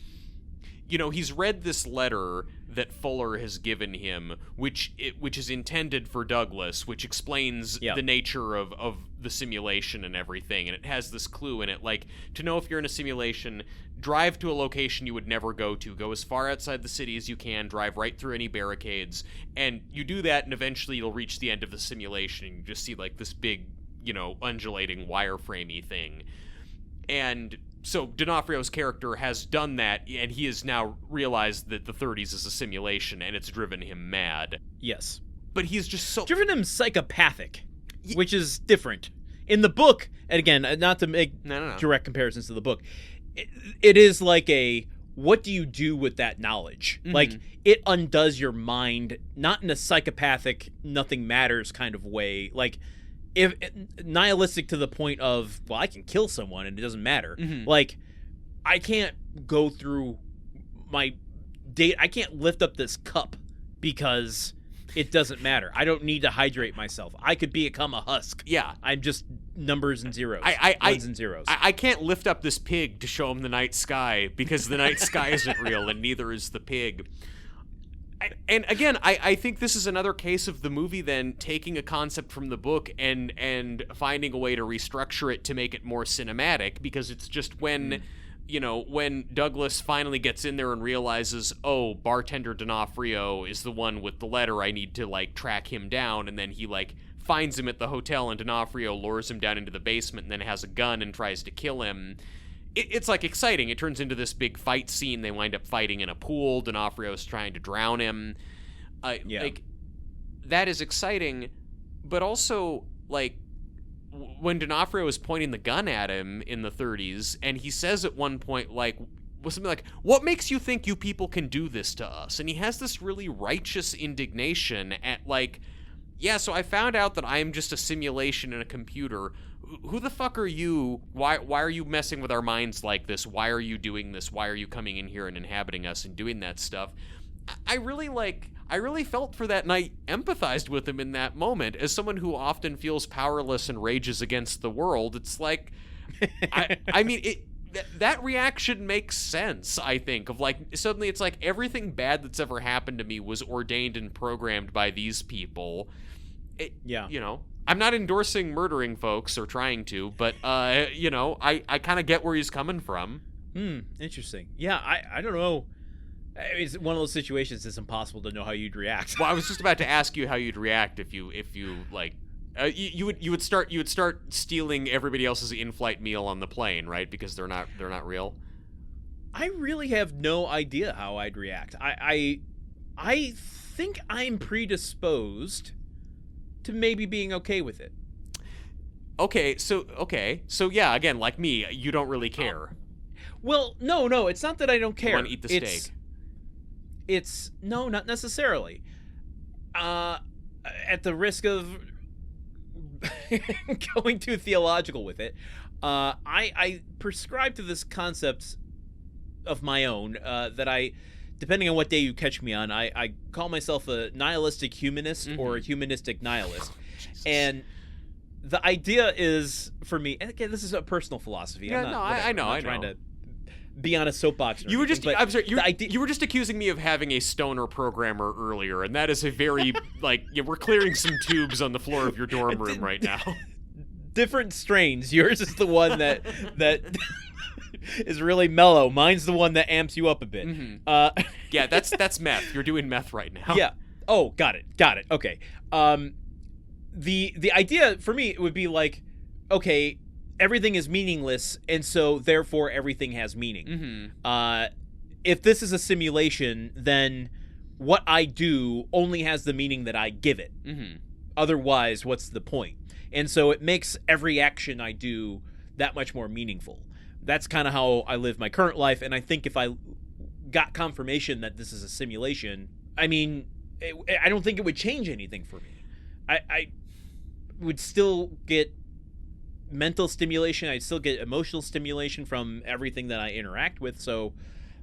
you know, he's read this letter that Fuller has given him, which is intended for Douglas, which explains the nature of the simulation and everything, and it has this clue in it, like, to know if you're in a simulation, drive to a location you would never go to, go as far outside the city as you can, drive right through any barricades, and you do that, and eventually you'll reach the end of the simulation, and you just see, like, this big, you know, undulating wireframey thing. And so D'Onofrio's character has done that, and he has now realized that the 30s is a simulation, and it's driven him mad. Yes. But he's just so... driven him psychopathic, which is different. In the book, and again, not to make direct comparisons to the book, it is like a, what do you do with that knowledge? Mm-hmm. Like, it undoes your mind, not in a psychopathic, nothing matters kind of way. Like, if nihilistic to the point of, well, I can kill someone and it doesn't matter. Mm-hmm. Like, I can't go through my date. I can't lift up this cup because it doesn't matter. I don't need to hydrate myself. I could become a husk. Yeah. I'm just numbers and zeros. Ones and zeros. I can't lift up this pig to show him the night sky because the night sky isn't real and neither is the pig. And again, I think this is another case of the movie then taking a concept from the book and finding a way to restructure it to make it more cinematic, because it's just when, you know, when Douglas finally gets in there and realizes, oh, bartender D'Onofrio is the one with the letter, I need to, like, track him down, and then he, like, finds him at the hotel, and D'Onofrio lures him down into the basement and then has a gun and tries to kill him. It's, like, exciting. It turns into this big fight scene. They wind up fighting in a pool. D'Onofrio's trying to drown him. Like, that is exciting, but also, like, when D'Onofrio is pointing the gun at him in the 30s, and he says at one point, like, something like, what makes you think you people can do this to us? And he has this really righteous indignation at, like, yeah, so I found out that I am just a simulation in a computer. Who the fuck are you? Why are you messing with our minds like this? Why are you doing this? Why are you coming in here and inhabiting us and doing that stuff? I really felt for that, and I empathized with him in that moment. As someone who often feels powerless and rages against the world, it's like, I mean, that reaction makes sense, I think, of, like, suddenly it's like everything bad that's ever happened to me was ordained and programmed by these people. You know, I'm not endorsing murdering folks or trying to, but, you know, I kind of get where he's coming from. Interesting. Yeah, I don't know. It's one of those situations it's impossible to know how you'd react. Well, I was just about to ask you how you'd react if you like you would start stealing everybody else's in-flight meal on the plane, right? Because they're not real. I really have no idea how I'd react. I think I'm predisposed to maybe being okay with it. Okay, so yeah, again, like me, you don't really care. Well, no, it's not that I don't care. You want to eat the steak. It's no, not necessarily. At the risk of going too theological with it, I prescribe to this concept of my own that I, depending on what day you catch me on, I call myself a nihilistic humanist or a humanistic nihilist. And the idea is, for me, and again, this is a personal philosophy. Yeah, I know. Trying to be on a soapbox. You were just, I'm sorry, you were just accusing me of having a stoner programmer earlier, and that is a very, like, we're clearing some tubes on the floor of your dorm room right now. Different strains. Yours is the one that is really mellow. Mine's the one that amps you up a bit. Yeah, that's meth. You're doing meth right now. Yeah. Oh, got it. Okay. The idea for me would be like, okay, everything is meaningless, and so therefore everything has meaning. If this is a simulation, then what I do only has the meaning that I give it. Otherwise, what's the point? And so it makes every action I do that much more meaningful. That's kind of how I live my current life, and I think if I got confirmation that this is a simulation, I mean, I don't think it would change anything for me. I would still get mental stimulation. I'd still get emotional stimulation from everything that I interact with. So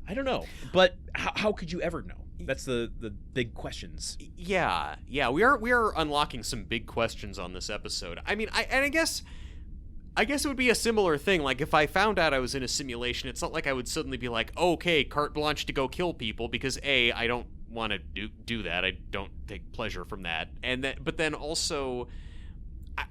I don't know. But how could you ever know? That's the big questions. Yeah. We are unlocking some big questions on this episode. I mean, I guess it would be a similar thing. Like, if I found out I was in a simulation, it's not like I would suddenly be like, okay, carte blanche to go kill people, because A, I don't want to do that. I don't take pleasure from that. But then also,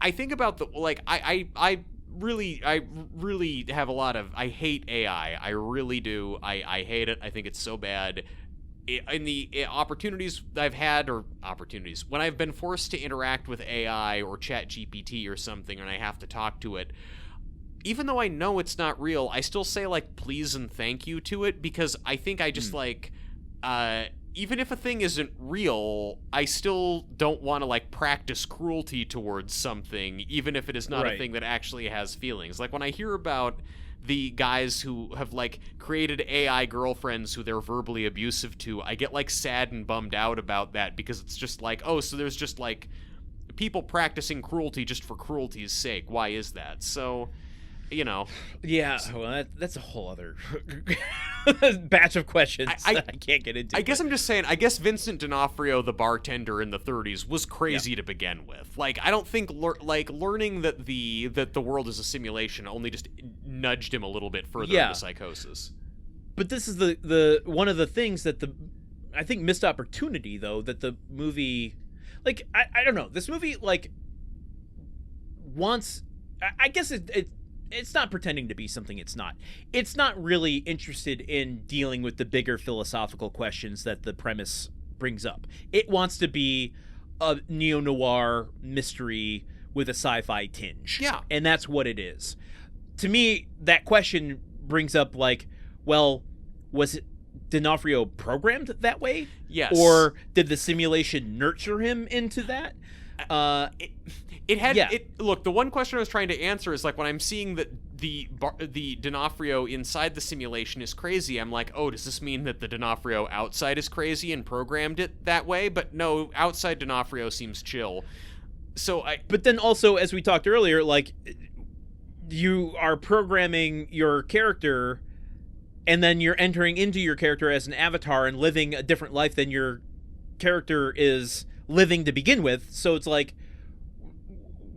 I think about I really have a lot of, I hate AI. I really do. I hate it. I think it's so bad. In the opportunities I've had, when I've been forced to interact with AI or chat GPT or something, and I have to talk to it, even though I know it's not real, I still say, like, please and thank you to it, because I think I just even if a thing isn't real, I still don't want to, like, practice cruelty towards something, even if it is not a thing that actually has feelings. Like, when I hear about the guys who have, like, created AI girlfriends who they're verbally abusive to, I get, like, sad and bummed out about that, because it's just like, oh, so there's just, like, people practicing cruelty just for cruelty's sake. Why is that? So, you know. Yeah, well, that's a whole other batch of questions that I can't get into. I guess I'm just saying, I guess Vincent D'Onofrio, the bartender in the 30s, was crazy to begin with. Like, I don't think learning that the world is a simulation only just nudged him a little bit further into psychosis. But this is the one of the things that I think missed opportunity, though, that the movie, like, I don't know, this movie, like, wants, I guess it's not pretending to be something it's not. It's not really interested in dealing with the bigger philosophical questions that the premise brings up. It wants to be a neo-noir mystery with a sci-fi tinge. Yeah. And that's what it is. To me, that question brings up, like, well, was it D'Onofrio programmed that way? Yes. Or did the simulation nurture him into that? Look, the one question I was trying to answer is, like, when I'm seeing that the D'Onofrio inside the simulation is crazy, I'm like, oh, does this mean that the D'Onofrio outside is crazy and programmed it that way? But no, outside D'Onofrio seems chill. But then also, as we talked earlier, like, you are programming your character, and then you're entering into your character as an avatar and living a different life than your character is living to begin with. So it's like,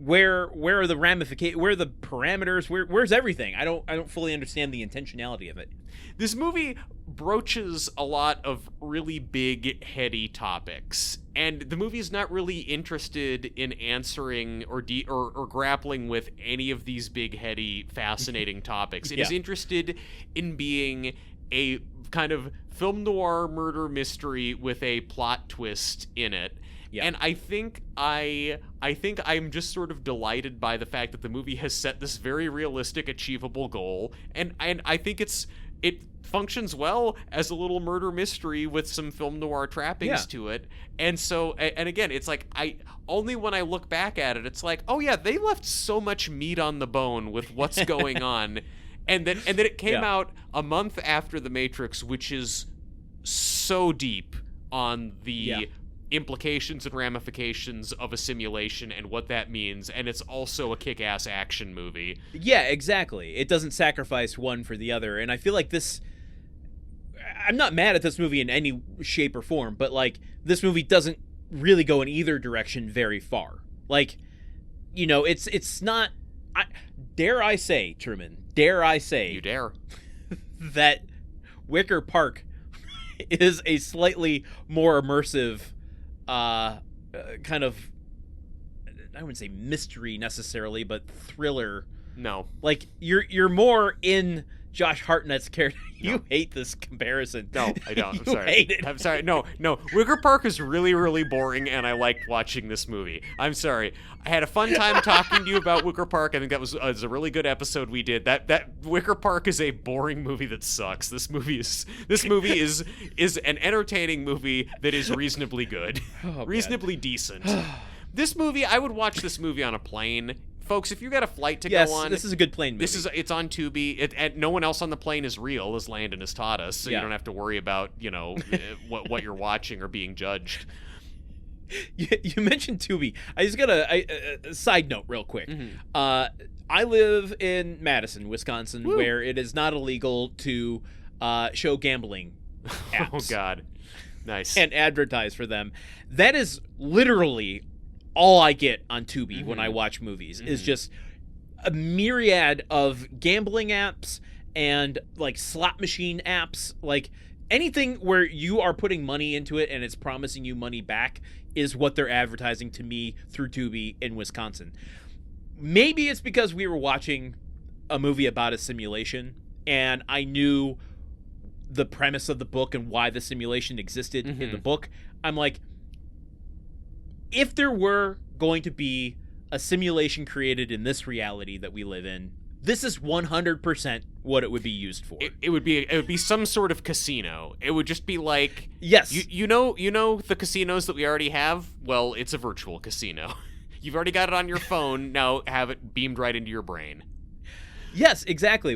where are the where are the parameters, where's everything? I don't fully understand the intentionality of it. This movie broaches a lot of really big, heady topics, and the movie's not really interested in answering or grappling with any of these big, heady, fascinating topics. It is interested in being a kind of film noir murder mystery with a plot twist in it. Yeah. And I think I'm just sort of delighted by the fact that the movie has set this very realistic, achievable goal, and I think it functions well as a little murder mystery with some film noir trappings to it. And so, and again, it's like, only when I look back at it, it's like, oh yeah, they left so much meat on the bone with what's going on. And then it came out a month after The Matrix, which is so deep on the implications and ramifications of a simulation and what that means, and it's also a kick-ass action movie. Yeah, exactly. It doesn't sacrifice one for the other, and I feel like this... I'm not mad at this movie in any shape or form, but, like, this movie doesn't really go in either direction very far. Like, you know, it's not... dare I say, Truman, dare I say... You dare. ...that Wicker Park is a slightly more immersive... kind of, I wouldn't say mystery necessarily, but thriller. No. Like, you're more in Josh Hartnett's character. You hate this comparison. No, I don't. I'm you sorry. Hate it. I'm sorry. No. Wicker Park is really, really boring, and I liked watching this movie. I'm sorry. I had a fun time talking to you about Wicker Park. I think that was a really good episode we did. That Wicker Park is a boring movie that sucks. This movie is an entertaining movie that is reasonably good, reasonably decent. This movie, I would watch this movie on a plane. Folks, if you got a flight to go on, this is a good plane movie. It's on Tubi. And no one else on the plane is real, as Landen has taught us. So you don't have to worry about what you're watching or being judged. You mentioned Tubi. I just got a side note real quick. Mm-hmm. I live in Madison, Wisconsin, where it is not illegal to show gambling apps. Oh God, nice. And advertise for them. That is literally all I get on Tubi when I watch movies is just a myriad of gambling apps and like slot machine apps, like anything where you are putting money into it and it's promising you money back is what they're advertising to me through Tubi in Wisconsin. Maybe it's because we were watching a movie about a simulation and I knew the premise of the book and why the simulation existed in the book. I'm like, if there were going to be a simulation created in this reality that we live in, this is 100% what it would be used for. It would be some sort of casino. It would just be like, yes, you know the casinos that we already have. Well, it's a virtual casino. You've already got it on your phone. Now have it beamed right into your brain. Yes, exactly.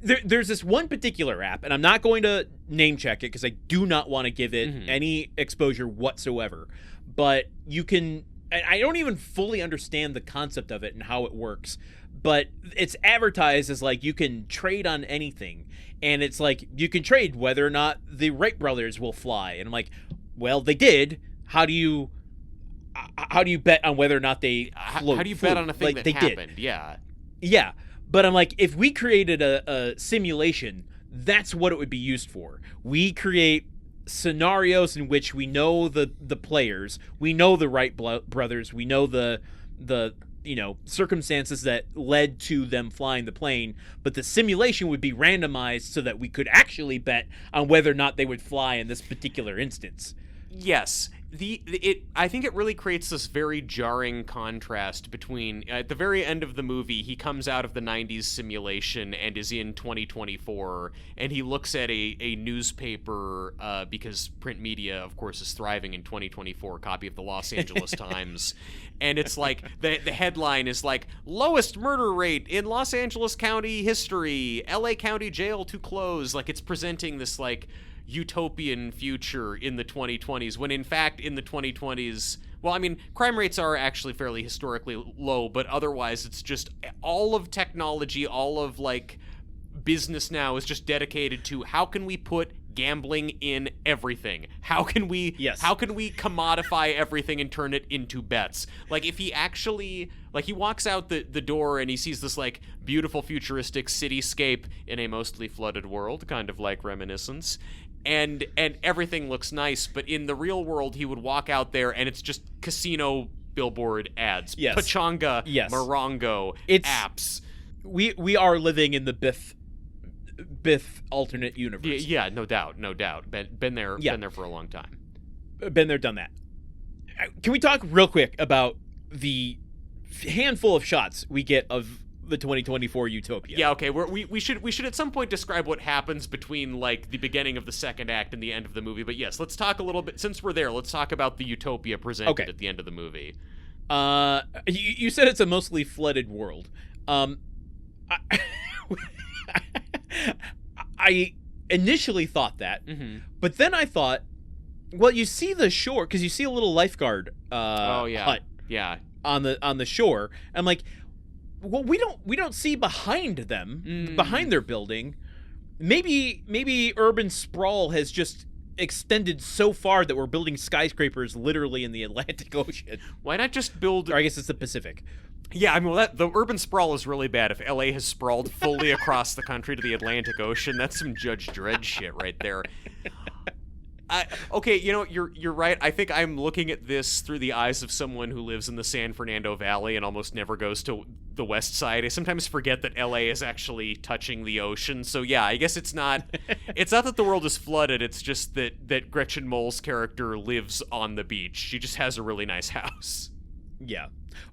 There's this one particular app, and I'm not going to name check it because I do not want to give it any exposure whatsoever. But you can, I don't even fully understand the concept of it and how it works, but it's advertised as like you can trade on anything. And it's like you can trade whether or not the Wright brothers will fly. And I'm like, well, they did. How do you bet on whether or not they flew? How do you bet on a thing that happened? Did. Yeah. But I'm like, if we created a simulation, that's what it would be used for. We create scenarios in which we know the players, we know the Wright brothers, we know the circumstances that led to them flying the plane, but the simulation would be randomized so that we could actually bet on whether or not they would fly in this particular instance. Yes. I think it really creates this very jarring contrast between, at the very end of the movie, he comes out of the 90s simulation and is in 2024, and he looks at a newspaper, because print media, of course, is thriving in 2024, copy of the Los Angeles Times, and it's like, the headline is like, lowest murder rate in Los Angeles County history, LA County Jail to close, like, it's presenting this, like, utopian future in the 2020s, when in fact in the 2020s, well, I mean, crime rates are actually fairly historically low, but otherwise it's just all of technology, all of like business now is just dedicated to how can we put gambling in everything. How can we commodify everything and turn it into bets? Like, if he actually, like, he walks out the door and he sees this, like, beautiful futuristic cityscape in a mostly flooded world, kind of like Reminiscence, and everything looks nice, but in the real world he would walk out there and it's just casino billboard ads. Yes. Pachanga, yes. Morongo, apps. We are living in the Biff alternate universe. Yeah, no doubt. Been there for a long time. Been there, done that. Can we talk real quick about the handful of shots we get of the 2024 Utopia? Yeah, okay. We should at some point describe what happens between, like, the beginning of the second act and the end of the movie. But yes, let's talk a little bit, since we're there, let's talk about the Utopia presented at the end of the movie. You said it's a mostly flooded world. I initially thought that, but then I thought, well, you see the shore, because you see a little lifeguard hut on the shore. I'm like, well, we don't see behind them, behind their building. Maybe urban sprawl has just extended so far that we're building skyscrapers literally in the Atlantic Ocean. Why not just build? Or I guess it's the Pacific. Yeah, I mean, the urban sprawl is really bad. If LA has sprawled fully across the country to the Atlantic Ocean, that's some Judge Dredd shit right there. Okay, you know, you're right. I think I'm looking at this through the eyes of someone who lives in the San Fernando Valley and almost never goes to the West Side. I sometimes forget that LA is actually touching the ocean. So yeah, I guess it's not that the world is flooded. It's just that Gretchen Mol's character lives on the beach. She just has a really nice house. Yeah.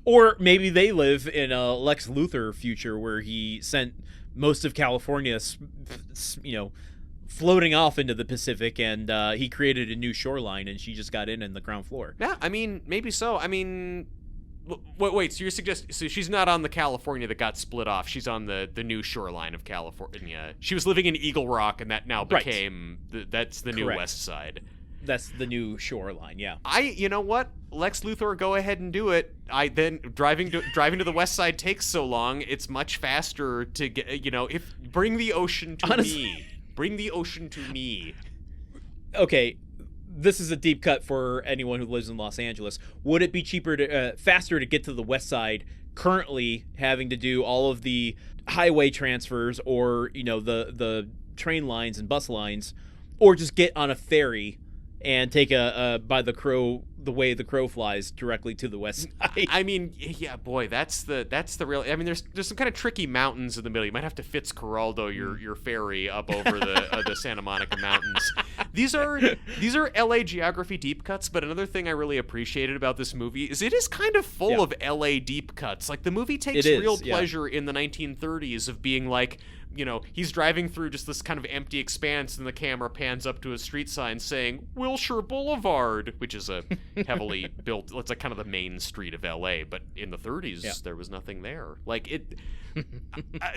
Or maybe they live in a Lex Luthor future where he sent most of California, floating off into the Pacific, and he created a new shoreline, and she just got in the ground floor. Yeah, I mean, maybe so. I mean, wait, so you're suggesting, so she's not on the California that got split off. She's on the new shoreline of California. She was living in Eagle Rock, and that now became, that's the new West Side. That's the new shoreline, yeah. You know what? Lex Luthor, go ahead and do it. Then driving to the West Side takes so long. It's much faster to get, bring the ocean to me. Bring the ocean to me. Okay, this is a deep cut for anyone who lives in Los Angeles. Would it be faster to get to the West Side, currently having to do all of the highway transfers or, the train lines and bus lines, or just get on a ferry and take the way the crow flies directly to the West Side? I mean, yeah, boy, that's the real. I mean, there's some kind of tricky mountains in the middle. You might have to Fitzcarraldo your ferry up over the Santa Monica Mountains. These are LA geography deep cuts. But another thing I really appreciated about this movie is it is kind of full of LA deep cuts. Like, the movie takes real pleasure in the 1930s of being like, he's driving through just this kind of empty expanse, and the camera pans up to a street sign saying Wilshire Boulevard, which is a heavily built, it's like kind of the main street of LA, but in the 30s there was nothing there. Like,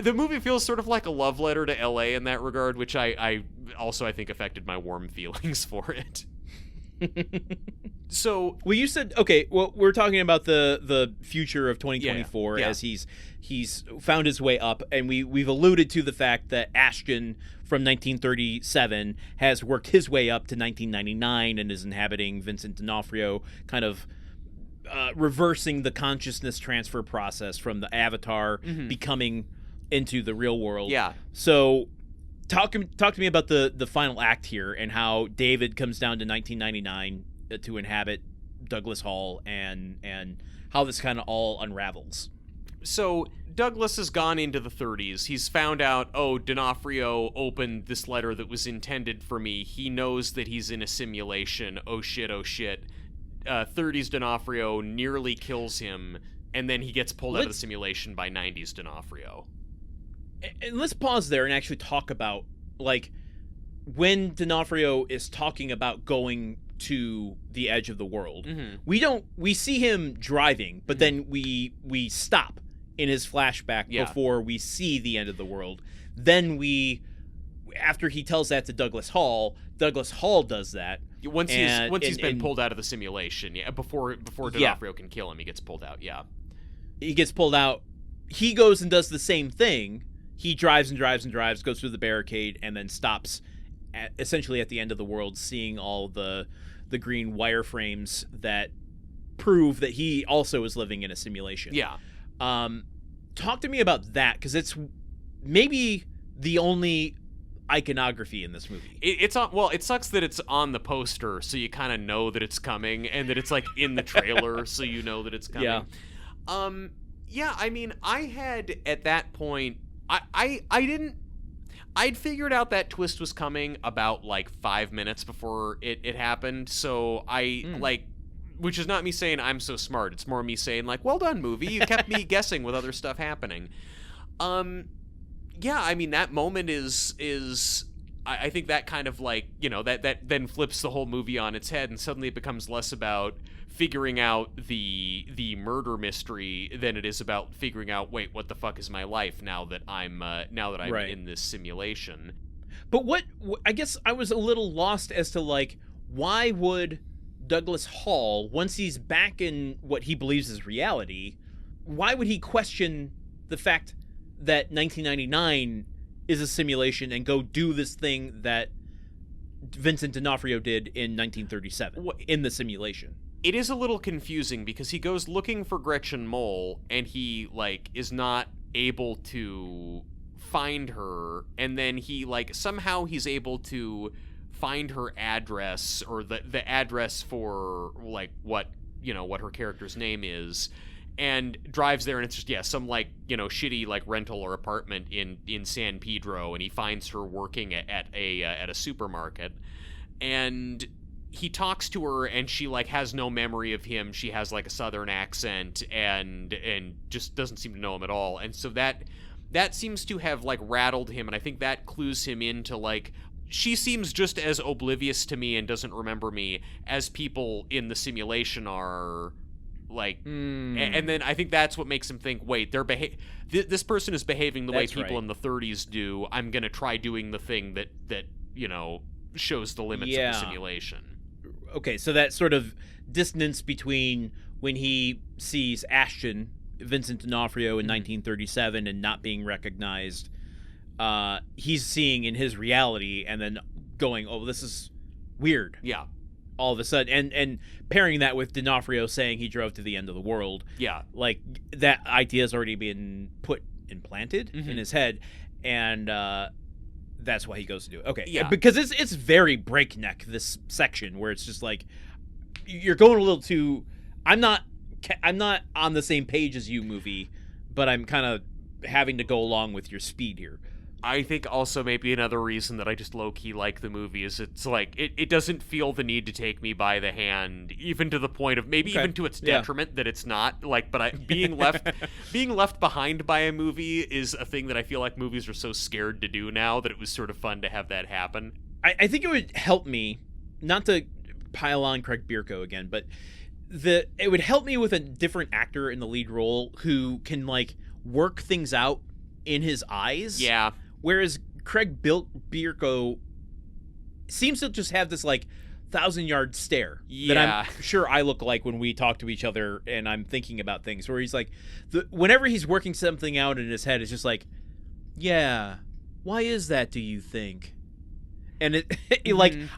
the movie feels sort of like a love letter to LA in that regard, which I think affected my warm feelings for it. So, well, you said, okay, well, we're talking about the future of 2024 as he's found his way up, and we've alluded to the fact that Ashton from 1937 has worked his way up to 1999 and is inhabiting Vincent D'Onofrio, kind of reversing the consciousness transfer process from the Avatar becoming into the real world. Yeah. So talk to me about the final act here and how David comes down to 1999 to inhabit Douglas Hall, and how this kind of all unravels. So Douglas has gone into the 30s. He's found out, D'Onofrio opened this letter that was intended for me. He knows that he's in a simulation. Oh shit. 30s D'Onofrio nearly kills him, and then he gets pulled out of the simulation by 90s D'Onofrio. And let's pause there and actually talk about, like, when D'Onofrio is talking about going to the edge of the world. We see him driving, but then we stop in his flashback before we see the end of the world. Then after he tells that to Douglas Hall does that. Once he's been pulled out of the simulation, before D'Onofrio can kill him, he gets pulled out. He gets pulled out. He goes and does the same thing. He drives and drives and drives, goes through the barricade, and then stops essentially at the end of the world, seeing all the green wireframes that prove that he also is living in a simulation. Yeah. Talk to me about that, because it's maybe the only iconography in this movie. It's on. Well, it sucks that it's on the poster, so you kind of know that it's coming, and that it's like in the trailer, so you know that it's coming. Yeah. Yeah. I mean, I had at that point, I didn't. I'd figured out that twist was coming about like 5 minutes before it happened, so which is not me saying I'm so smart. It's more me saying like, well done, movie. You kept me guessing with other stuff happening. Yeah, I mean, that moment is I think that kind of like, that then flips the whole movie on its head, and suddenly it becomes less about figuring out the murder mystery than it is about figuring out, wait, what the fuck is my life now that I'm Right. in this simulation. But I guess I was a little lost as to like, why would Douglas Hall, once he's back in what he believes is reality, why would he question the fact that 1999 is a simulation and go do this thing that Vincent D'Onofrio did in 1937 in the simulation? It is a little confusing because he goes looking for Gretchen Mol and he is not able to find her, and then he somehow he's able to find her address, or the address for what her character's name is, and drives there, and it's just some shitty rental or apartment in San Pedro, and he finds her working at a supermarket, and he talks to her, and she has no memory of him. She has a southern accent and just doesn't seem to know him at all, and so that seems to have rattled him, and I think that clues him into she seems just as oblivious to me and doesn't remember me as people in the simulation are. And then I think that's what makes him think, wait, this person is behaving the way people in the 30s do. I'm gonna try doing the thing that shows the limits of the simulation. Okay, so that sort of dissonance between when he sees Ashton, Vincent D'Onofrio, in 1937 and not being recognized, he's seeing in his reality, and then going, oh, this is weird. Yeah. All of a sudden, and pairing that with D'Onofrio saying he drove to the end of the world. Yeah. That idea's already been implanted in his head, and that's why he goes to do it. Okay. Yeah. Because it's very breakneck, this section, where it's just you're going a little too. I'm not on the same page as you, movie, but I'm kind of having to go along with your speed here. I think also maybe another reason that I just low-key like the movie is it's it doesn't feel the need to take me by the hand, even to the point of maybe even to its detriment that it's not but being left behind by a movie is a thing that I feel like movies are so scared to do now, that it was sort of fun to have that happen. I think it would help me, not to pile on Craig Bierko again, but it would help me with a different actor in the lead role who can work things out in his eyes. Yeah. Whereas Craig Bierko seems to just have this 1,000-yard stare that I'm sure I look like when we talk to each other and I'm thinking about things, where he's whenever he's working something out in his head, it's just yeah, why is that, do you think? And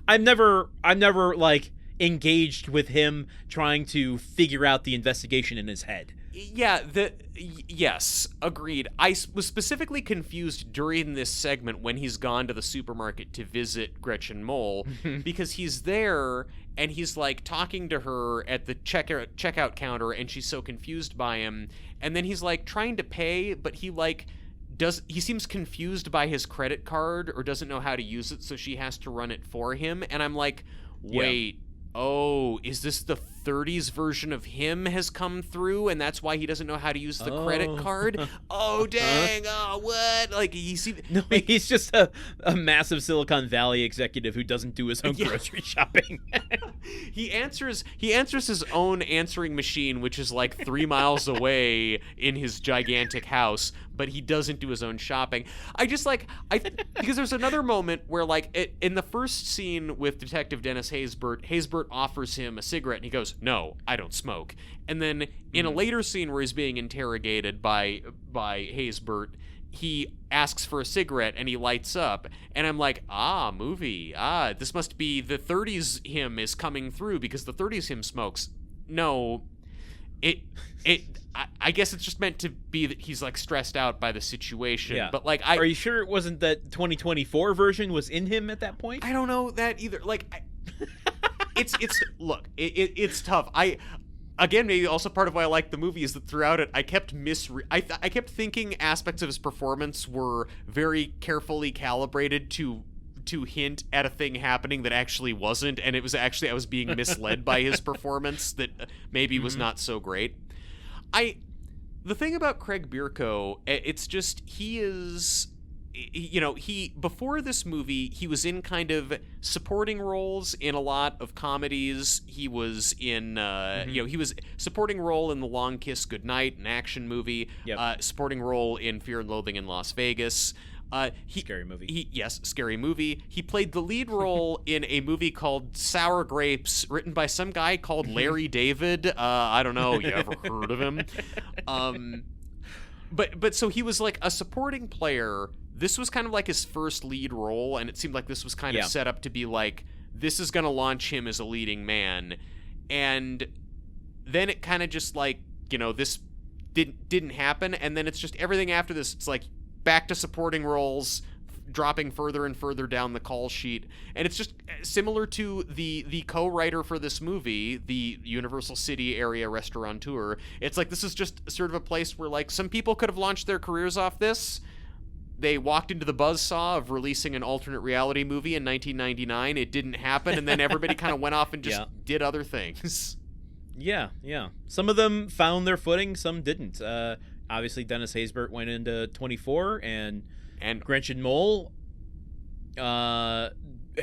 I'm never engaged with him trying to figure out the investigation in his head. Yeah, yes, agreed. I was specifically confused during this segment when he's gone to the supermarket to visit Gretchen Mol, because he's there and he's talking to her at the checkout counter, and she's so confused by him, and then he's trying to pay, but he seems confused by his credit card or doesn't know how to use it, so she has to run it for him, and I'm wait, oh, is this the 30s version of him has come through, and that's why he doesn't know how to use the credit card? Oh, dang. Oh, what? He's just a massive Silicon Valley executive who doesn't do his own grocery shopping. He answers his own answering machine, which is 3 miles away in his gigantic house, but he doesn't do his own shopping. Because there's another moment where in the first scene with Detective Dennis Haysbert offers him a cigarette, and he goes, "No, I don't smoke." And then in a later scene where he's being interrogated by Haysbert, he asks for a cigarette and he lights up, and I'm like, movie. This must be the 30s him is coming through because the 30s him smokes. No, I guess it's just meant to be that he's like stressed out by the situation. Yeah. But like, are you sure it wasn't that 2024 version was in him at that point? I don't know that either. Like, it's tough. Again, maybe also part of why I like the movie is that throughout it, I kept I kept thinking aspects of his performance were very carefully calibrated to hint at a thing happening that actually wasn't, and it was actually I was being misled by his performance that maybe was not so great. The thing about Craig Bierko, it's just he is. He before this movie, he was in kind of supporting roles in a lot of comedies. He was in, he was supporting role in The Long Kiss Goodnight, an action movie. Yep. Supporting role in Fear and Loathing in Las Vegas. Scary movie. Scary movie. He played the lead role in a movie called Sour Grapes, written by some guy called Larry David. I don't know. You ever heard of him? But so he was like a supporting player. This was kind of like his first lead role, and it seemed like this was kind of set up to be like, this is going to launch him as a leading man. And then it kind of just like, this didn't happen, and then it's just everything after this, it's like back to supporting roles, dropping further and further down the call sheet. And it's just similar to the co-writer for this movie, the Universal City area restaurateur. It's like this is just sort of a place where like some people could have launched their careers off this. They walked into the buzzsaw of releasing an alternate reality movie in 1999. It didn't happen, and then everybody kind of went off and just did other things. Yeah. Some of them found their footing, some didn't. Obviously, Dennis Haysbert went into 24, and Gretchen Mol had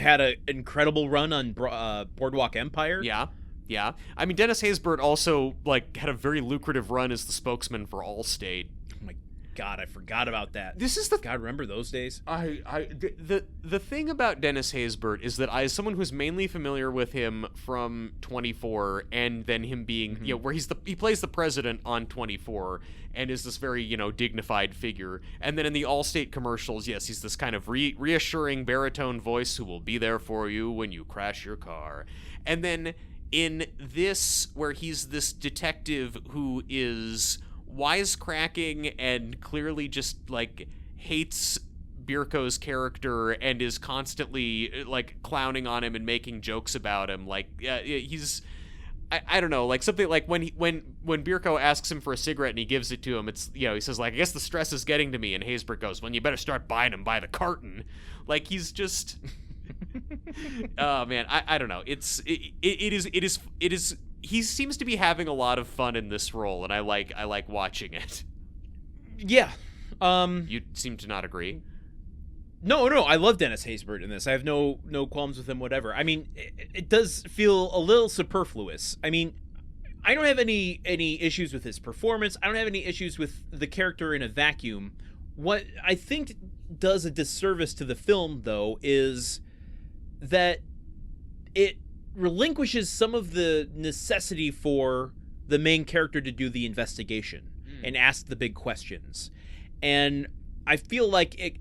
an incredible run on Boardwalk Empire. Yeah. I mean, Dennis Haysbert also like had a very lucrative run as the spokesman for Allstate. Oh my God, I forgot about that. God, remember those days? The thing about Dennis Haysbert is that as someone who's mainly familiar with him from 24, and then him being where he plays the president on 24, and is this very dignified figure, and then in the Allstate commercials, yes, he's this kind of reassuring baritone voice who will be there for you when you crash your car, and then in this where he's this detective who is wisecracking and clearly just like hates Bierko's character and is constantly like clowning on him and making jokes about him. Like he's I don't know, like something like when Bierko asks him for a cigarette and he gives it to him, it's he says like, I guess the stress is getting to me, and Haysbert goes, well, you better start buying them by the carton. Like he's just oh man, I don't know. It is he seems to be having a lot of fun in this role, and I like watching it. Yeah. You seem to not agree. No, I love Dennis Haysbert in this. I have no qualms with him, whatever. I mean, it does feel a little superfluous. I mean, I don't have any issues with his performance. I don't have any issues with the character in a vacuum. What I think does a disservice to the film, though, is that it relinquishes some of the necessity for the main character to do the investigation and ask the big questions. And I feel like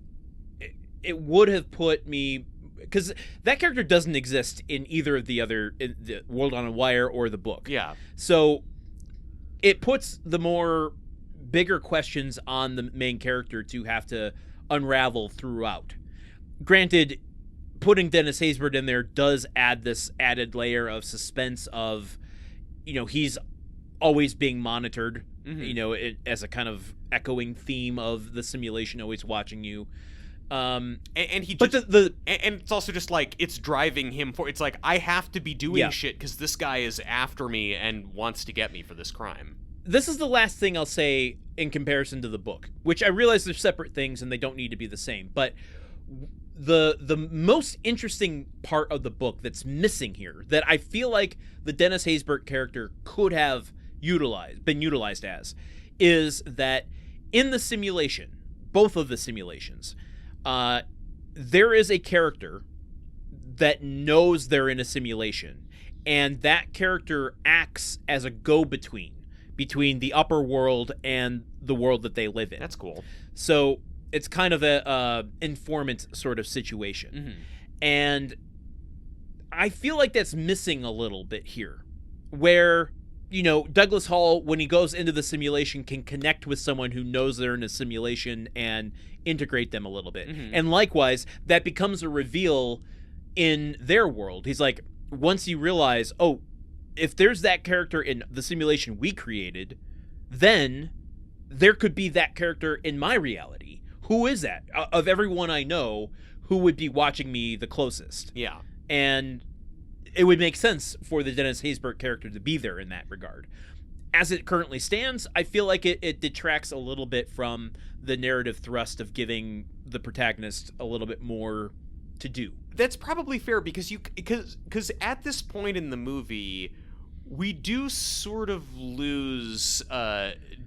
it would have put me, because that character doesn't exist in either of the other, in the World on a Wire or the book. Yeah. So it puts the more bigger questions on the main character to have to unravel throughout. Granted, putting Dennis Haysbert in there does add this added layer of suspense of, he's always being monitored, as a kind of echoing theme of the simulation always watching you. And it's also just like it's driving him for. It's like I have to be doing shit because this guy is after me and wants to get me for this crime. This is the last thing I'll say in comparison to the book, which I realize they're separate things and they don't need to be the same. But the most interesting part of the book that's missing here, that I feel like the Dennis Haysbert character could have been utilized as, is that in the simulation, both of the simulations, there is a character that knows they're in a simulation, and that character acts as a go-between between the upper world and the world that they live in. That's cool. So It's kind of a informant sort of situation. And I feel like that's missing a little bit here, where, Douglas Hall, when he goes into the simulation, can connect with someone who knows they're in a simulation and integrate them a little bit. And likewise, that becomes a reveal in their world. He's like, once you realize, oh, if there's that character in the simulation we created, then there could be that character in my reality. Who is that? Of everyone I know, who would be watching me the closest? Yeah. And it would make sense for the Dennis Haysbert character to be there in that regard. As it currently stands, I feel like it detracts a little bit from the narrative thrust of giving the protagonist a little bit more to do. That's probably fair because at this point in the movie, we do sort of lose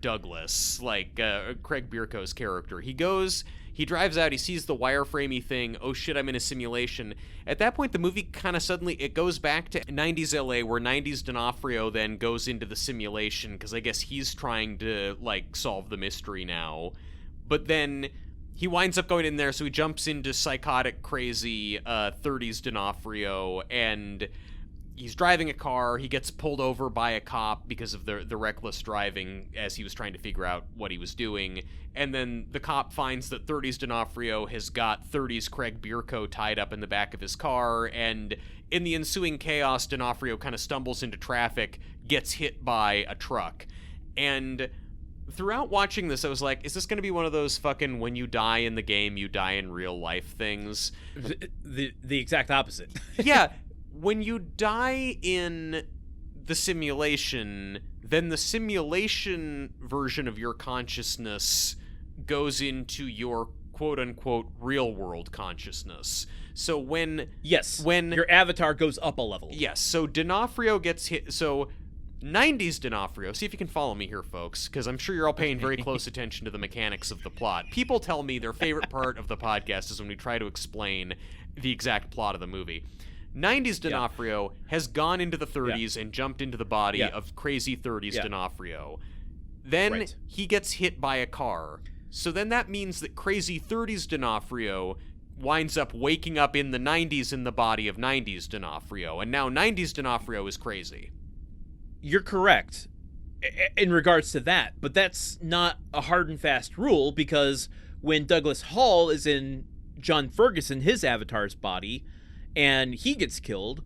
Douglas, like Craig Bierko's character. He drives out, he sees the wireframey thing, oh shit, I'm in a simulation. At that point, the movie kind of suddenly, it goes back to 90s LA, where 90s D'Onofrio then goes into the simulation, because I guess he's trying to, solve the mystery now. But then he winds up going in there, so he jumps into psychotic, crazy 30s D'Onofrio, and he's driving a car. He gets pulled over by a cop because of the reckless driving as he was trying to figure out what he was doing. And then the cop finds that 30s D'Onofrio has got 30s Craig Bierko tied up in the back of his car. And in the ensuing chaos, D'Onofrio kind of stumbles into traffic, gets hit by a truck. And throughout watching this, I was like, is this going to be one of those fucking when you die in the game, you die in real life things? The exact opposite. Yeah. When you die in the simulation, then the simulation version of your consciousness goes into your quote-unquote real-world consciousness. So when your avatar goes up a level. Yes, so D'Onofrio gets hit. So 90s D'Onofrio, see if you can follow me here, folks, because I'm sure you're all paying very close attention to the mechanics of the plot. People tell me their favorite part of the podcast is when we try to explain the exact plot of the movie. 90s D'Onofrio has gone into the 30s and jumped into the body of crazy 30s D'Onofrio. Then he gets hit by a car. So then that means that crazy 30s D'Onofrio winds up waking up in the 90s in the body of 90s D'Onofrio. And now 90s D'Onofrio is crazy. You're correct in regards to that, but that's not a hard and fast rule, because when Douglas Hall is in John Ferguson, his avatar's body, and he gets killed,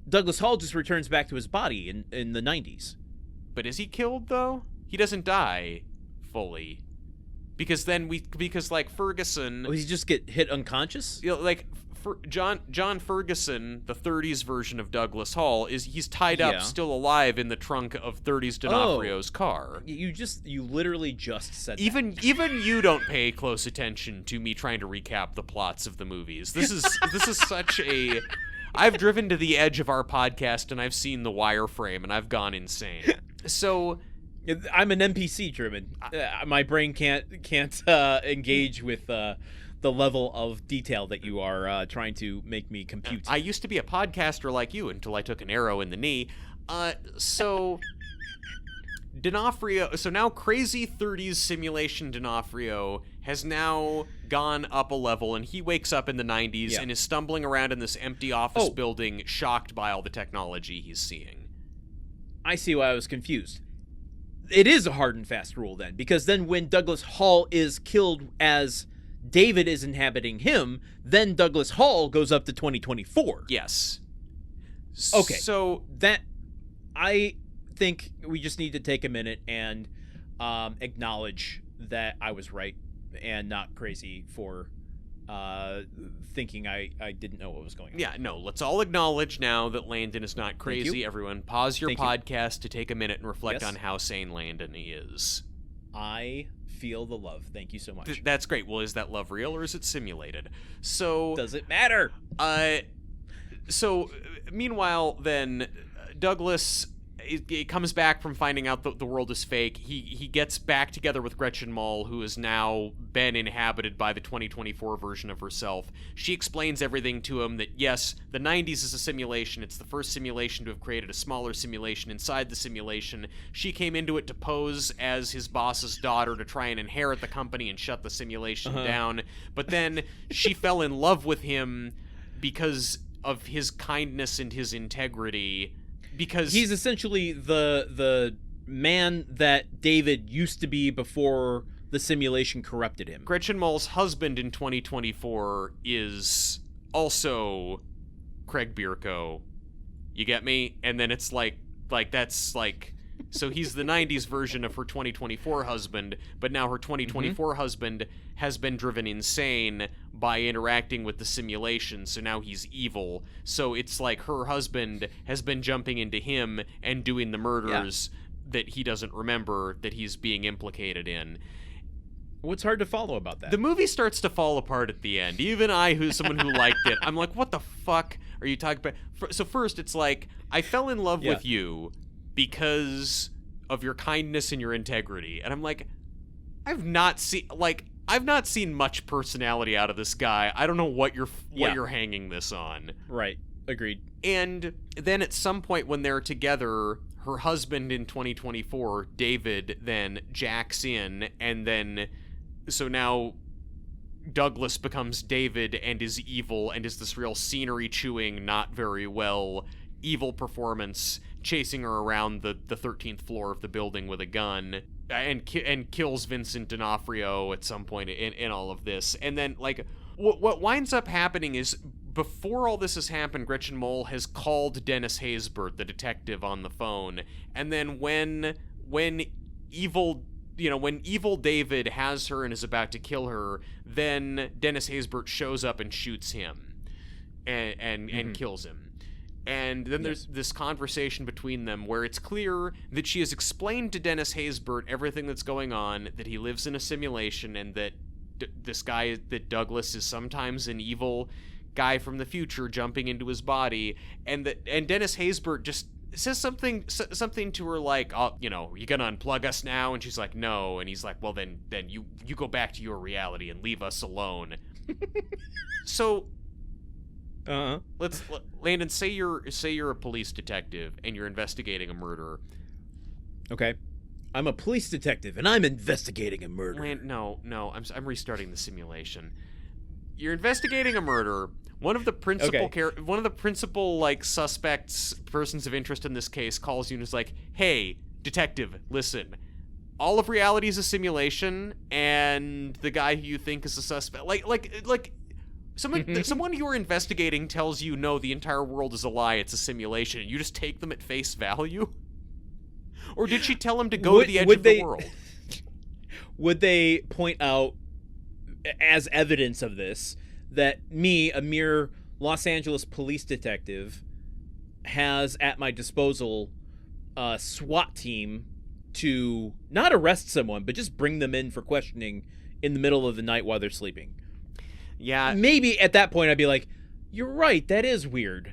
Douglas Hall just returns back to his body in the 90s. But is he killed, though? He doesn't die fully. Because Ferguson... Oh, he just get hit unconscious? John Ferguson, the 30s version of Douglas Hall, he's tied up, still alive in the trunk of 30s D'Onofrio's car. You literally just said even you don't pay close attention to me trying to recap the plots of the movies. This is such a... I've driven to the edge of our podcast and I've seen the wireframe and I've gone insane. So... I'm an NPC, Truman. My brain can't engage with the level of detail that you are trying to make me compute. I used to be a podcaster like you until I took an arrow in the knee. So D'Onofrio, so now crazy 30s simulation D'Onofrio has now gone up a level, and he wakes up in the 90s and is stumbling around in this empty office building, shocked by all the technology he's seeing. I see why I was confused. It is a hard and fast rule then, because then when Douglas Hall is killed as David is inhabiting him, then Douglas Hall goes up to 2024. Yes. Okay. So that, I think we just need to take a minute and acknowledge that I was right and not crazy for thinking I didn't know what was going on. Yeah, no, let's all acknowledge now that Landen is not crazy. Everyone, pause your podcast to take a minute and reflect on how sane Landen is. I feel the love. Thank you so much. That's great. Well, is that love real or is it simulated? So does it matter? So meanwhile, then Douglas it comes back from finding out that the world is fake. He gets back together with Gretchen Mol, who has now been inhabited by the 2024 version of herself. She explains everything to him, that yes, the 90s is a simulation. It's the first simulation to have created a smaller simulation inside the simulation. She came into it to pose as his boss's daughter to try and inherit the company and shut the simulation down. But then she fell in love with him because of his kindness and his integrity. Because he's essentially the man that David used to be before the simulation corrupted him. Gretchen Mol's husband in 2024 is also Craig Bierko. You get me? And then it's like that's like, so he's the 90s version of her 2024 husband, but now her 2024 husband has been driven insane by interacting with the simulation, so now he's evil. So it's like her husband has been jumping into him and doing the murders that he doesn't remember that he's being implicated in. What's hard to follow about that? The movie starts to fall apart at the end. Even I, who's someone who liked it, I'm like, what the fuck are you talking about? So first, it's like, I fell in love with you because of your kindness and your integrity. And I'm like, I've not seen much personality out of this guy. I don't know what you're hanging this on. Right. Agreed. And then at some point when they're together, her husband in 2024, David, then jacks in, and then so now Douglas becomes David and is evil and is this real scenery chewing, not very well evil performance, chasing her around the 13th floor of the building with a gun, and kills Vincent D'Onofrio at some point in all of this. And then, like, what winds up happening is, before all this has happened, Gretchen Mol has called Dennis Haysbert, the detective, on the phone. And then when evil David has her and is about to kill her, then Dennis Haysbert shows up and shoots him and kills him. And then there's this conversation between them where it's clear that she has explained to Dennis Haysbert everything that's going on, that he lives in a simulation, and that this guy, that Douglas, is sometimes an evil guy from the future jumping into his body, and Dennis Haysbert just says something to her like, "Oh, you gonna unplug us now?" And she's like, "No." And he's like, "Well, then you go back to your reality and leave us alone." So Landon, say you're a police detective and you're investigating a murder. Okay. I'm a police detective and I'm investigating a murder. No, I'm restarting the simulation. You're investigating a murder. One of the principal like suspects, persons of interest in this case, calls you and is like, "Hey, detective, listen. All of reality is a simulation, and the guy who you think is a suspect, like someone you're investigating tells you, no, the entire world is a lie, it's a simulation, and you just take them at face value?" Or did she tell him to go to the edge of the world? Would they point out, as evidence of this, that me, a mere Los Angeles police detective, has at my disposal a SWAT team to not arrest someone, but just bring them in for questioning in the middle of the night while they're sleeping? Yeah. Maybe at that point I'd be like, you're right, that is weird.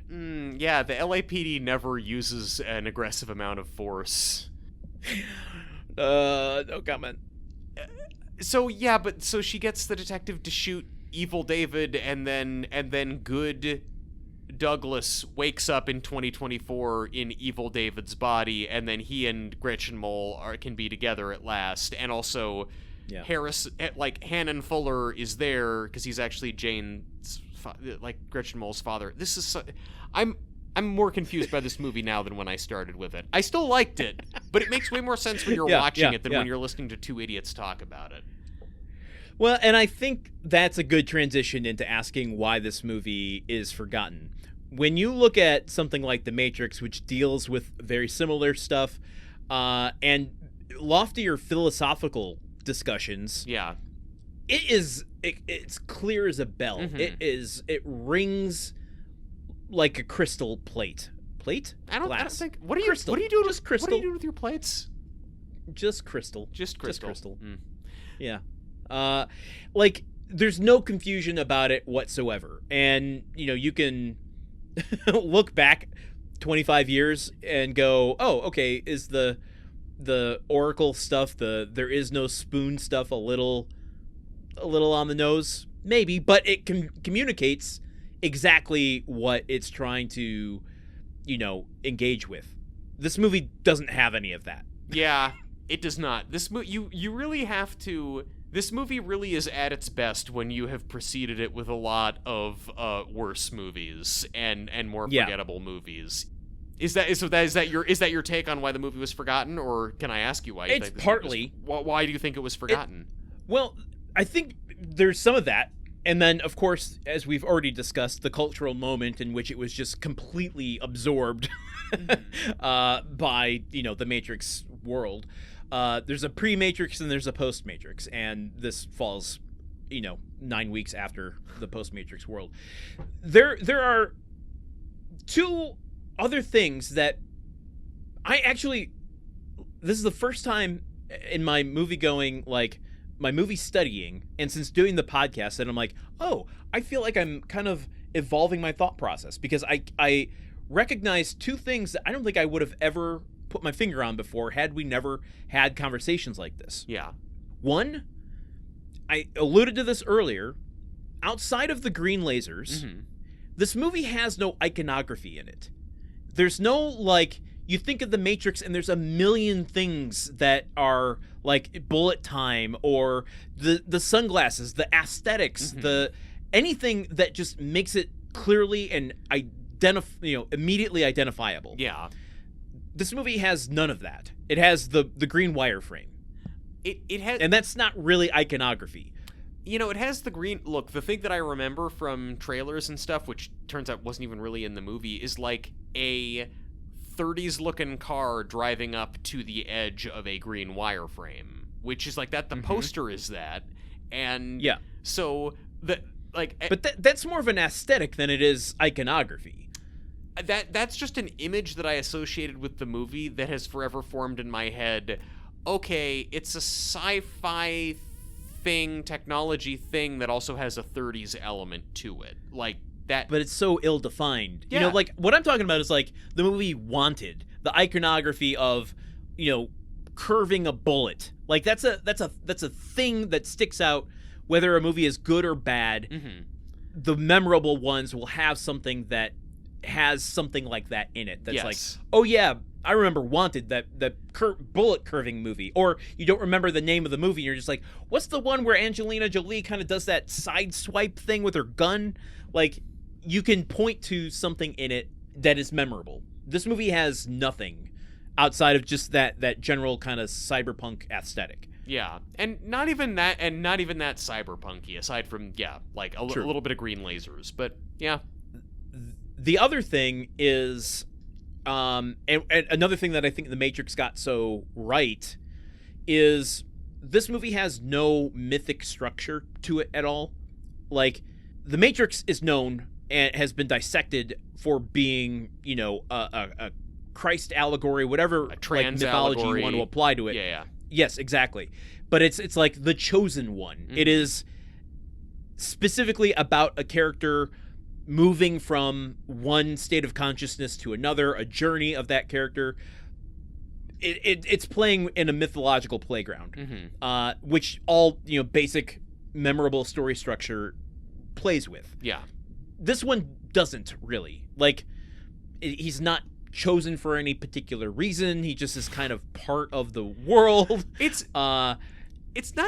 Yeah, the LAPD never uses an aggressive amount of force. No comment. So she gets the detective to shoot evil David, and then good Douglas wakes up in 2024 in evil David's body, and then he and Gretchen Mol can be together at last. And also Hannon Fuller is there because he's actually Jane's Gretchen Mol's father. This is I'm more confused by this movie now than when I started with it. I still liked it, but it makes way more sense when you're watching it than when you're listening to two idiots talk about it. Well, and I think that's a good transition into asking why this movie is forgotten. When you look at something like The Matrix, which deals with very similar stuff, and loftier philosophical discussions, it's clear as a bell. It rings like a crystal plate. I don't think. What are you crystal. What are you doing? Just crystal. What are you doing with your plates? Just crystal. Just crystal. Yeah. There's no confusion about it whatsoever. And, you can look back 25 years and go, oh, okay, is the Oracle stuff, the there is no spoon stuff a little on the nose? Maybe, but it communicates exactly what it's trying to, engage with. This movie doesn't have any of that. Yeah, it does not. This you really have to. This movie really is at its best when you have preceded it with a lot of worse movies and more forgettable movies. Is that your take on why the movie was forgotten, or can I ask you why? It's partly. Why do you think it was forgotten? Well, I think there's some of that, and then of course, as we've already discussed, the cultural moment in which it was just completely absorbed by the Matrix world. There's a pre-Matrix and there's a post-Matrix, and this falls 9 weeks after the post-Matrix world. There are two other things that this is the first time in my movie going, like my movie studying, and since doing the podcast, that I'm like, oh, I feel like I'm kind of evolving my thought process, because I recognize two things that I don't think I would have ever put my finger on before had we never had conversations like this. Yeah. One, I alluded to this earlier, outside of the green lasers, this movie has no iconography in it. There's no, like, you think of the Matrix and there's a million things that are like bullet time or the sunglasses, the aesthetics, the anything that just makes it clearly and immediately identifiable. Yeah. This movie has none of that. It has the green wireframe. It has, and that's not really iconography. It has the green look. The thing that I remember from trailers and stuff, which turns out wasn't even really in the movie, is like a 30s looking car driving up to the edge of a green wireframe, which is like that. The poster is that, and yeah. So but that's more of an aesthetic than it is iconography. That's just an image that I associated with the movie that has forever formed in my head. Okay, it's a sci-fi technology thing that also has a 30s element to it. Like that. But it's so ill-defined. Yeah. Like what I'm talking about is like the movie Wanted, the iconography of, curving a bullet. Like that's a thing that sticks out, whether a movie is good or bad. The memorable ones will have something that has something like that in it. That's like, oh yeah, I remember Wanted, that bullet curving movie. Or you don't remember the name of the movie, and you're just like, what's the one where Angelina Jolie kind of does that side swipe thing with her gun? Like, you can point to something in it that is memorable. This movie has nothing outside of just that general kind of cyberpunk aesthetic. Yeah, and not even that cyberpunky, aside from like a little bit of green lasers, but yeah. The other thing is, and another thing that I think The Matrix got so right is this movie has no mythic structure to it at all. Like, The Matrix is known and has been dissected for being, a Christ allegory, whatever a trans mythology allegory you want to apply to it. Yeah. Yes, exactly. But it's like the chosen one. It is specifically about a character moving from one state of consciousness to another, a journey of that character. It's playing in a mythological playground, which all basic memorable story structure plays with. Yeah, this one doesn't really. Like, he's not chosen for any particular reason. He just is kind of part of the world. It's not.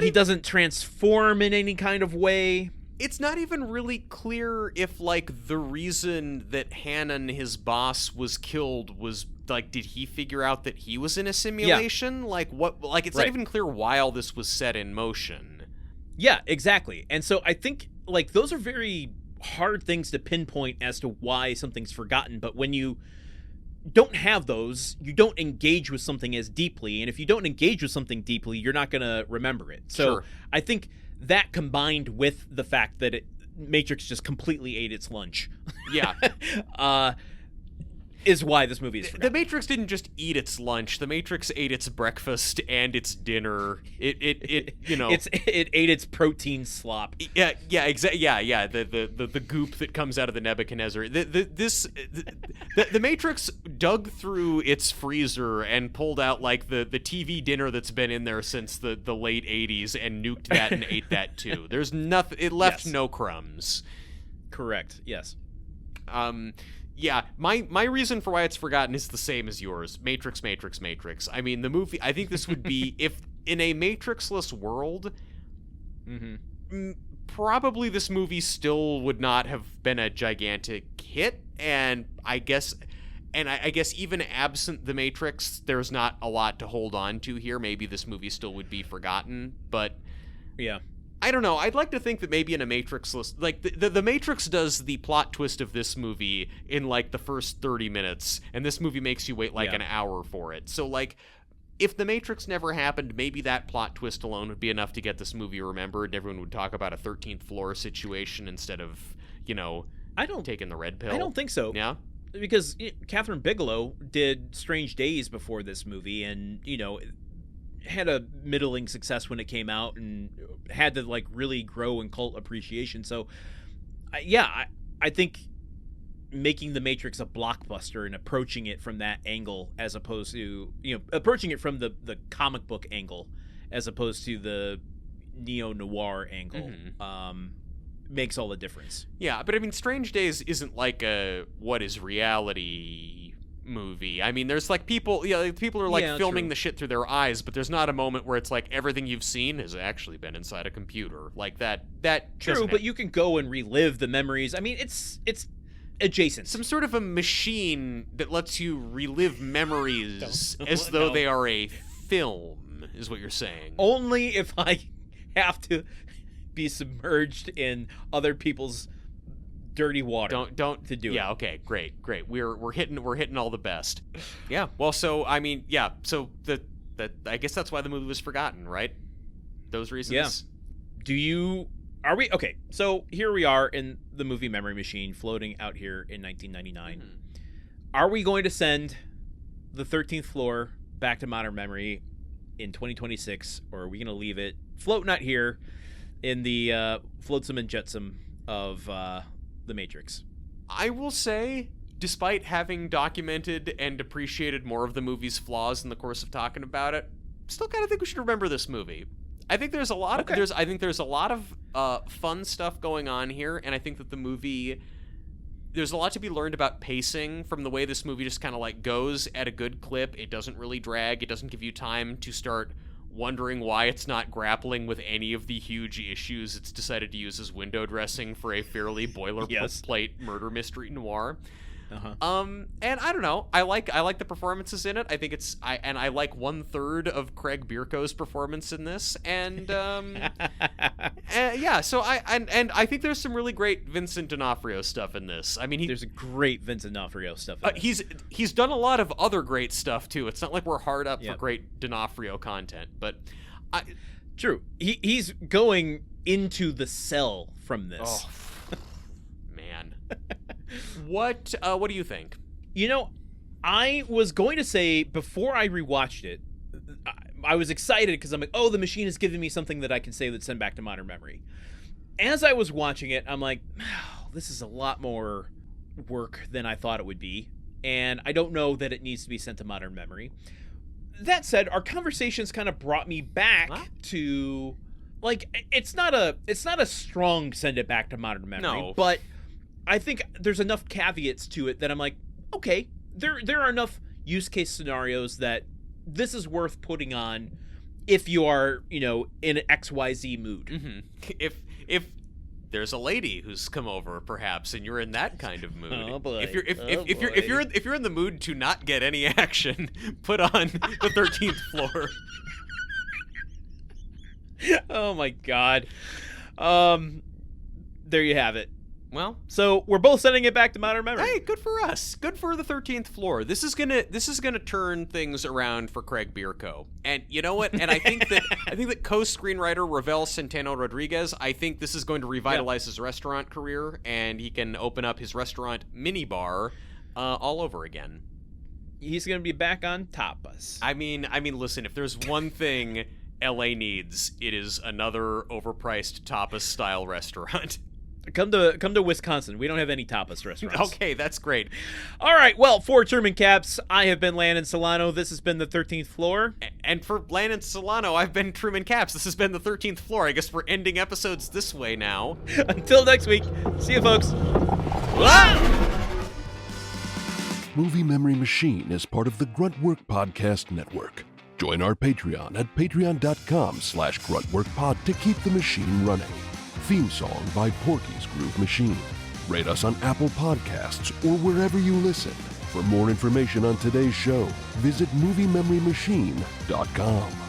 He doesn't transform in any kind of way. It's not even really clear if, like, the reason that Hannon, his boss, was killed was, like, did he figure out that he was in a simulation? Yeah. Like, what? Like, it's not even clear why all this was set in motion. Yeah, exactly. And so I think, like, those are very hard things to pinpoint as to why something's forgotten. But when you don't have those, you don't engage with something as deeply. And if you don't engage with something deeply, you're not going to remember it. So I think that combined with the fact that Matrix just completely ate its lunch. Yeah. is why this movie is The forgotten. Matrix didn't just eat its lunch. The Matrix ate its breakfast and its dinner. It It ate its protein slop. Yeah, exactly. Yeah. The goop that comes out of the Nebuchadnezzar. The Matrix dug through its freezer and pulled out like the TV dinner that's been in there since the late 80s and nuked that and ate that too. There's nothing. It left no crumbs. Correct. Yes. Yeah, my reason for why it's forgotten is the same as yours. Matrix. I mean, the movie, I think this would be, if in a Matrixless world, probably this movie still would not have been a gigantic hit, and I guess even absent the Matrix, there's not a lot to hold on to here. Maybe this movie still would be forgotten, but yeah. I don't know. I'd like to think that maybe in a Matrixless, like the Matrix does the plot twist of this movie in like the first 30 minutes, and this movie makes you wait like an hour for it. So like, if the Matrix never happened, maybe that plot twist alone would be enough to get this movie remembered, and everyone would talk about a 13th Floor situation instead of, taking the red pill. I don't think so. Yeah? Because Catherine Bigelow did Strange Days before this movie, and, had a middling success when it came out and had to like really grow in cult appreciation. So I think making the Matrix a blockbuster and approaching it from that angle, as opposed to approaching it from the comic book angle as opposed to the neo-noir angle, makes all the difference. Yeah, but I mean, Strange Days isn't like a what is reality movie. I mean, there's like people are like filming the shit through their eyes, but there's not a moment where it's like everything you've seen has actually been inside a computer. Like that True, but you can go and relive the memories. I mean, it's adjacent. Some sort of a machine that lets you relive memories as though they are a film, is what you're saying. Only if I have to be submerged in other people's dirty water. Don't to do it. Yeah, okay, great. We're hitting all the best. Yeah. Well, so I mean, yeah. So I guess that's why the movie was forgotten, right? Those reasons. Yeah. Are we okay? So here we are in the movie memory machine, floating out here in 1999. Are we going to send the 13th Floor back to modern memory in 2026, or are we going to leave it floating out here in the flotsam and jetsam of the Matrix? I will say, despite having documented and appreciated more of the movie's flaws in the course of talking about it, still kind of think we should remember this movie. I think there's a lot of there's a lot of fun stuff going on here, and I think that the movie, there's a lot to be learned about pacing from the way this movie just kind of like goes at a good clip. It doesn't really drag. It doesn't give you time to start wondering why it's not grappling with any of the huge issues it's decided to use as window dressing for a fairly boilerplate murder mystery noir. And I don't know. I like the performances in it. I think I like 1/3 of Craig Bierko's performance in this, and yeah. So I think there's some really great Vincent D'Onofrio stuff in this. I mean, there's a great Vincent D'Onofrio stuff. In he's done a lot of other great stuff too. It's not like we're hard up for great D'Onofrio content, but true. He's going into the cell from this. Oh, man. What do you think? I was going to say, before I rewatched it, I was excited because I'm like, oh, the machine is giving me something that I can say that's sent back to modern memory. As I was watching it, I'm like, oh, this is a lot more work than I thought it would be, and I don't know that it needs to be sent to modern memory. That said, our conversations kind of brought me back to, like, it's not a strong send it back to modern memory, but I think there's enough caveats to it that I'm like, okay, there are enough use case scenarios that this is worth putting on if you are, in an XYZ mood. Mm-hmm. If there's a lady who's come over, perhaps, and you're in that kind of mood. Oh boy. If you're in the mood to not get any action, put on the 13th Floor. Oh my God. There you have it. Well, so we're both sending it back to modern memory. Hey, good for us. Good for the 13th Floor. This is gonna turn things around for Craig Bierko. And you know what? And I think that co-screenwriter Ravel Centeno Rodriguez, I think this is going to revitalize his restaurant career, and he can open up his restaurant mini bar all over again. He's going to be back on tapas. I mean, listen, if there's one thing LA needs, it is another overpriced tapas-style restaurant. Come to Wisconsin. We don't have any tapas restaurants. Okay, that's great. All right, well, for Truman Caps, I have been Landen Solano. This has been the 13th Floor. And for Landen Solano, I've been Truman Caps. This has been the 13th Floor. I guess we're ending episodes this way now. Until next week, see you, folks. Movie Memory Machine is part of the Gruntwork Podcast Network. Join our Patreon at patreon.com/gruntworkpod to keep the machine running. Theme song by Porky's Groove Machine. Rate us on Apple Podcasts or wherever you listen. For more information on today's show, visit moviememorymachine.com.